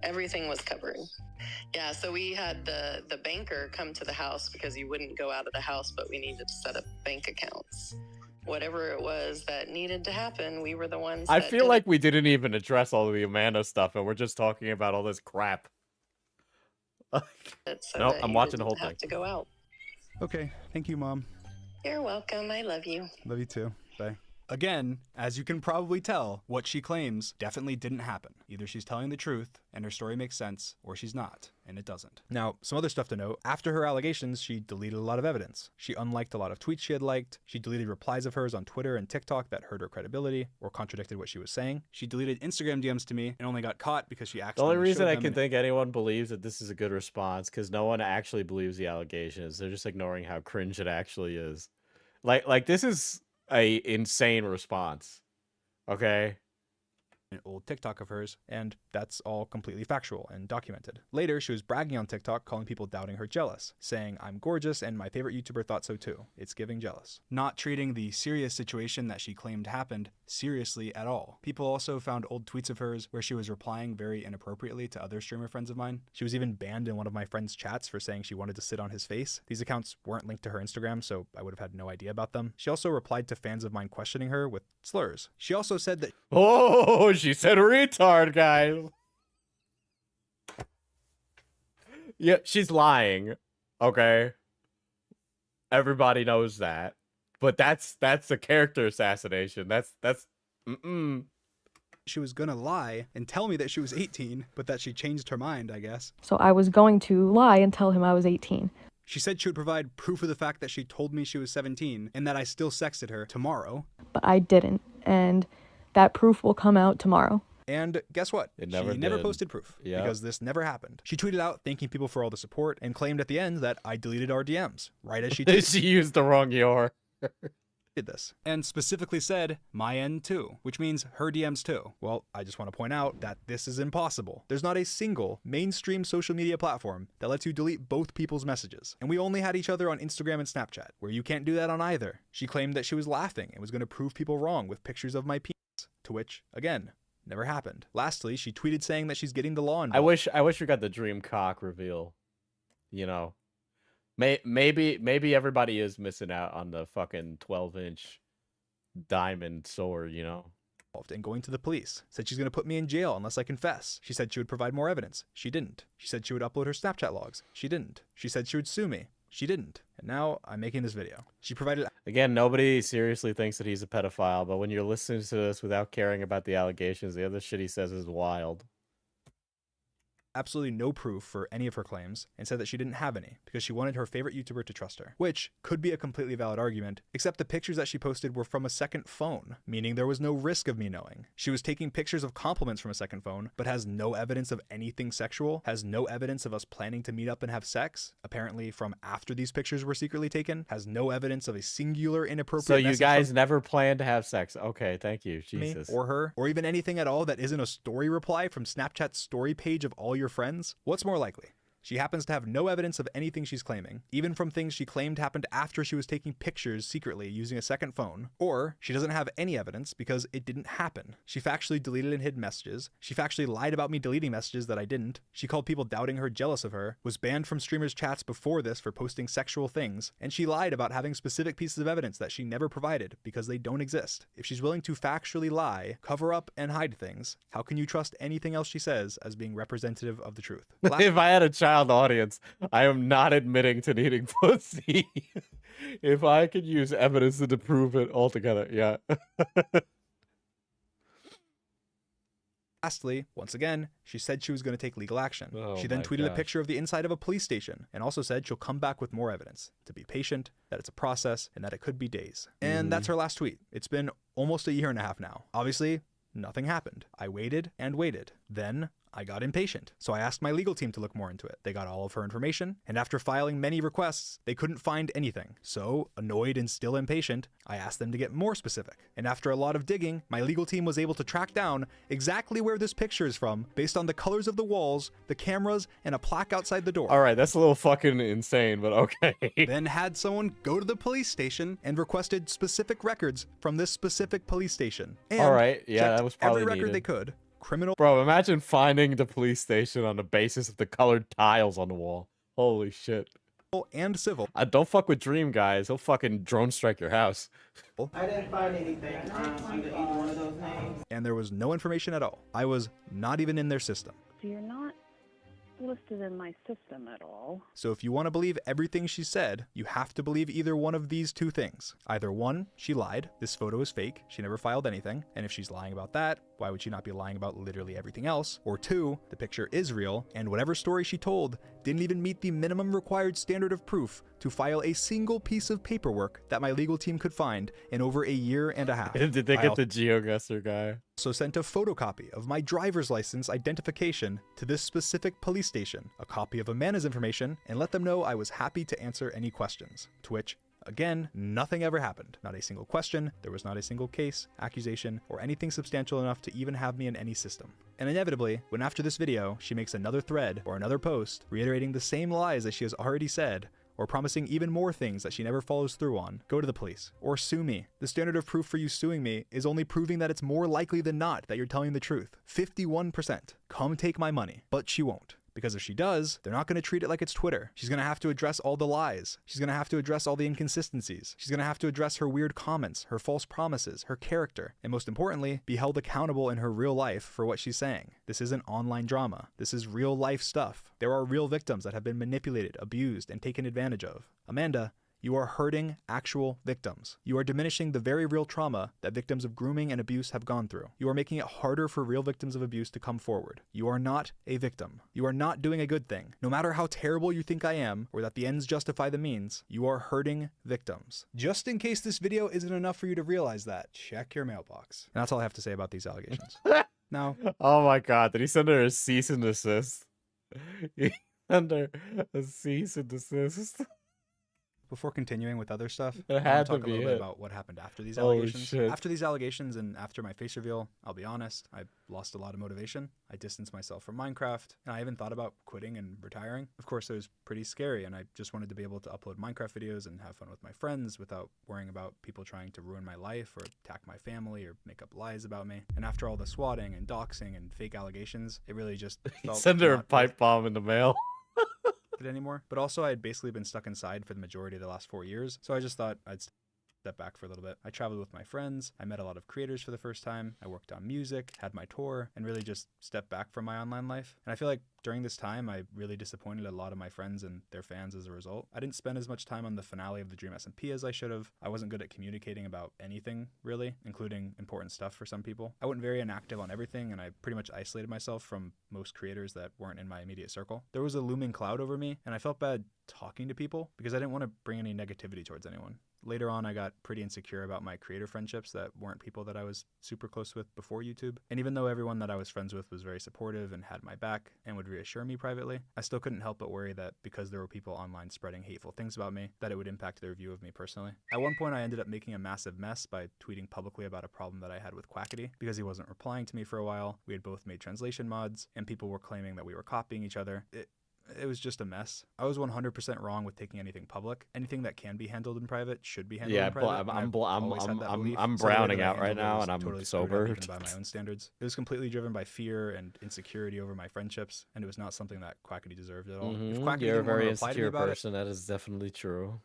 Everything was covered. Yeah, so we had the banker come to the house because you wouldn't go out of the house, but we needed to set up bank accounts. Whatever it was that needed to happen, we were the ones. I feel like we didn't even address all of the Amanda stuff, and we're just talking about all this crap. No, I'm watching the whole thing. To go out. Okay, thank you, Mom. You're welcome. I love you. Love you too. Bye. Again, as you can probably tell, what she claims definitely didn't happen. Either she's telling the truth and her story makes sense, or she's not, and it doesn't. Now, some other stuff to note. After her allegations, she deleted a lot of evidence. She unliked a lot of tweets she had liked. She deleted replies of hers on Twitter and TikTok that hurt her credibility or contradicted what she was saying. She deleted Instagram DMs to me and only got caught because she The accidentally only reason showed I them can and- think anyone believes that this is a good response because no one actually believes the allegations. They're just ignoring how cringe it actually is. Like this is a insane response. Okay. An old TikTok of hers, and that's all completely factual and documented. Later, she was bragging on TikTok, calling people doubting her jealous, saying, "I'm gorgeous and my favorite YouTuber thought so too. It's giving jealous." Not treating the serious situation that she claimed happened seriously at all. People also found old tweets of hers where she was replying very inappropriately to other streamer friends of mine. She was even banned in one of my friend's chats for saying she wanted to sit on his face. These accounts weren't linked to her Instagram, so I would have had no idea about them. She also replied to fans of mine questioning her with slurs. She also said that Oh, she said retard, guys. Yeah, she's lying. Okay. Everybody knows that. But that's a character assassination. That's she was gonna lie and tell me that she was 18, but that she changed her mind, I guess. So I was going to lie and tell him I was 18. She said she would provide proof of the fact that she told me she was 17 and that I still sexted her tomorrow. But I didn't, and that proof will come out tomorrow. And guess what? It She never never did. posted proof Yep. because this never happened. She tweeted out thanking people for all the support and claimed at the end that I deleted our DMs, right as she did. she used the wrong your. Did this and specifically said my end too, which means her DMs too. Well, I just want to point out that this is impossible. There's not a single mainstream social media platform that lets you delete both people's messages. And we only had each other on Instagram and Snapchat, where you can't do that on either. She claimed that she was laughing and was going to prove people wrong with pictures of my penis, to which, again, never happened. Lastly, she tweeted saying that she's getting the law involved. I wish we got the dream cock reveal. You know. Maybe everybody is missing out on the fucking 12-inch diamond sword, you know? And going to the police. Said she's going to put me in jail unless I confess. She said she would provide more evidence. She didn't. She said she would upload her Snapchat logs. She didn't. She said she would sue me. She didn't. And now I'm making this video. She provided... Again, nobody seriously thinks that he's a pedophile, but when you're listening to this without caring about the allegations, the other shit he says is wild. absolutely no proof for any of her claims and said that she didn't have any because she wanted her favorite YouTuber to trust her, which could be a completely valid argument, except the pictures that she posted were from a second phone, meaning there was no risk of me knowing. She was taking pictures of compliments from a second phone, but has no evidence of anything sexual, has no evidence of us planning to meet up and have sex, apparently from after these pictures were secretly taken, has no evidence of a singular inappropriate So you message guys from never planned to have sex. Okay, thank you. me Jesus. or her, or even anything at all that isn't a story reply from Snapchat's story page of all your friends. What's more likely? She happens to have no evidence of anything she's claiming, even from things she claimed happened after she was taking pictures secretly using a second phone, or she doesn't have any evidence because it didn't happen. She factually deleted and hid messages. She factually lied about me deleting messages that I didn't. She called people doubting her jealous of her, was banned from streamers' chats before this for posting sexual things, and she lied about having specific pieces of evidence that she never provided because they don't exist. If she's willing to factually lie, cover up, and hide things, how can you trust anything else she says as being representative of the truth? If I had a child audience, I am not admitting to needing pussy. If I could use evidence to prove it altogether, yeah. Lastly, once again, she said she was going to take legal action. Oh She then my tweeted a gosh. picture of the inside of a police station and also said she'll come back with more evidence, to be patient, that it's a process, and that it could be days. And that's her last tweet. It's been almost a year and a half now. Obviously, nothing happened. I waited and waited. Then I got impatient, so I asked my legal team to look more into it. They got all of her information, and after filing many requests, they couldn't find anything. So, annoyed and still impatient, I asked them to get more specific. And after a lot of digging, my legal team was able to track down exactly where this picture is from based on the colors of the walls, the cameras, and a plaque outside the door. All right, that's a little fucking insane, but okay. Then had someone go to the police station and requested specific records from this specific police station. And All right, yeah, checked that was probably every record needed. they could. Criminal. Bro, imagine finding the police station on the basis of the colored tiles on the wall. Holy shit. And civil. Don't fuck with Dream, guys. He'll fucking drone strike your house. I didn't find anything under either one of those names. And there was no information at all. I was not even in their system. So you're not listed in my system at all. So if you want to believe everything she said, you have to believe either one of these two things. Either one, she lied, this photo is fake, she never filed anything, and if she's lying about that, why would she not be lying about literally everything else? Or two, the picture is real, and whatever story she told didn't even meet the minimum required standard of proof to file a single piece of paperwork that my legal team could find in over a year and a half. Did they get the GeoGuessr guy? So sent a photocopy of my driver's license identification to this specific police station, a copy of Amanda's information, and let them know I was happy to answer any questions. To which, again, nothing ever happened. Not a single question, there was not a single case, accusation, or anything substantial enough to even have me in any system. And inevitably, when after this video, she makes another thread or another post reiterating the same lies that she has already said, or promising even more things that she never follows through on, go to the police or sue me. The standard of proof for you suing me is only proving that it's more likely than not that you're telling the truth. 51%. Come take my money. But she won't. Because if she does, they're not going to treat it like it's Twitter. She's going to have to address all the lies. She's going to have to address all the inconsistencies. She's going to have to address her weird comments, her false promises, her character, and most importantly, be held accountable in her real life for what she's saying. This isn't online drama. This is real life stuff. There are real victims that have been manipulated, abused, and taken advantage of. Amanda, you are hurting actual victims. You are diminishing the very real trauma that victims of grooming and abuse have gone through. You are making it harder for real victims of abuse to come forward. You are not a victim. You are not doing a good thing. No matter how terrible you think I am, or that the ends justify the means, you are hurting victims. Just in case this video isn't enough for you to realize that, check your mailbox. And that's all I have to say about these allegations. Now. Oh my god, did he send her a cease and desist? He sent her a cease and desist. Before continuing with other stuff, It I want had to talk to a little be bit it. about what happened after these Holy allegations. shit. After these allegations and after my face reveal, I'll be honest, I lost a lot of motivation. I distanced myself from Minecraft, and I even thought about quitting and retiring. Of course, it was pretty scary, and I just wanted to be able to upload Minecraft videos and have fun with my friends without worrying about people trying to ruin my life or attack my family or make up lies about me. And after all the swatting and doxing and fake allegations, it really just felt Send her a not pipe bomb in the mail. it anymore. But also, I had basically been stuck inside for the majority of the last 4 years, so I just thought I'd step back for a little bit. I traveled with my friends. I met a lot of creators for the first time. I worked on music, had my tour, and really just stepped back from my online life. And I feel like during this time, I really disappointed a lot of my friends and their fans as a result. I didn't spend as much time on the finale of the Dream SMP as I should have. I wasn't good at communicating about anything, really, including important stuff for some people. I went very inactive on everything, and I pretty much isolated myself from most creators that weren't in my immediate circle. There was a looming cloud over me, and I felt bad talking to people because I didn't want to bring any negativity towards anyone. Later on, I got pretty insecure about my creator friendships that weren't people that I was super close with before YouTube. And even though everyone that I was friends with was very supportive and had my back and would reassure me privately, I still couldn't help but worry that because there were people online spreading hateful things about me, that it would impact their view of me personally. At one point, I ended up making a massive mess by tweeting publicly about a problem that I had with Quackity because he wasn't replying to me for a while. We had both made translation mods, and people were claiming that we were copying each other. It was just a mess. I was 100% wrong with taking anything public. Anything that can be handled in private should be handled in private. I'm browning out right now, and I'm totally sober. Even by my own standards, it was completely driven by fear and insecurity over my friendships, and it was not something that Quackity deserved at all. If Quackity You're a didn't want very to reply to me insecure about person. That is definitely true.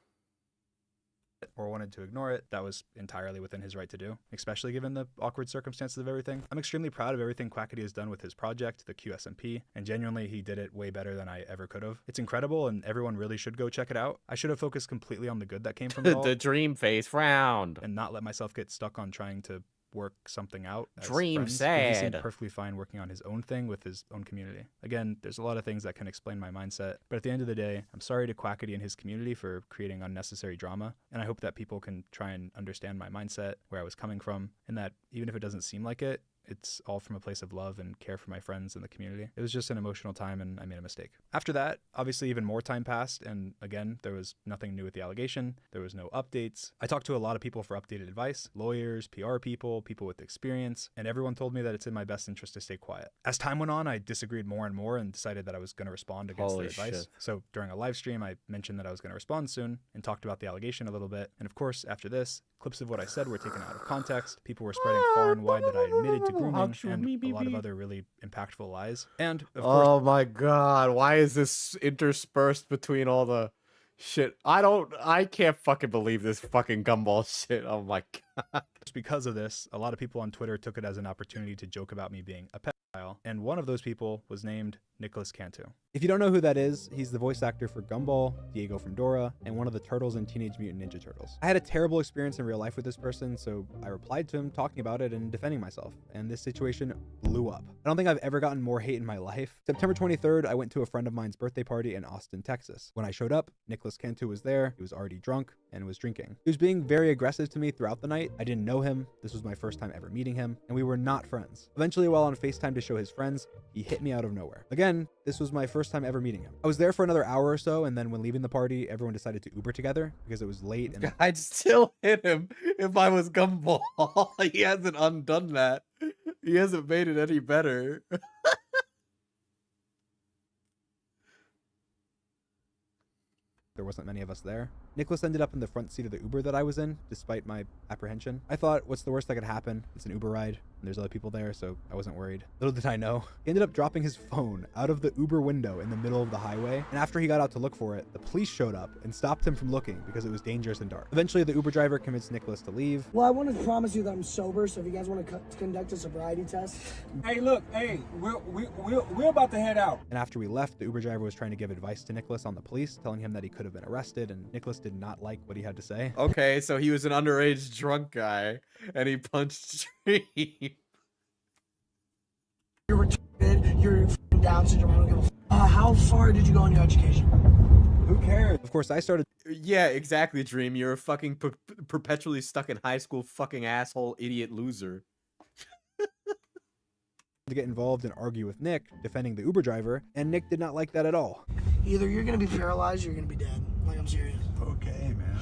or wanted to ignore it, that was entirely within his right to do, especially given the awkward circumstances of everything. I'm extremely proud of everything Quackity has done with his project, the QSMP, and genuinely he did it way better than I ever could have. It's incredible, and everyone really should go check it out. I should have focused completely on the good that came from it all. The dream face frowned. And not let myself get stuck on trying to work something out. Dream He sad. seemed perfectly fine working on his own thing with his own community. Again, there's a lot of things that can explain my mindset, but at the end of the day, I'm sorry to Quackity and his community for creating unnecessary drama, and I hope that people can try and understand my mindset, where I was coming from, and that even if it doesn't seem like it, it's all from a place of love and care for my friends and the community. It was just an emotional time, and I made a mistake. After that, obviously even more time passed, and again, there was nothing new with the allegation. There was no updates. I talked to a lot of people for updated advice, lawyers, PR people, people with experience, and everyone told me that it's in my best interest to stay quiet. As time went on, I disagreed more and more and decided that I was going to respond against their advice. So during a live stream, I mentioned that I was going to respond soon and talked about the allegation a little bit. And of course, after this, clips of what I said were taken out of context. People were spreading far and wide that I admitted to grooming and a lot of other really impactful lies. And of course, oh my god, why is this interspersed between all the shit? I can't fucking believe this fucking gumball shit. Oh my god. Just because of this, a lot of people on Twitter took it as an opportunity to joke about me being a pedophile, and one of those people was named Nicholas Cantu. If you don't know who that is, he's the voice actor for Gumball, Diego from Dora, and one of the turtles in Teenage Mutant Ninja Turtles. I had a terrible experience in real life with this person, so I replied to him talking about it and defending myself, and this situation blew up. I don't think I've ever gotten more hate in my life. September 23rd, I went to a friend of mine's birthday party in Austin, Texas. When I showed up, Nicholas Cantu was there. He was already drunk and was drinking. He was being very aggressive to me throughout the night. I didn't know him. This was my first time ever meeting him, and we were not friends. Eventually, while on FaceTime to show his friends, he hit me out of nowhere. Again, this was my first time ever meeting him. I was there for another hour or so, and then when leaving the party, everyone decided to Uber together because it was late. And I'd still hit him if I was Gumball. He hasn't undone that. He hasn't made it any better. there wasn't many of us there. Nicholas ended up in the front seat of the Uber that I was in, despite my apprehension. I thought, what's the worst that could happen? It's an Uber ride, and there's other people there, so I wasn't worried. Little did I know, he ended up dropping his phone out of the Uber window in the middle of the highway, and after he got out to look for it, the police showed up and stopped him from looking because it was dangerous and dark. Eventually, the Uber driver convinced Nicholas to leave. Well, I want to promise you that I'm sober, so if you guys want to conduct a sobriety test. Hey, look, hey, we're about to head out. And after we left, the Uber driver was trying to give advice to Nicholas on the police, telling him that he could have been arrested, and Nicholas did not like what he had to say. Okay, so he was an underage drunk guy, and he punched Dream. You're retarded, you're Down syndrome, I don't give a how far did you go in your education? Who cares? Of course, I started... Yeah, exactly, Dream. You're a fucking perpetually stuck in high school fucking asshole idiot loser. to get involved and argue with Nick, defending the Uber driver, and Nick did not like that at all. Either you're gonna be paralyzed or you're gonna be dead. Like, I'm serious. Okay, man.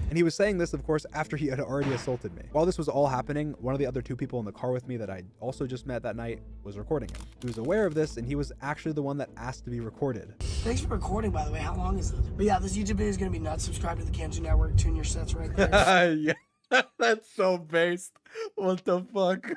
And he was saying this, of course, after he had already assaulted me. While this was all happening, one of the other two people in the car with me that I also just met that night was recording him. He was aware of this, and he was actually the one that asked to be recorded. Thanks for recording, by the way. How long is this? But yeah, this YouTube video is gonna be nuts. Subscribe to the Cantu Network. Tune your sets right there. Yeah, that's so based. What the fuck?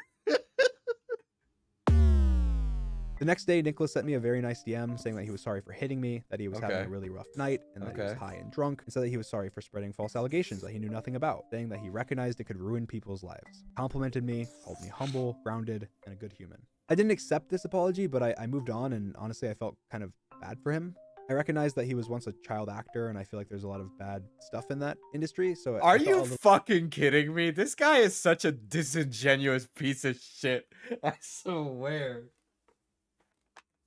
The next day, Nicholas sent me a very nice DM saying that he was sorry for hitting me, that he was having Okay. a really rough night, and that he was Okay. high and drunk, and said that he was sorry for spreading false allegations that he knew nothing about, saying that he recognized it could ruin people's lives. Complimented me, called me humble, grounded, and a good human. I didn't accept this apology, but I moved on, and honestly, I felt kind of bad for him. I recognized that he was once a child actor, and I feel like there's a lot of bad stuff in that industry, so Are you fucking kidding me? This guy is such a disingenuous piece of shit. I swear.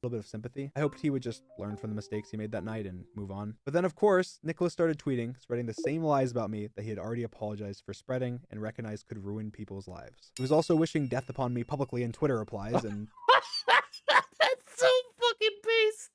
little bit of sympathy. I hoped he would just learn from the mistakes he made that night and move on. But then, of course, Nicholas started tweeting, spreading the same lies about me that he had already apologized for spreading and recognized could ruin people's lives. He was also wishing death upon me publicly in Twitter replies, and That's so fucking based.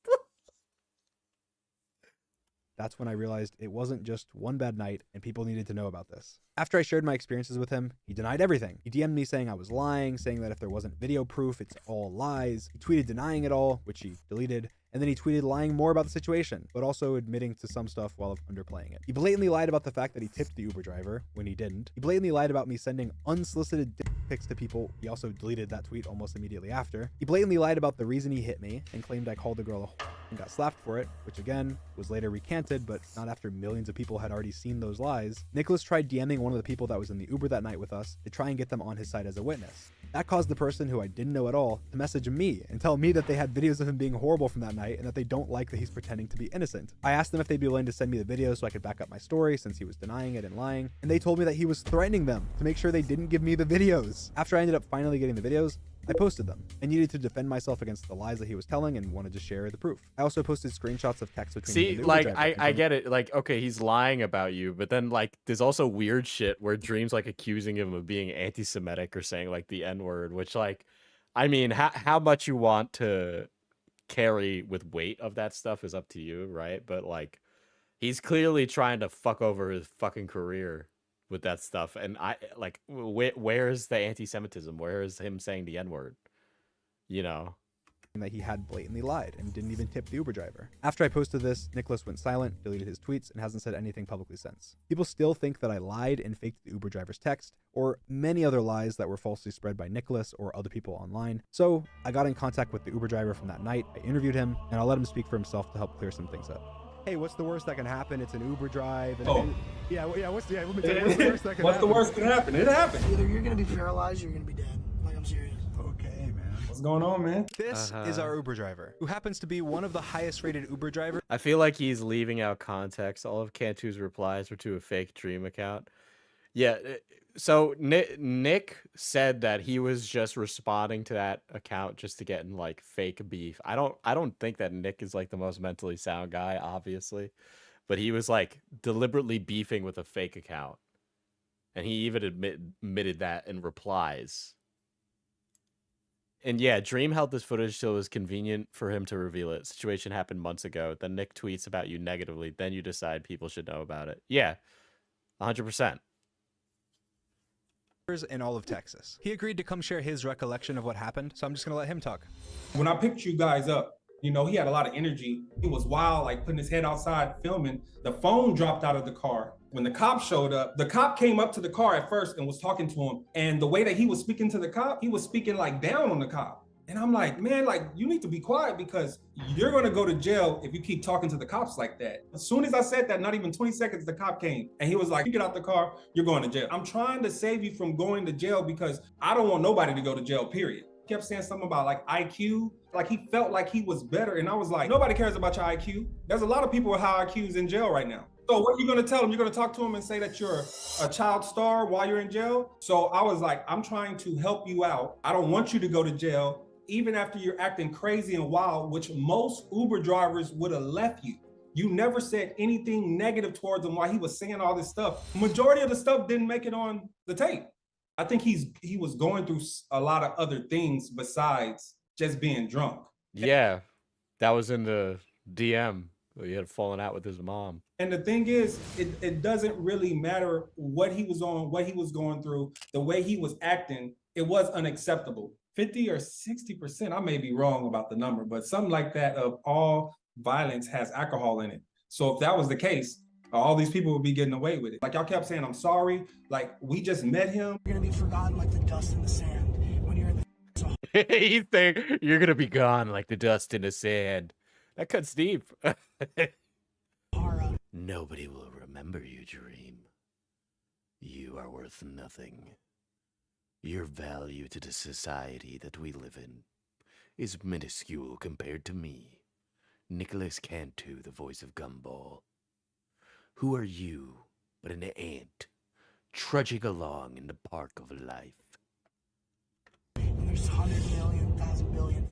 that's when I realized it wasn't just one bad night and people needed to know about this. After I shared my experiences with him, he denied everything. He DM'd me saying I was lying, saying that if there wasn't video proof, it's all lies. He tweeted denying it all, which he deleted. And then he tweeted lying more about the situation, but also admitting to some stuff while underplaying it. He blatantly lied about the fact that he tipped the Uber driver when he didn't. He blatantly lied about me sending unsolicited dick pics to people. He also deleted that tweet almost immediately after. He blatantly lied about the reason he hit me and claimed I called the girl a whore and got slapped for it, which again was later recanted, but not after millions of people had already seen those lies. Nicholas tried DMing one of the people that was in the Uber that night with us to try and get them on his side as a witness. That caused the person who I didn't know at all to message me and tell me that they had videos of him being horrible from that night and that they don't like that he's pretending to be innocent. I asked them if they'd be willing to send me the video so I could back up my story since he was denying it and lying, and they told me that he was threatening them to make sure they didn't give me the videos. After I ended up finally getting the videos, I posted them. I needed to defend myself against the lies that he was telling and wanted to share the proof. I also posted screenshots of texts between See, the like, Uber driver I get it. Like, okay, he's lying about you, but then, like, there's also weird shit where Dream's, like, accusing him of being anti-Semitic or saying, like, the N-word, which, like, I mean, how much you want to carry with weight of that stuff is up to you, right? But, like, he's clearly trying to fuck over his fucking career with that stuff. And I, like, where's the anti-Semitism? Where is him saying the N-word? You know? that he had blatantly lied and didn't even tip the Uber driver. After I posted this, Nicholas went silent, deleted his tweets, and hasn't said anything publicly since. People still think that I lied and faked the Uber driver's text, or many other lies that were falsely spread by Nicholas or other people online. So I got in contact with the Uber driver from that night, I interviewed him, and I'll let him speak for himself to help clear some things up. Hey, what's the worst that can happen? It's an Uber drive. And let me tell you, what's the worst that can happen? What's the worst can happen? It happened. Either you're gonna be paralyzed or you're gonna be dead. Like, I'm serious. Okay, man. What's going on, man? This is our Uber driver, who happens to be one of the highest rated Uber drivers. I feel like he's leaving out context. All of Cantu's replies were to a fake Dream account. Yeah, so Nick said that he was just responding to that account just to get in like fake beef. I don't think that Nick is like the most mentally sound guy, obviously, but he was like deliberately beefing with a fake account, and he even admitted that in replies. And yeah, Dream held this footage till it was convenient for him to reveal it. Situation happened months ago. Then Nick tweets about you negatively. Then you decide people should know about it. Yeah, 100%. In all of Texas. He agreed to come share his recollection of what happened, so I'm just gonna let him talk. When I picked you guys up, you know, he had a lot of energy. He was wild, like putting his head outside filming. The phone dropped out of the car. When the cop showed up, the cop came up to the car at first and was talking to him. And the way that he was speaking to the cop, he was speaking like down on the cop. And I'm like, man, like, you need to be quiet because you're going to go to jail if you keep talking to the cops like that. As soon as I said that, not even 20 seconds, the cop came and he was like, you get out the car, you're going to jail. I'm trying to save you from going to jail because I don't want nobody to go to jail, period. He kept saying something about like IQ, like he felt like he was better. And I was like, nobody cares about your IQ. There's a lot of people with high IQs in jail right now. So what are you going to tell him? You're going to talk to him and say that you're a child star while you're in jail? So I was like, I'm trying to help you out. I don't want you to go to jail. Even after you're acting crazy and wild, which most Uber drivers would have left you. You never said anything negative towards him while he was saying all this stuff. Majority of the stuff didn't make it on the tape. I think he was going through a lot of other things besides just being drunk. Yeah, that was in the DM. He had fallen out with his mom. And the thing is, it doesn't really matter what he was on, what he was going through, the way he was acting, it was unacceptable. 50 or 60%, I may be wrong about the number, but something like that of all violence has alcohol in it. So if that was the case, all these people would be getting away with it. Like y'all kept saying, I'm sorry. Like we just met him. You're gonna be forgotten like the dust in the sand when you're in the He's saying you're gonna be gone like the dust in the sand. That cuts deep. Nobody will remember you, Dream. You are worth nothing. Your value to the society that we live in is minuscule compared to me, Nicholas Cantu, the voice of Gumball. Who are you but an ant trudging along in the park of life? And there's 100 million, 1,000 billion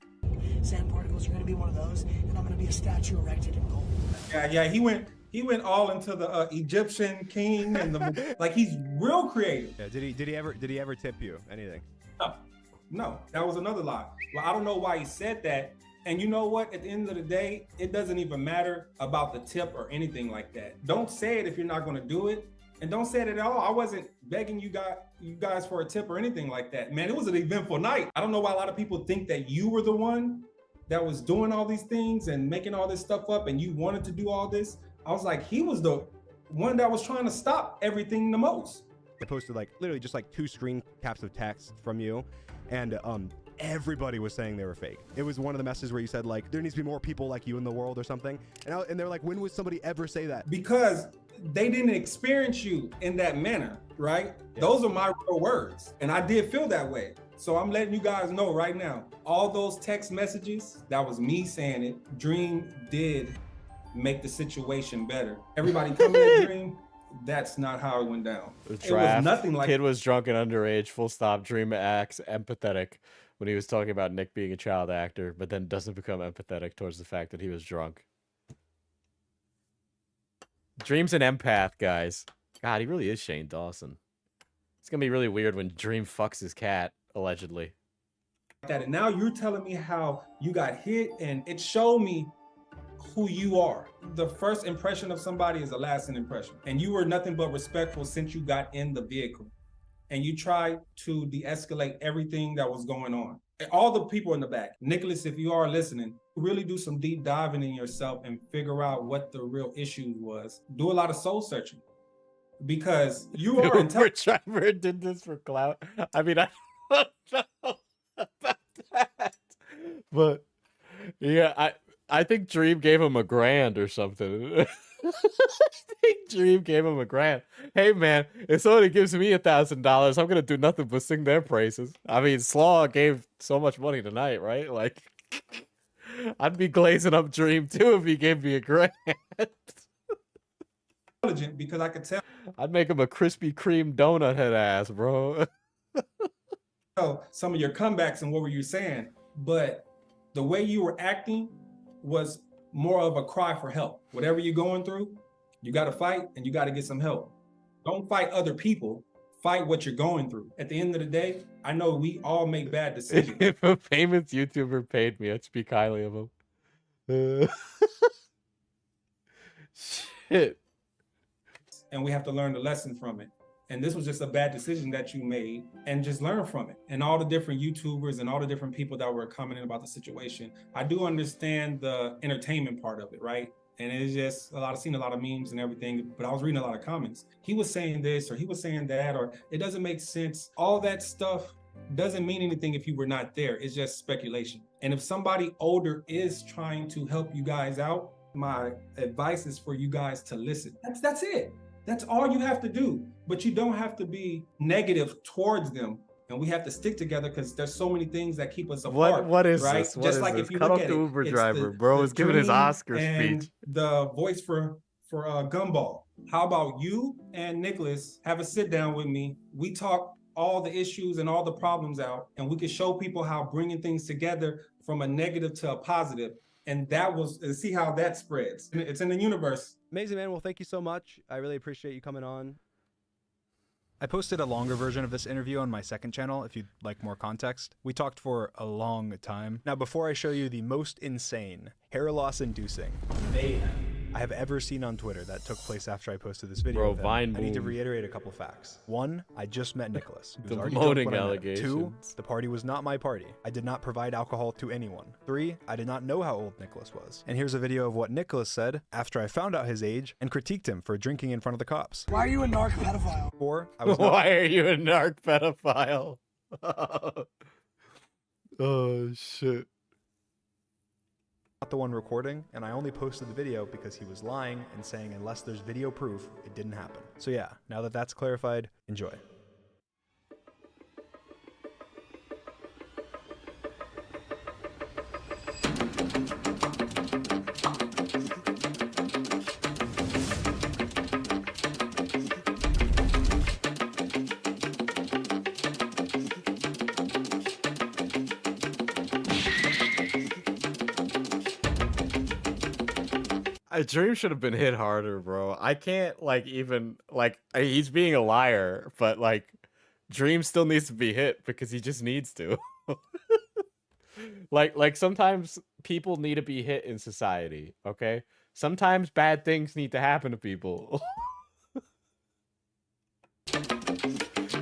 sand particles. You're gonna be one of those, and I'm gonna be a statue erected in gold. Yeah, he went all into the Egyptian king and the like. He's real creative. Yeah, did he ever tip you anything? No, that was another lie. Well, I don't know why he said that. And you know what? At the end of the day, it doesn't even matter about the tip or anything like that. Don't say it if you're not going to do it, and don't say it at all. I wasn't begging you guys for a tip or anything like that. Man, it was an eventful night. I don't know why a lot of people think that you were the one that was doing all these things and making all this stuff up, and you wanted to do all this. I was like, he was the one that was trying to stop everything the most. I posted like literally just like 2 screen caps of text from you, and everybody was saying they were fake. It was one of the messages where you said like, there needs to be more people like you in the world or something. And they're like, when would somebody ever say that? Because they didn't experience you in that manner, right? Yeah. Those are my real words. And I did feel that way. So I'm letting you guys know right now, all those text messages, that was me saying it. Dream did make the situation better. Everybody coming at Dream, that's not how it went down. It was nothing like— Kid was drunk and underage, full stop. Dream acts empathetic when he was talking about Nick being a child actor, but then doesn't become empathetic towards the fact that he was drunk. Dream's an empath, guys. God, he really is Shane Dawson. It's gonna be really weird when Dream fucks his cat, allegedly. And now you're telling me how you got hit, and it showed me who you are. The first impression of somebody is a lasting impression. And you were nothing but respectful since you got in the vehicle. And you tried to de-escalate everything that was going on. And all the people in the back, Nicholas, if you are listening, really do some deep diving in yourself and figure out what the real issue was. Do a lot of soul searching. Because you are intelligent. Trevor did this for clout. I mean, I don't know about that. But yeah, I think Dream gave him $1,000 or something. I think Dream gave him $1,000. Hey man, if somebody gives me $1,000, I'm gonna do nothing but sing their praises. I mean, Slaw gave so much money tonight, right? Like, I'd be glazing up Dream too if he gave me $1,000. Because I could tell. I'd make him a Krispy Kreme donut head ass, bro. Some of your comebacks and what were you saying, but the way you were acting was more of a cry for help. Whatever you're going through, you got to fight and you got to get some help. Don't fight other people. Fight what you're going through. At the end of the day, I know we all make bad decisions. If a famous YouTuber paid me, I'd speak highly of him. Shit. And we have to learn the lesson from it. And this was just a bad decision that you made, and just learn from it. And all the different YouTubers and all the different people that were commenting about the situation, I do understand the entertainment part of it, right? And it's just seen a lot of memes and everything, but I was reading a lot of comments. He was saying this, or he was saying that, or it doesn't make sense. All that stuff doesn't mean anything if you were not there. It's just speculation. And if somebody older is trying to help you guys out, my advice is for you guys to listen. That's it. That's all you have to do. But you don't have to be negative towards them. And we have to stick together because there's so many things that keep us apart. What is right? this? What Just is like this? if you Cut look off at the it, Uber it's driver. Bro is giving his Dream Oscar and speech. the voice for Gumball. How about you and Nicholas have a sit down with me? We talk all the issues and all the problems out, and we can show people how bringing things together from a negative to a positive. And see how that spreads. It's in the universe. Amazing, man. Well, thank you so much. I really appreciate you coming on. I posted a longer version of this interview on my second channel if you'd like more context. We talked for a long time. Now, before I show you the most insane, hair loss inducing I have ever seen on Twitter that took place after I posted this video. Bro, of him, Vine I need to boom. reiterate a couple facts. 1, I just met Nicholas. He was The already drunk moaning when I met him. allegations. 2, the party was not my party. I did not provide alcohol to anyone. 3, I did not know how old Nicholas was. And here's a video of what Nicholas said after I found out his age and critiqued him for drinking in front of the cops. Why are you a narc pedophile? 4, I was not— Why are you a narc pedophile? Oh shit. Not the one recording, and I only posted the video because he was lying and saying unless there's video proof, it didn't happen. So yeah, now that that's clarified, enjoy. Dream should have been hit harder, bro. I can't like even like he's being a liar, but like Dream still needs to be hit because he just needs to. like sometimes people need to be hit in society, okay? Sometimes bad things need to happen to people.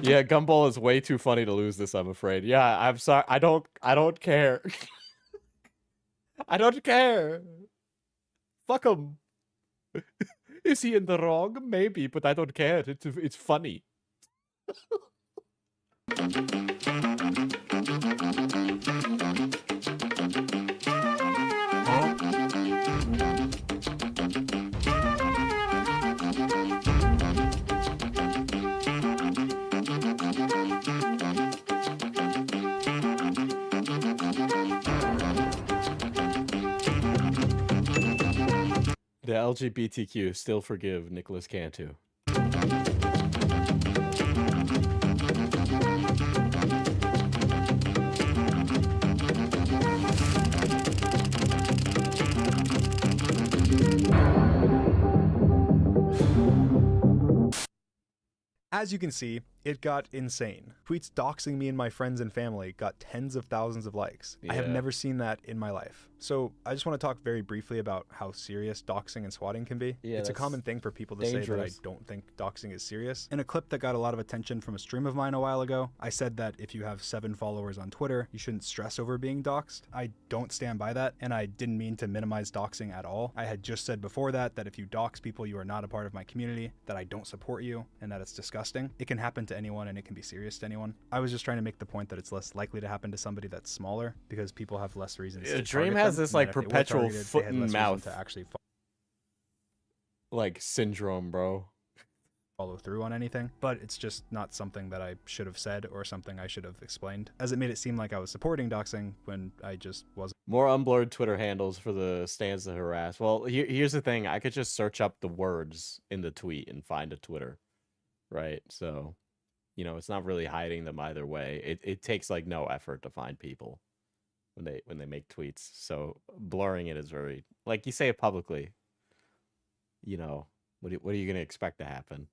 Yeah, Gumball is way too funny to lose this, I'm afraid. Yeah, I'm sorry. I don't care. I don't care. Fuck him. Is he in the wrong? Maybe, but I don't care. It's funny. The LGBTQ still forgive Nicholas Cantu. As you can see, it got insane. Tweets doxing me and my friends and family got tens of thousands of likes. I have Yeah. never seen that in my life. So I just want to talk very briefly about how serious doxing and swatting can be. Yeah, It's a that's common thing for people to say that I dangerous. don't think doxing is serious. In a clip that got a lot of attention from a stream of mine a while ago, I said that if you have 7 followers on Twitter, you shouldn't stress over being doxed. I don't stand by that, and I didn't mean to minimize doxing at all. I had just said before that if you dox people, you are not a part of my community, that I don't support you, and that it's disgusting. It can happen to anyone, and it can be serious to anyone. I was just trying to make the point that it's less likely to happen to somebody that's smaller because people have less reasons to Dream target has them, this and like that if they were perpetual targeted, foot they had and less reason mouth to actually like syndrome, bro. follow through on anything, but it's just not something that I should have said or something I should have explained, as it made it seem like I was supporting doxing when I just wasn't. More unblurred Twitter handles for the stands to harass. Well, here's the thing. I could just search up the words in the tweet and find a Twitter, right? So, you know, it's not really hiding them either way. It takes like no effort to find people when they make tweets. So blurring it is very, like, you say it publicly. You know, what are you gonna expect to happen?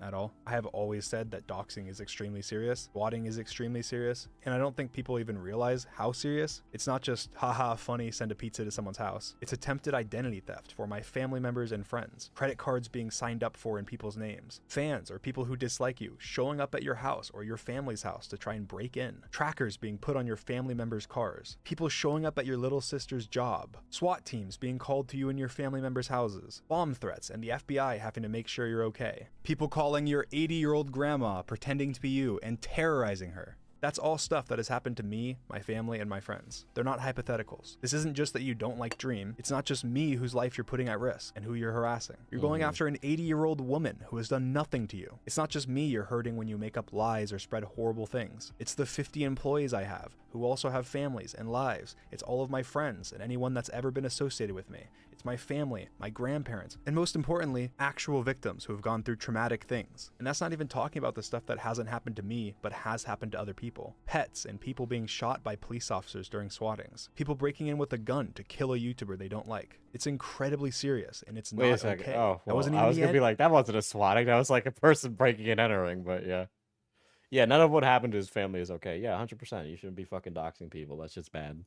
At all. I have always said that doxing is extremely serious, swatting is extremely serious, and I don't think people even realize how serious. It's not just haha funny, send a pizza to someone's house. It's attempted identity theft for my family members and friends, credit cards being signed up for in people's names, fans or people who dislike you showing up at your house or your family's house to try and break in, trackers being put on your family members' cars, people showing up at your little sister's job, SWAT teams being called to you in your family members' houses, bomb threats and the FBI having to make sure you're okay, people calling your 80-year-old grandma pretending to be you and terrorizing her. That's all stuff that has happened to me, my family, and my friends. They're not hypotheticals. This isn't just that you don't like Dream. It's not just me whose life you're putting at risk and who you're harassing. You're going after an 80-year-old woman who has done nothing to you. It's not just me you're hurting when you make up lies or spread horrible things. It's the 50 employees I have who also have families and lives. It's all of my friends and anyone that's ever been associated with me. It's my family, my grandparents, and most importantly, actual victims who have gone through traumatic things. And that's not even talking about the stuff that hasn't happened to me, but has happened to other people. Pets and people being shot by police officers during swattings. People breaking in with a gun to kill a YouTuber they don't like. It's incredibly serious, and it's Wait a not second. okay. Oh, That well, wasn't I even was the gonna be end. like, that wasn't a swatting. That was like a person breaking and entering. But yeah, yeah, none of what happened to his family is okay. Yeah, 100%. You shouldn't be fucking doxing people. That's just bad.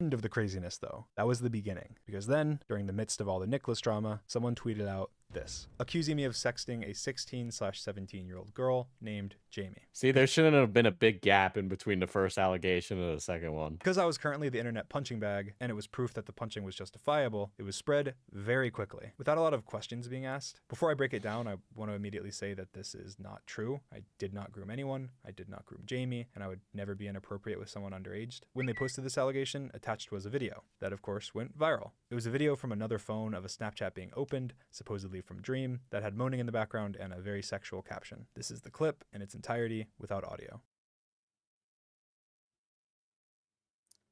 End of the craziness though. That was the beginning, because then, during the midst of all the Nicholas drama, someone tweeted out this, accusing me of sexting a 16/17-year-old girl named Jamie. See, there shouldn't have been a big gap in between the first allegation and the second one. Because I was currently the internet punching bag, and it was proof that the punching was justifiable, it was spread very quickly, without a lot of questions being asked. Before I break it down, I want to immediately say that this is not true. I did not groom anyone, I did not groom Jamie, and I would never be inappropriate with someone underage. When they posted this allegation, attached was a video. That, of course, went viral. It was a video from another phone of a Snapchat being opened, supposedly from Dream, that had moaning in the background and a very sexual caption. This is the clip in its entirety without audio.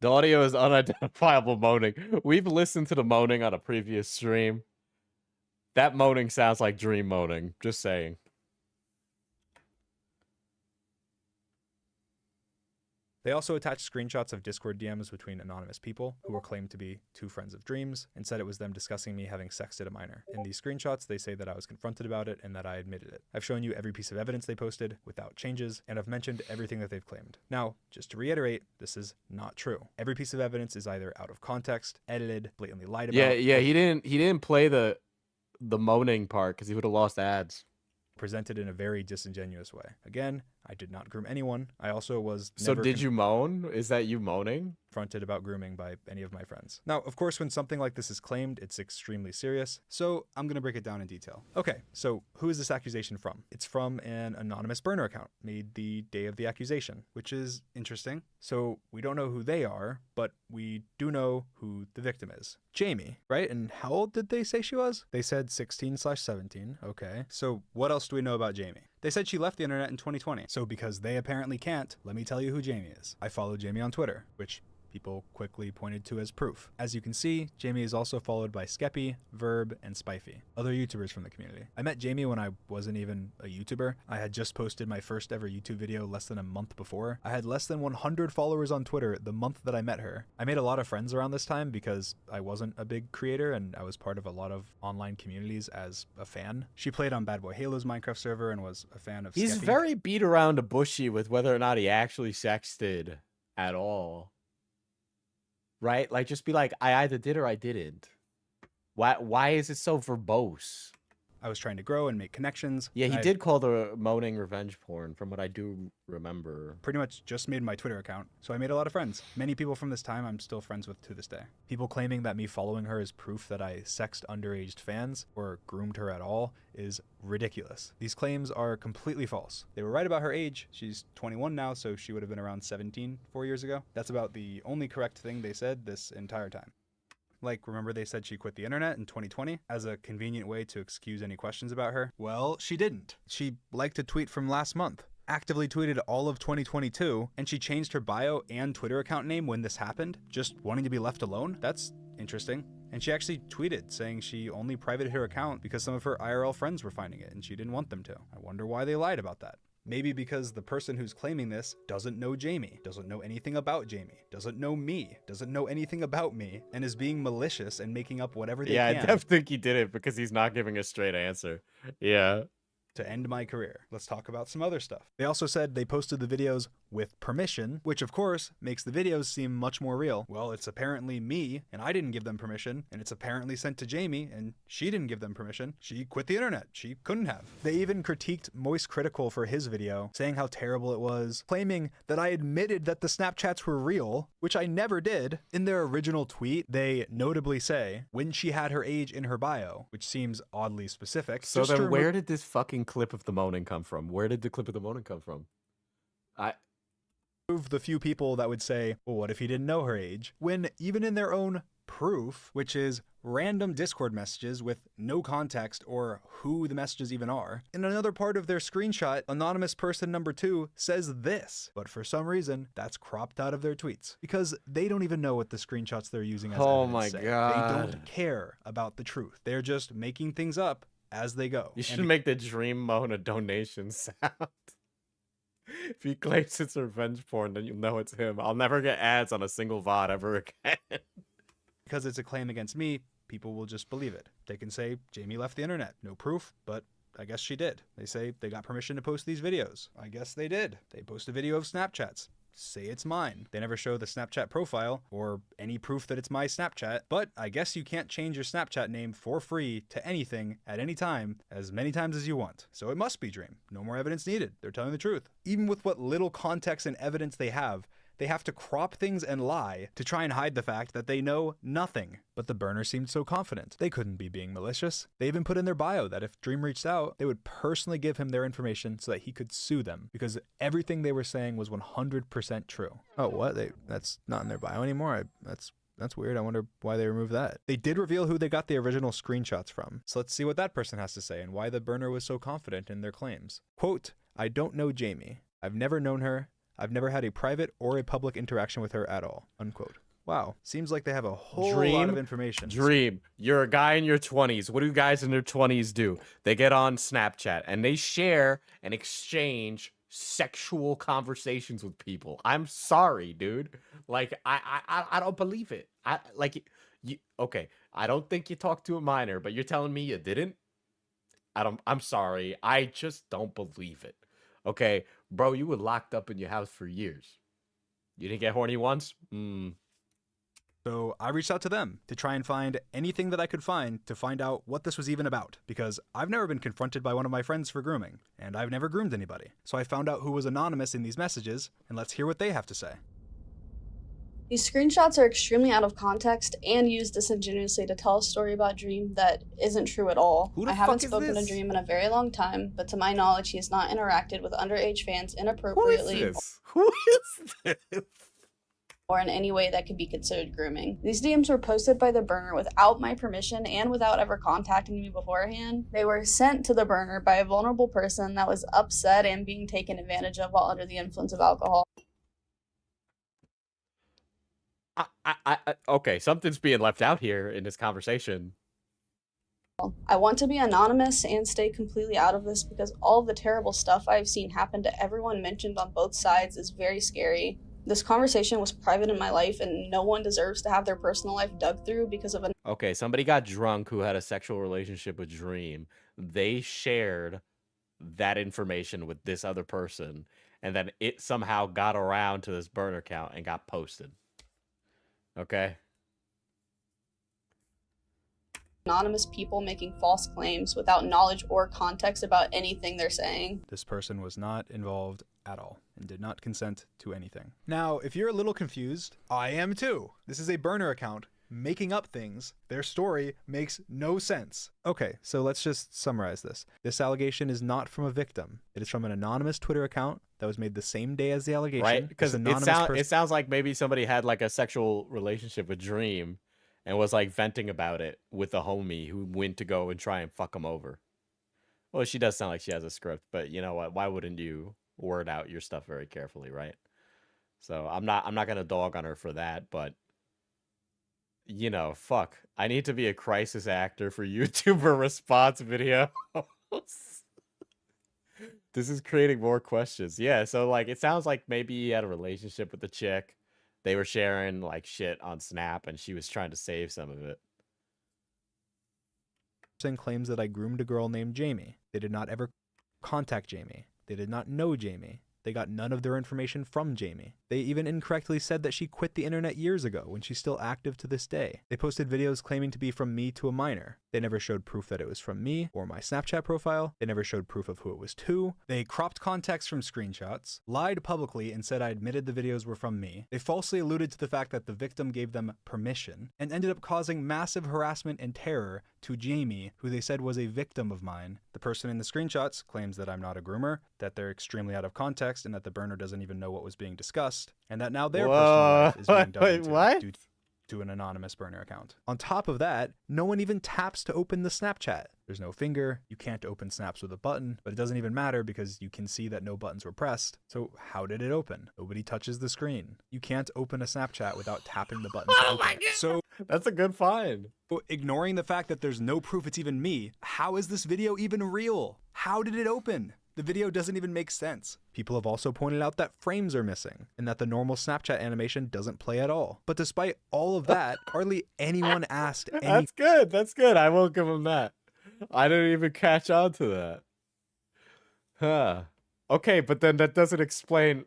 The audio is unidentifiable moaning. We've listened to the moaning on a previous stream. That moaning sounds like Dream moaning. Just saying. They also attached screenshots of Discord DMs between anonymous people who were claimed to be two friends of Dream's and said it was them discussing me having sexted a minor. In these screenshots, they say that I was confronted about it and that I admitted it. I've shown you every piece of evidence they posted without changes, and I've mentioned everything that they've claimed. Now, just to reiterate, this is not true. Every piece of evidence is either out of context, edited, blatantly lied about. Yeah, he didn't play the moaning part because he would have lost ads. Presented in a very disingenuous way. Again, I did not groom anyone. I also was So never did you moan? Is that you moaning? confronted about grooming by any of my friends. Now, of course, when something like this is claimed, it's extremely serious, so I'm gonna break it down in detail. Okay, so who is this accusation from? It's from an anonymous burner account made the day of the accusation, which is interesting. So we don't know who they are, but we do know who the victim is. Jamie, right? And how old did they say she was? They said 16/17. Okay. So what else do we know about Jamie? They said she left the internet in 2020. So because they apparently can't, let me tell you who Jamie is. I follow Jamie on Twitter, which people quickly pointed to as proof. As you can see, Jamie is also followed by Skeppy, Verb, and Spifey, other YouTubers from the community. I met Jamie when I wasn't even a YouTuber. I had just posted my first ever YouTube video less than a month before. I had less than 100 followers on Twitter the month that I met her. I made a lot of friends around this time because I wasn't a big creator and I was part of a lot of online communities as a fan. She played on Bad Boy Halo's Minecraft server and was a fan of He's Skeppy. very beat around the bushy with whether or not he actually sexted at all. Right? Like, just be like, I either did or I didn't. Why is it so verbose? I was trying to grow and make connections. Yeah, he I did call the moaning revenge porn, from what I do remember. pretty much just made my Twitter account, so I made a lot of friends. Many people from this time I'm still friends with to this day. People claiming that me following her is proof that I sexed underage fans or groomed her at all is ridiculous. These claims are completely false. They were right about her age. She's 21 now, so she would have been around 17 4 years ago. That's about the only correct thing they said this entire time. Like, remember they said she quit the internet in 2020 as a convenient way to excuse any questions about her? Well, she didn't. She liked a tweet from last month, actively tweeted all of 2022, and she changed her bio and Twitter account name when this happened, just wanting to be left alone? That's interesting. And she actually tweeted saying she only privated her account because some of her IRL friends were finding it and she didn't want them to. I wonder why they lied about that. Maybe because the person who's claiming this doesn't know Jamie, doesn't know anything about Jamie, doesn't know me, doesn't know anything about me, and is being malicious and making up whatever they Yeah, can. I definitely think he did it because he's not giving a straight answer. Yeah. To end my career. Let's talk about some other stuff. They also said they posted the videos with permission, which of course makes the videos seem much more real. Well, it's apparently me, and I didn't give them permission, and it's apparently sent to Jamie, and she didn't give them permission. She quit the internet. She couldn't have. They even critiqued Moist Critical for his video, saying how terrible it was, claiming that I admitted that the Snapchats were real, which I never did. In their original tweet, they notably say, when she had her age in her bio, which seems oddly specific. So just to then where remove- did this fucking clip of the moaning come from? Where did the clip of the moaning come from? The few people that would say, well, what if he didn't know her age? When even in their own proof, which is random Discord messages with no context or who the messages even are, in another part of their screenshot, anonymous person number 2 says this, but for some reason, that's cropped out of their tweets because they don't even know what the screenshots they're using as Oh evidence my say. God. They don't care about the truth. They're just making things up as they go. You should And make the Dream moan a donation sound. If he claims it's revenge porn, then you'll know it's him. I'll never get ads on a single VOD ever again. because it's a claim against me, people will just believe it. They can say, Jamie left the internet. No proof, but I guess she did. They say they got permission to post these videos. I guess they did. They post a video of Snapchats. say it's mine. They never show the Snapchat profile or any proof that it's my Snapchat, but I guess you can't change your Snapchat name for free to anything at any time as many times as you want. So it must be Dream. No more evidence needed. They're telling the truth. Even with what little context and evidence they have to crop things and lie to try and hide the fact that they know nothing. But the burner seemed so confident. They couldn't be being malicious. They even put in their bio that if Dream reached out, they would personally give him their information so that he could sue them, because everything they were saying was 100% true. Oh, what? That's not in their bio anymore? That's weird. I wonder why they removed that. They did reveal who they got the original screenshots from. So let's see what that person has to say and why the burner was so confident in their claims. Quote, "I don't know Jamie. I've never known her. I've never had a private or a public interaction with her at all." Unquote. Wow. Seems like they have a whole lot of information. Dream, you're a guy in your 20s. What do guys in their 20s do? They get on Snapchat and they share and exchange sexual conversations with people. I'm sorry, dude. Like, I don't believe it. Okay, I don't think you talked to a minor, but you're telling me you didn't? I'm sorry. I just don't believe it. Okay, bro, you were locked up in your house for years. You didn't get horny once? So I reached out to them to try and find anything that I could find to find out what this was even about, because I've never been confronted by one of my friends for grooming, and I've never groomed anybody. So I found out who was anonymous in these messages, and let's hear what they have to say. These screenshots are extremely out of context and used disingenuously to tell a story about Dream that isn't true at all. I haven't spoken to Dream in a very long time, but to my knowledge, he has not interacted with underage fans inappropriately Who is this? or in any way that could be considered grooming. These DMs were posted by the burner without my permission and without ever contacting me beforehand. They were sent to the burner by a vulnerable person that was upset and being taken advantage of while under the influence of alcohol. Okay, something's being left out here in this conversation. I want to be anonymous and stay completely out of this because all of the terrible stuff I've seen happen to everyone mentioned on both sides is very scary. This conversation was private in my life and no one deserves to have their personal life dug through because of an— Okay, somebody got drunk who had a sexual relationship with Dream. They shared that information with this other person, and then it somehow got around to this burner account and got posted. Okay. Anonymous people making false claims without knowledge or context about anything they're saying. This person was not involved at all and did not consent to anything. Now, if you're a little confused, I am too. This is a burner account making up things. Their story makes no sense. Okay, so let's just summarize this. This allegation is not from a victim. It is from an anonymous Twitter account that was made the same day as the allegation. Right? Because it sounds like maybe somebody had like a sexual relationship with Dream and was like venting about it with a homie who went to go and try and fuck him over. Well, she does sound like she has a script, but you know what? Why wouldn't you word out your stuff very carefully, right? So I'm not gonna dog on her for that, but you know, fuck. I need to be a crisis actor for YouTuber response video. This is creating more questions. Yeah, so like it sounds like maybe he had a relationship with the chick. They were sharing like shit on Snap and she was trying to save some of it. Claims that I groomed a girl named Jamie. They did not ever contact Jamie. They did not know Jamie. They got none of their information from Jamie. They even incorrectly said that she quit the internet years ago when she's still active to this day. They posted videos claiming to be from me to a minor. They never showed proof that it was from me or my Snapchat profile. They never showed proof of who it was to. They cropped context from screenshots, lied publicly and said I admitted the videos were from me. They falsely alluded to the fact that the victim gave them permission and ended up causing massive harassment and terror to Jamie, who they said was a victim of mine. The person in the screenshots claims that I'm not a groomer, that they're extremely out of context, and that the burner doesn't even know what was being discussed, and that now their personal life is being dug into due to an anonymous burner account. On top of that, no one even taps to open the Snapchat. There's no finger, you can't open snaps with a button, but it doesn't even matter because you can see that no buttons were pressed. So how did it open? Nobody touches the screen. You can't open a Snapchat without tapping the button to open it. So that's a good find. Ignoring the fact that there's no proof it's even me, how is this video even real? How did it open? The video doesn't even make sense. People have also pointed out that frames are missing and that the normal Snapchat animation doesn't play at all. But despite all of that, hardly anyone asked any— That's good. That's good. I will give him that. I didn't even catch on to that. Huh. Okay, but then that doesn't explain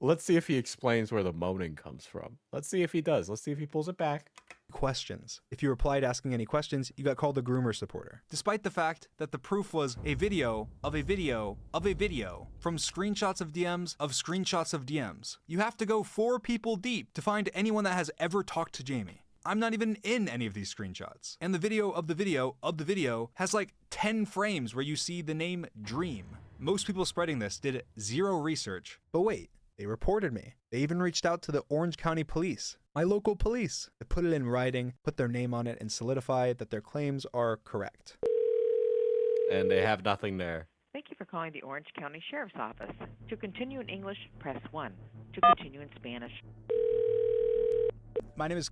Let's see if he explains where the moaning comes from. Let's see if he does. Let's see if he pulls it back. Questions. If you replied asking any questions, you got called a groomer supporter. Despite the fact that the proof was a video of a video of a video from screenshots of DMs of screenshots of DMs. You have to go 4 people deep to find anyone that has ever talked to Jamie. I'm not even in any of these screenshots. And the video of the video of the video has like 10 frames where you see the name Dream. Most people spreading this did 0 research. But wait, they reported me. They even reached out to the Orange County Police, my local police, to put it in writing, put their name on it, and solidify that their claims are correct. And they have nothing there. Thank you for calling the Orange County Sheriff's Office. To continue in English, press 1. To continue in Spanish. My name is...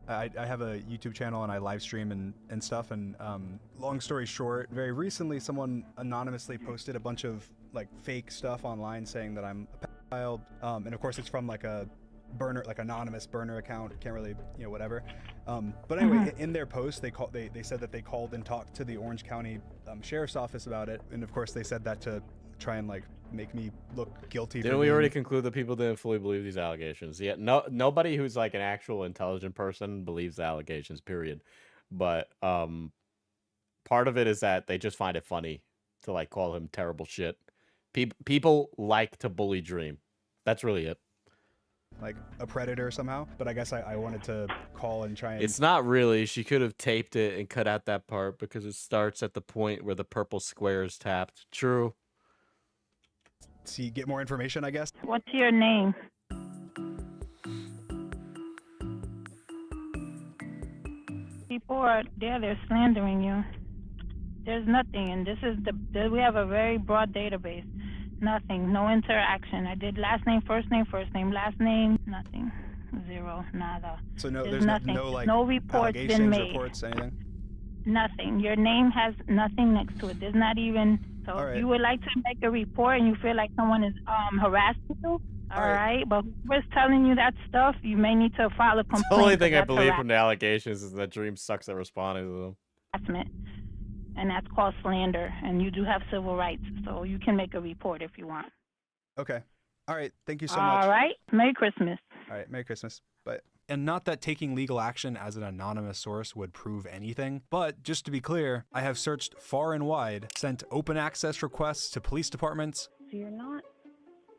I have a YouTube channel and I live stream and stuff, and long story short, very recently someone anonymously posted a bunch of like fake stuff online saying that I'm a pedophile, and of course it's from like a burner, like anonymous burner account, can't really, you know, whatever. But anyway, in their post they said that they called and talked to the Orange County Sheriff's Office about it, and of course they said that to try and like make me look guilty. Didn't we already conclude that people didn't fully believe these allegations? Yeah, nobody who's like an actual intelligent person believes the allegations, period. But part of it is that they just find it funny to like call him terrible shit. People like to bully Dream. That's really it. Like a predator somehow, but I guess I wanted to call and try and... It's not really. She could have taped it and cut out that part because it starts at the point where the purple square is tapped. True. See, get more information, I guess. What's your name? People are there, they're slandering you. There's nothing, and this is we have a very broad database. Nothing, no interaction. I did last name, first name, last name, nothing. 0, nada. So no, there's nothing. no like no reports been allegations, made. reports, anything? Nothing. Your name has nothing next to it. There's not even... So All if right. you would like to make a report and you feel like someone is harassing you, all right. But whoever's telling you that stuff, you may need to file a complaint. The only thing I that's believe from the allegations is that Dream sucks at responding to them. harassment, and that's called slander. And you do have civil rights, so you can make a report if you want. Okay. All right. Thank you so much. All right. Merry Christmas. All right. Merry Christmas. Bye. And not that taking legal action as an anonymous source would prove anything, but just to be clear, I have searched far and wide, sent open access requests to police departments. So you're not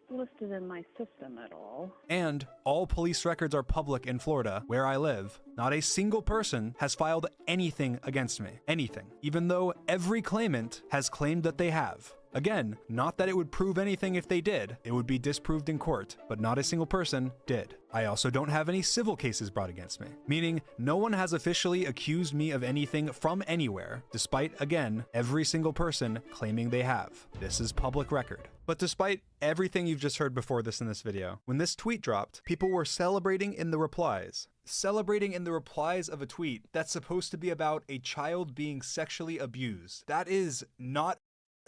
listed in my system at all. And all police records are public in Florida, where I live. Not a single person has filed anything against me. Anything. Even though every claimant has claimed that they have. Again, not that it would prove anything if they did. It would be disproved in court, but not a single person did. I also don't have any civil cases brought against me, meaning no one has officially accused me of anything from anywhere, despite, again, every single person claiming they have. This is public record. But despite everything you've just heard before this in this video, when this tweet dropped, people were celebrating in the replies. Celebrating in the replies of a tweet that's supposed to be about a child being sexually abused. That is not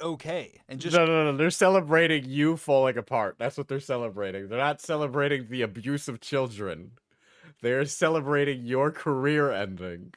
okay. And just No. They're celebrating you falling apart. That's what they're celebrating. They're not celebrating the abuse of children. They're celebrating your career ending.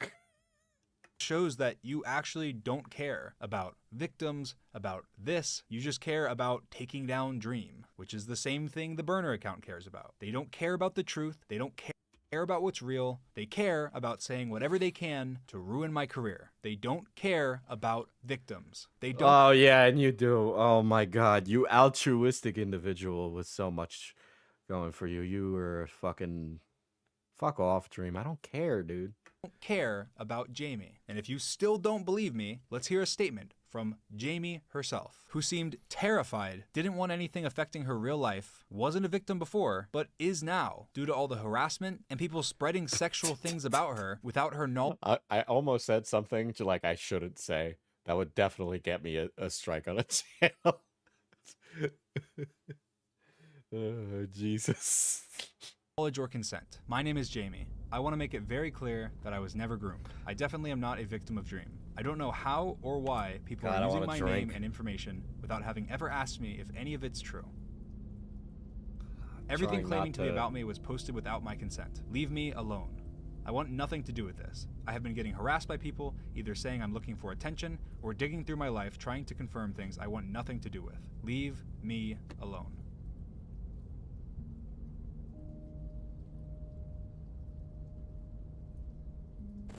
shows that you actually don't care about victims, about this. You just care about taking down Dream, which is the same thing the burner account cares about. They don't care about the truth. They don't care about what's real. They care about saying whatever they can to ruin my career. They don't care about victims. They don't. Oh, yeah, and you do. Oh, my God. You altruistic individual with so much going for you. You were fucking... Fuck off, Dream. I don't care, dude. Don't care about Jamie. And if you still don't believe me, let's hear a statement from Jamie herself, who seemed terrified, didn't want anything affecting her real life, wasn't a victim before, but is now, due to all the harassment and people spreading sexual things about her without her knowledge. I almost said something to like I shouldn't say. That would definitely get me a strike on a channel. Oh, Jesus. Knowledge or consent. My name is Jamie. I want to make it very clear that I was never groomed. I definitely am not a victim of Dream. I don't know how or why people are using my name and information without having ever asked me if any of it's true. Everything claiming to be about me was posted without my consent. Leave me alone. I want nothing to do with this. I have been getting harassed by people, either saying I'm looking for attention or digging through my life trying to confirm things I want nothing to do with. Leave me alone.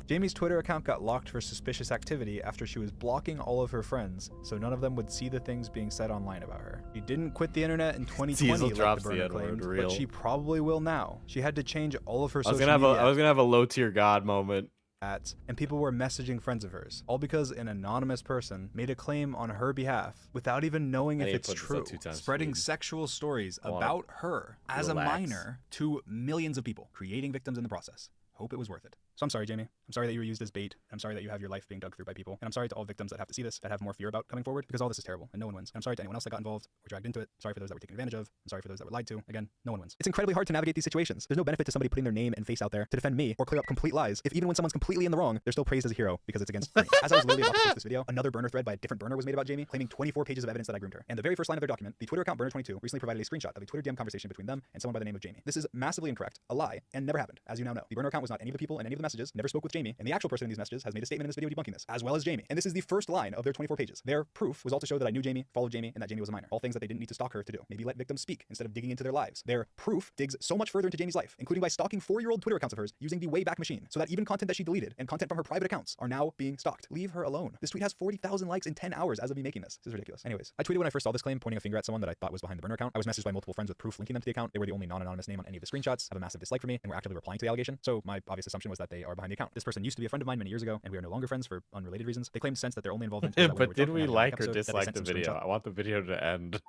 Jamie's Twitter account got locked for suspicious activity after she was blocking all of her friends, so none of them would see the things being said online about her. She didn't quit the internet in 2020 like the burner claimed, but she probably will now. She had to change all of her social media. I was gonna have a low tier god moment. And people were messaging friends of hers, all because an anonymous person made a claim on her behalf without even knowing if it's true, spreading sexual stories about her as a minor to millions of people, creating victims in the process. Hope it was worth it. So I'm sorry, Jamie. I'm sorry that you were used as bait. I'm sorry that you have your life being dug through by people. And I'm sorry to all victims that have to see this, that have more fear about coming forward, because all this is terrible and no one wins. And I'm sorry to anyone else that got involved or dragged into it. Sorry for those that were taken advantage of. I'm sorry for those that were lied to. Again, no one wins. It's incredibly hard to navigate these situations. There's no benefit to somebody putting their name and face out there to defend me or clear up complete lies. If even when someone's completely in the wrong, they're still praised as a hero because it's against me. As I was literally about to post this video, another burner thread by a different burner was made about Jamie, claiming 24 pages of evidence that I groomed her. And the very first line of their document, the Twitter account burner22 recently provided a screenshot of a Twitter DM conversation between them and someone by the name of Jamie. This is massively incorrect, a lie, and never happened, as you now know. The burner account was not any of the people in any of the messages, never spoke with Jamie, and the actual person in these messages has made a statement in this video debunking this, as well as Jamie. And this is the first line of their 24 pages. Their proof was all to show that I knew Jamie, followed Jamie, and that Jamie was a minor. All things that they didn't need to stalk her to do. Maybe let victims speak instead of digging into their lives. Their proof digs so much further into Jamie's life, including by stalking 4-year-old Twitter accounts of hers using the Wayback Machine, so that even content that she deleted and content from her private accounts are now being stalked. Leave her alone. This tweet has 40,000 likes in 10 hours as of me making this. This is ridiculous. Anyways, I tweeted when I first saw this claim, pointing a finger at someone that I thought was behind the burner account. I was messaged by multiple friends with proof linking them to the account. They were the only non-anonymous name on any of the screenshots, have a massive dislike for me, and were actively replying to the allegation. So my obvious assumption was that they are behind the account. This person used to be a friend of mine many years ago, and we are no longer friends for unrelated reasons. They claimed since that their only involvement was that but did we like or dislike the video? I want the video to end.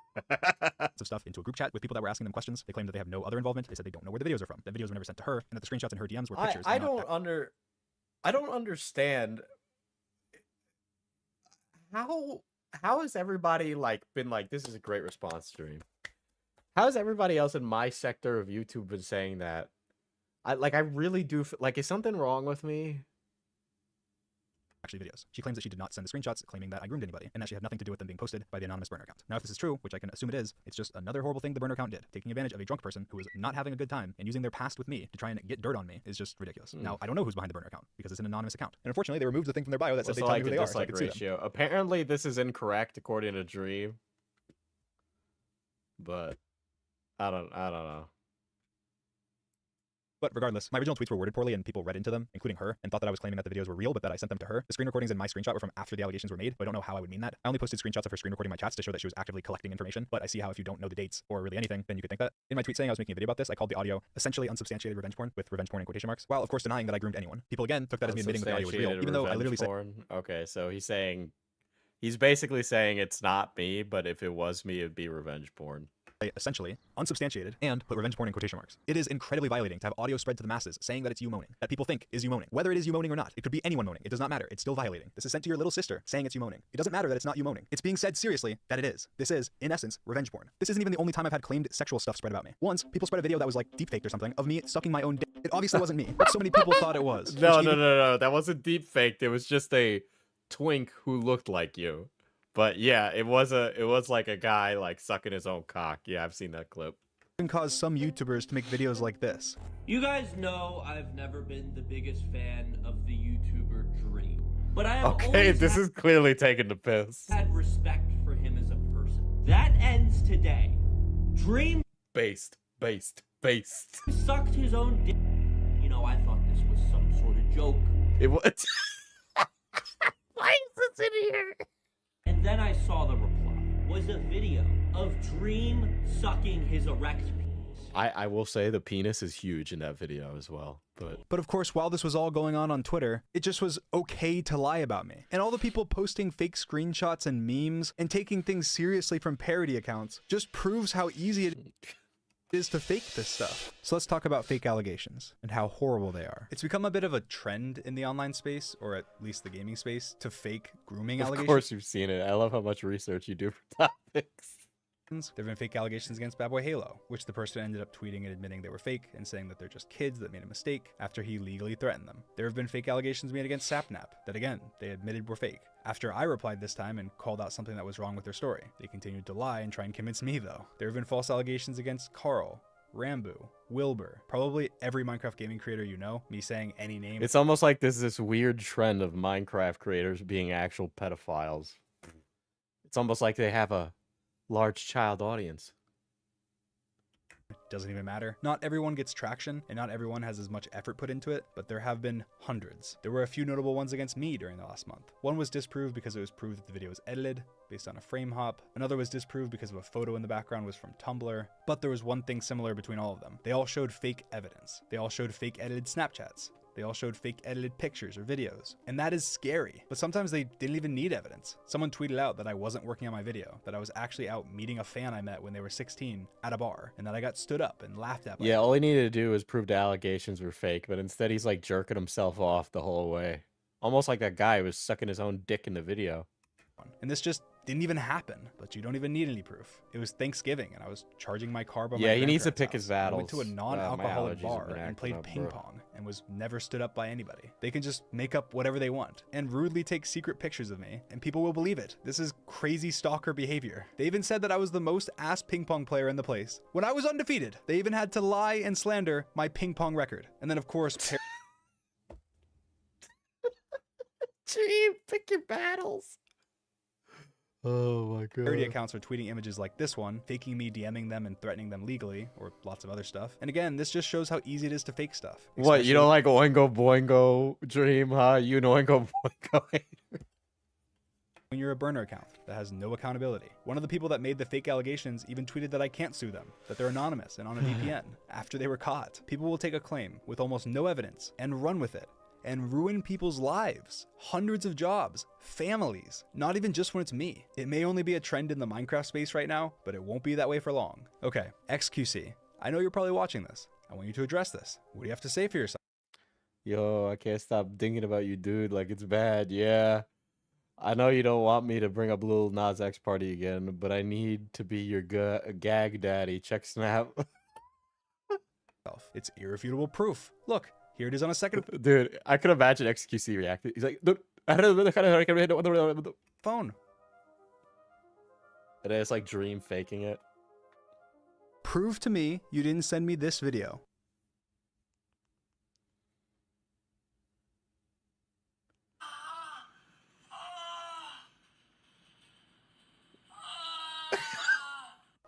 Some stuff into a group chat with people that were asking them questions. They claimed that they have no other involvement. They said they don't know where the videos are from. The videos were never sent to her, and that the screenshots in her DMs were pictures. I don't understand how has everybody been like, this is a great response stream. How has everybody else in my sector of YouTube been saying that? I really do is something wrong with me? Actually videos. She claims that she did not send the screenshots claiming that I groomed anybody, and that she had nothing to do with them being posted by the anonymous burner account. Now, if this is true, which I can assume it is, it's just another horrible thing the burner account did. Taking advantage of a drunk person who was not having a good time and using their past with me to try and get dirt on me is just ridiculous. Now, I don't know who's behind the burner account because it's an anonymous account. And unfortunately, they removed the thing from their bio that said they tell me who they are, so I could sue them. Apparently, this is incorrect according to Dream. But I don't know. But regardless, my original tweets were worded poorly and people read into them, including her, and thought that I was claiming that the videos were real, but that I sent them to her. The screen recordings in my screenshot were from after the allegations were made, but I don't know how I would mean that. I only posted screenshots of her screen recording my chats to show that she was actively collecting information, but I see how if you don't know the dates or really anything, then you could think that. In my tweet saying I was making a video about this, I called the audio essentially unsubstantiated revenge porn, with revenge porn in quotation marks, while of course denying that I groomed anyone. People again took that as me admitting that the audio was real, even though I literally said... Okay, so he's basically saying it's not me, but if it was me, it'd be revenge porn. Essentially unsubstantiated and put revenge porn in quotation marks. It is incredibly violating to have audio spread to the masses saying that it's you moaning, that people think is you moaning. Whether it is you moaning or not, it could be anyone moaning. It does not matter. It's still violating. This is sent to your little sister saying it's you moaning. It doesn't matter that it's not you moaning. It's being said seriously that it is. This is, in essence, revenge porn. This isn't even the only time I've had claimed sexual stuff spread about me. Once, people spread a video that was like deepfaked or something of me sucking my own dick. It obviously wasn't me, but so many people thought it was. No. That wasn't deepfaked. It was just a twink who looked like you. But yeah, it was like a guy sucking his own cock. Yeah, I've seen that clip. Can cause some YouTubers to make videos like this. You guys know I've never been the biggest fan of the YouTuber Dream, but I have this is clearly taking the piss. Had respect for him as a person. That ends today. Dream based. Sucked his own dick. You know, I thought this was some sort of joke. It was. Why is this in here? And then I saw the reply. Was a video of Dream sucking his erect penis. I will say the penis is huge in that video as well. But of course, while this was all going on Twitter, it just was okay to lie about me. And all the people posting fake screenshots and memes and taking things seriously from parody accounts just proves how easy it is to fake this stuff. So let's talk about fake allegations and how horrible they are. It's become a bit of a trend in the online space, or at least the gaming space, to fake grooming allegations. Of course you've seen it. I love how much research you do for topics. There have been fake allegations against Bad Boy Halo, which the person ended up tweeting and admitting they were fake and saying that they're just kids that made a mistake after he legally threatened them. There have been fake allegations made against Sapnap that, again, they admitted were fake. After I replied this time and called out something that was wrong with their story, they continued to lie and try and convince me, though. There have been false allegations against Carl, Rambu, Wilbur, probably every Minecraft gaming creator you know, me saying any name. It's almost like there's this weird trend of Minecraft creators being actual pedophiles. It's almost like they have a large child audience. doesn't even matter. Not everyone gets traction, and not everyone has as much effort put into it, but there have been hundreds. There were a few notable ones against me during the last month. One was disproved because it was proved that the video was edited based on a frame hop. Another was disproved because of a photo in the background was from Tumblr. But there was one thing similar between all of them. They all showed fake evidence. They all showed fake edited Snapchats. They all showed fake edited pictures or videos. And that is scary. But sometimes they didn't even need evidence. Someone tweeted out that I wasn't working on my video, that I was actually out meeting a fan I met when they were 16 at a bar, and that I got stood up and laughed at by Yeah, all he needed to do was prove the allegations were fake, but instead he's like jerking himself off the whole way. Almost like that guy who was sucking his own dick in the video. And this just didn't even happen, but you don't even need any proof. It was Thanksgiving, and I was charging my car by my Yeah, he needs to grandparents' pick his house. battles. I went to a non-alcoholic allergies have bar been and acting played up, ping bro. pong and was never stood up by anybody. They can just make up whatever they want and rudely take secret pictures of me, and people will believe it. This is crazy stalker behavior. They even said that I was the most ass ping pong player in the place when I was undefeated. They even had to lie and slander my ping pong record. And then, of course, Gee, pick your battles. Oh my god. parody accounts are tweeting images like this one, faking me DMing them and threatening them legally, or lots of other stuff. And again, this just shows how easy it is to fake stuff. What, you don't like Oingo Boingo Dream, huh? You know Oingo Boingo. When you're a burner account that has no accountability. One of the people that made the fake allegations even tweeted that I can't sue them, that they're anonymous and on a VPN after they were caught. People will take a claim with almost no evidence and run with it and ruin people's lives, hundreds of jobs, families, not even just when it's me. It may only be a trend in the Minecraft space right now, but it won't be that way for long. Okay, XQC, I know you're probably watching this. I want you to address this. What do you have to say for yourself? Yo, I can't stop thinking about you, dude. Like, it's bad. Yeah. I know you don't want me to bring up Lil Nas X party again, but I need to be your gag daddy. Check Snap. It's irrefutable proof. Look, here it is on a second. Dude, I could imagine XQC reacting. He's like, phone. And it's like Dream faking it. Prove to me you didn't send me this video.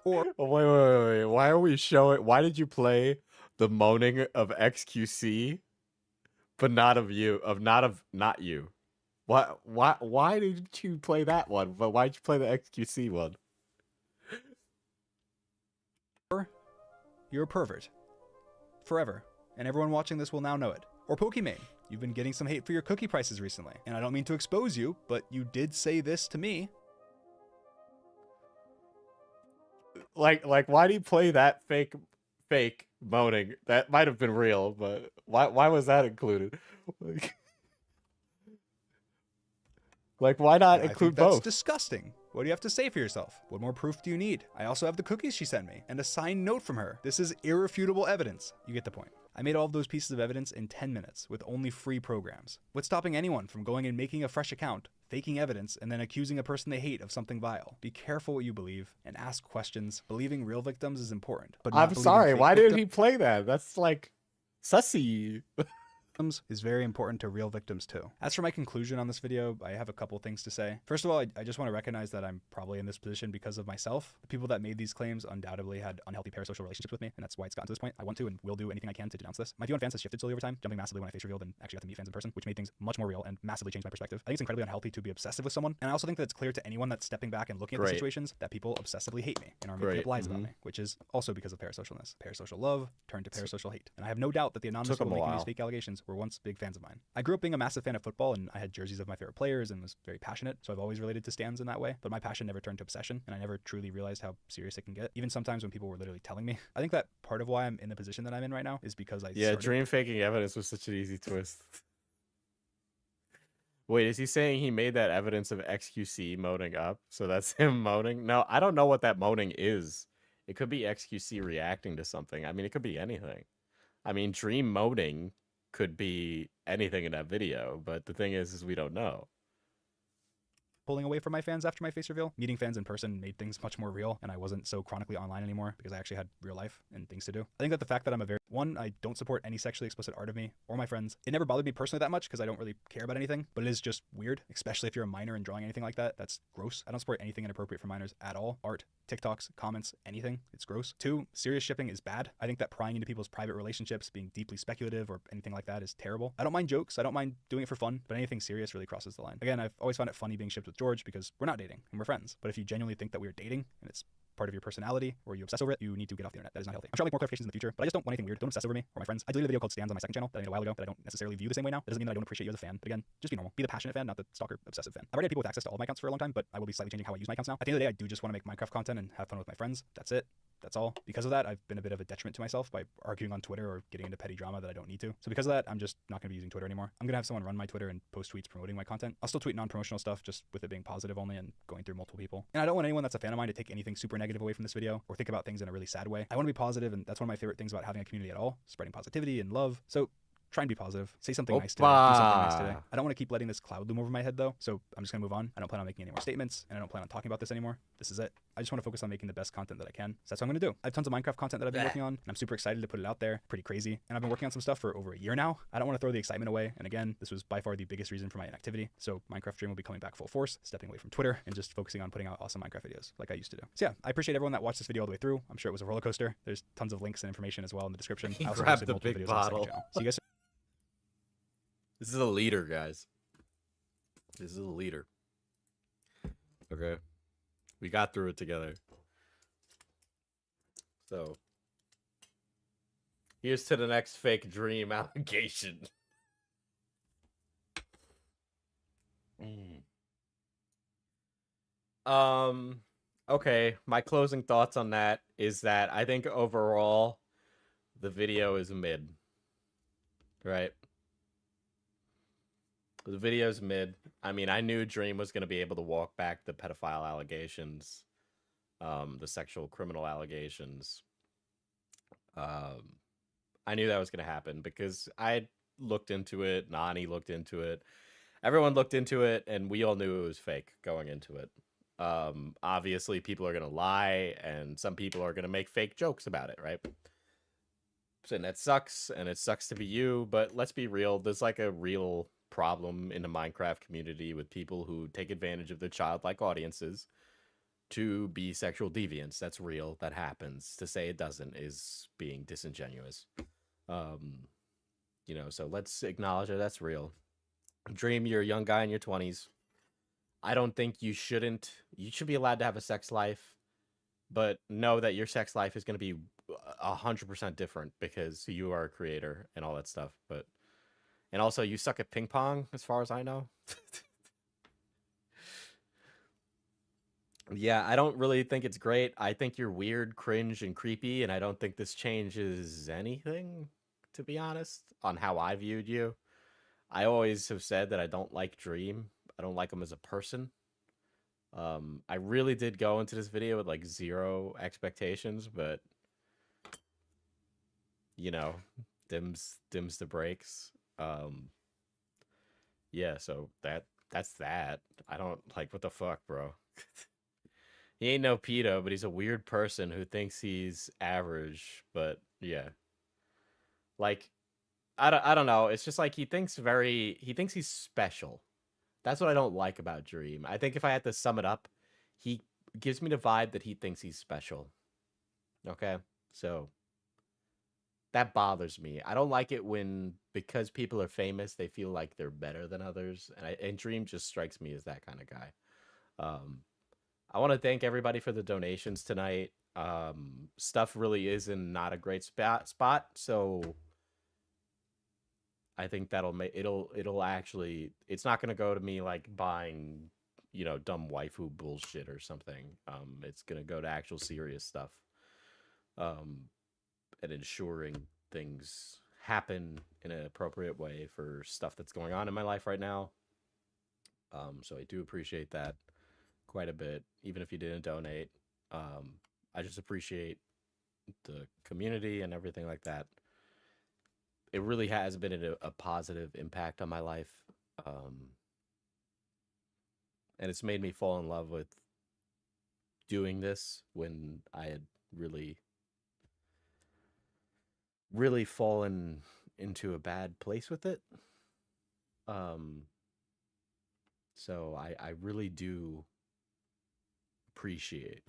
Or oh, wait. Why are we showing? Why did you play the moaning of XQC, but not of you? Not you? Why did you play that one? But why'd you play the XQC one? You're a pervert. Forever. And everyone watching this will now know it. Or Pokimane. You've been getting some hate for your cookie prices recently. And I don't mean to expose you, but you did say this to me. Like, why do you play that fake moaning? That might have been real, but why was that included? Like why not include That's both? disgusting. What do you have to say for yourself? What more proof do you need? I also have the cookies she sent me and a signed note from her. This is irrefutable evidence. You get the point. I made all of those pieces of evidence in 10 minutes with only free programs. What's stopping anyone from going and making a fresh account, faking evidence, and then accusing a person they hate of something vile? Be careful what you believe and ask questions. Believing real victims is important. But not I'm believing sorry, fake why did victims he play that? That's like sussy. is very important to real victims too. As for my conclusion on this video, I have a couple things to say. First of all, I just want to recognize that I'm probably in this position because of myself. The people that made these claims undoubtedly had unhealthy parasocial relationships with me, and that's why it's gotten to this point. I want to and will do anything I can to denounce this. My view on fans has shifted slowly over time, jumping massively when I face revealed and actually got to meet fans in person, which made things much more real and massively changed my perspective. I think it's incredibly unhealthy to be obsessive with someone, and I also think that it's clear to anyone that's stepping back and looking at the situations that people obsessively hate me and are making up lies about me, which is also because of parasocialness. Parasocial love turned to parasocial hate. And I have no doubt that the anonymous people making these fake allegations were once big fans of mine. I grew up being a massive fan of football, and I had jerseys of my favorite players and was very passionate, so I've always related to stands in that way, but my passion never turned to obsession, and I never truly realized how serious it can get, even sometimes when people were literally telling me. I think that part of why I'm in the position that I'm in right now is because Dream faking evidence was such an easy twist. Wait, is he saying he made that evidence of XQC moaning up? So that's him moaning? No, I don't know what that moaning is. It could be XQC reacting to something. I mean, it could be anything. I mean, Dream moaning could be anything in that video, but the thing is we don't know. Pulling away from my fans after my face reveal. Meeting fans in person made things much more real, and I wasn't so chronically online anymore because I actually had real life and things to do. I think that the fact that I'm a very One, I don't support any sexually explicit art of me or my friends. It never bothered me personally that much because I don't really care about anything, but it is just weird, especially if you're a minor and drawing anything like that. That's gross. I don't support anything inappropriate for minors at all. Art, TikToks, comments, anything. It's gross. Two, serious shipping is bad. I think that prying into people's private relationships, being deeply speculative or anything like that is terrible. I don't mind jokes. I don't mind doing it for fun, but anything serious really crosses the line. Again, I've always found it funny being shipped with George because we're not dating and we're friends. But if you genuinely think that we're dating and it's part of your personality or you obsess over it, you need to get off the internet. That is not healthy. I'm sure I'll make more clarifications in the future, but I just don't want anything weird. Don't obsess over me or my friends. I deleted a video called Stands on my second channel that I made a while ago that I don't necessarily view the same way now. That doesn't mean that I don't appreciate you as a fan, but again, just be normal. Be the passionate fan, not the stalker obsessive fan. I've already had people with access to all of my accounts for a long time, but I will be slightly changing how I use my accounts now. At the end of the day, I do just want to make Minecraft content and have fun with my friends. That's it. That's all. Because of that, I've been a bit of a detriment to myself by arguing on Twitter or getting into petty drama that I don't need to. So because of that, I'm just not going to be using Twitter anymore. I'm going to have someone run my Twitter and post tweets promoting my content. I'll still tweet non-promotional stuff, just with it being positive only and going through multiple people. And I don't want anyone that's a fan of mine to take anything super negative away from this video or think about things in a really sad way. I want to be positive, and that's one of my favorite things about having a community at all, spreading positivity and love. So try and be positive. Say something nice today. Do something nice today. I don't want to keep letting this cloud loom over my head though, so I'm just gonna move on. I don't plan on making any more statements, and I don't plan on talking about this anymore. This is it. I just want to focus on making the best content that I can. So that's what I'm gonna do. I have tons of Minecraft content that I've been working on, and I'm super excited to put it out there. Pretty crazy. And I've been working on some stuff for over a year now. I don't want to throw the excitement away. And again, this was by far the biggest reason for my inactivity. So Minecraft Dream will be coming back full force, stepping away from Twitter, and just focusing on putting out awesome Minecraft videos like I used to do. So yeah, I appreciate everyone that watched this video all the way through. I'm sure it was a roller coaster. There's tons of links and information as well in the description. I also Grab posted the multiple big videos on the second bottle. channel. See you guys. This is a leader, guys. This is a leader. Okay. We got through it together. So, here's to the next fake dream allegation. Okay, my closing thoughts on that is that I think overall the video is mid. Right? The video's mid. I mean, I knew Dream was going to be able to walk back the pedophile allegations, the sexual criminal allegations. I knew that was going to happen because I looked into it. Nani looked into it. Everyone looked into it, and we all knew it was fake going into it. Obviously, people are going to lie, and some people are going to make fake jokes about it, right? And that sucks, and it sucks to be you, but let's be real. There's like a real problem in the Minecraft community with people who take advantage of their childlike audiences to be sexual deviants. That's real. That happens. To say it doesn't is being disingenuous. You know, so let's acknowledge that that's real. Dream, you're a young guy in your 20s. I don't think you should be allowed to have a sex life, but know that your sex life is going to be 100% different because you are a creator and all that stuff. And also, you suck at ping pong, as far as I know. Yeah, I don't really think it's great. I think you're weird, cringe, and creepy, and I don't think this changes anything, to be honest, on how I viewed you. I always have said that I don't like Dream. I don't like him as a person. I really did go into this video with, like, 0 expectations, but, you know, dims the brakes. Yeah, so that's that. I don't like, what the fuck, bro. He ain't no pedo, but he's a weird person who thinks he's average. But yeah, like I don't know. It's just like he thinks he's special. That's what I don't like about Dream. I think if I had to sum it up, he gives me the vibe that he thinks he's special. Okay, so that bothers me. I don't like it when, because people are famous, they feel like they're better than others. And Dream just strikes me as that kind of guy. I want to thank everybody for the donations tonight. Stuff really is in not a great spot. So I think that'll make it'll actually, it's not going to go to me like buying, you know, dumb waifu bullshit or something. It's going to go to actual serious stuff. And ensuring things happen in an appropriate way for stuff that's going on in my life right now. So I do appreciate that quite a bit, even if you didn't donate. I just appreciate the community and everything like that. It really has been a positive impact on my life. And it's made me fall in love with doing this when I had really really fallen into a bad place with it. So I really do appreciate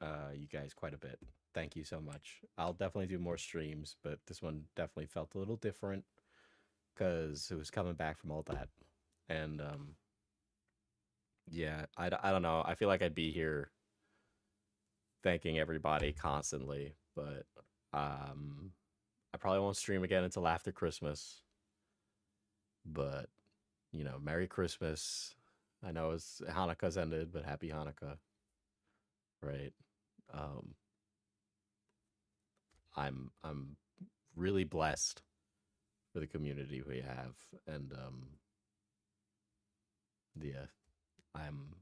you guys quite a bit. Thank you so much. I'll definitely do more streams, but this one definitely felt a little different because it was coming back from all that. And yeah, I don't know. I feel like I'd be here thanking everybody constantly, but I probably won't stream again until after Christmas. But, you know, Merry Christmas. I know it's Hanukkah's ended, but happy Hanukkah. Right? Um I'm really blessed for the community we have, and yeah, I'm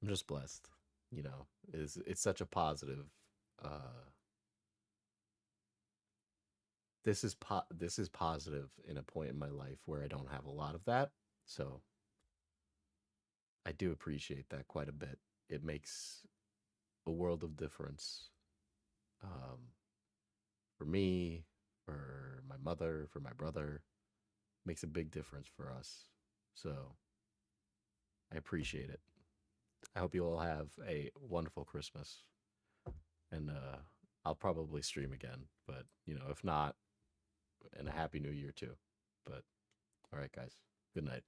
I'm just blessed, you know. It's such a positive this is positive in a point in my life where I don't have a lot of that. So I do appreciate that quite a bit. It makes a world of difference um, for me, for my mother, for my brother. Makes a big difference for us. So I appreciate it. I hope you all have a wonderful Christmas. And I'll probably stream again, but you know, if not, and a happy new year too. But all right, guys. Good night.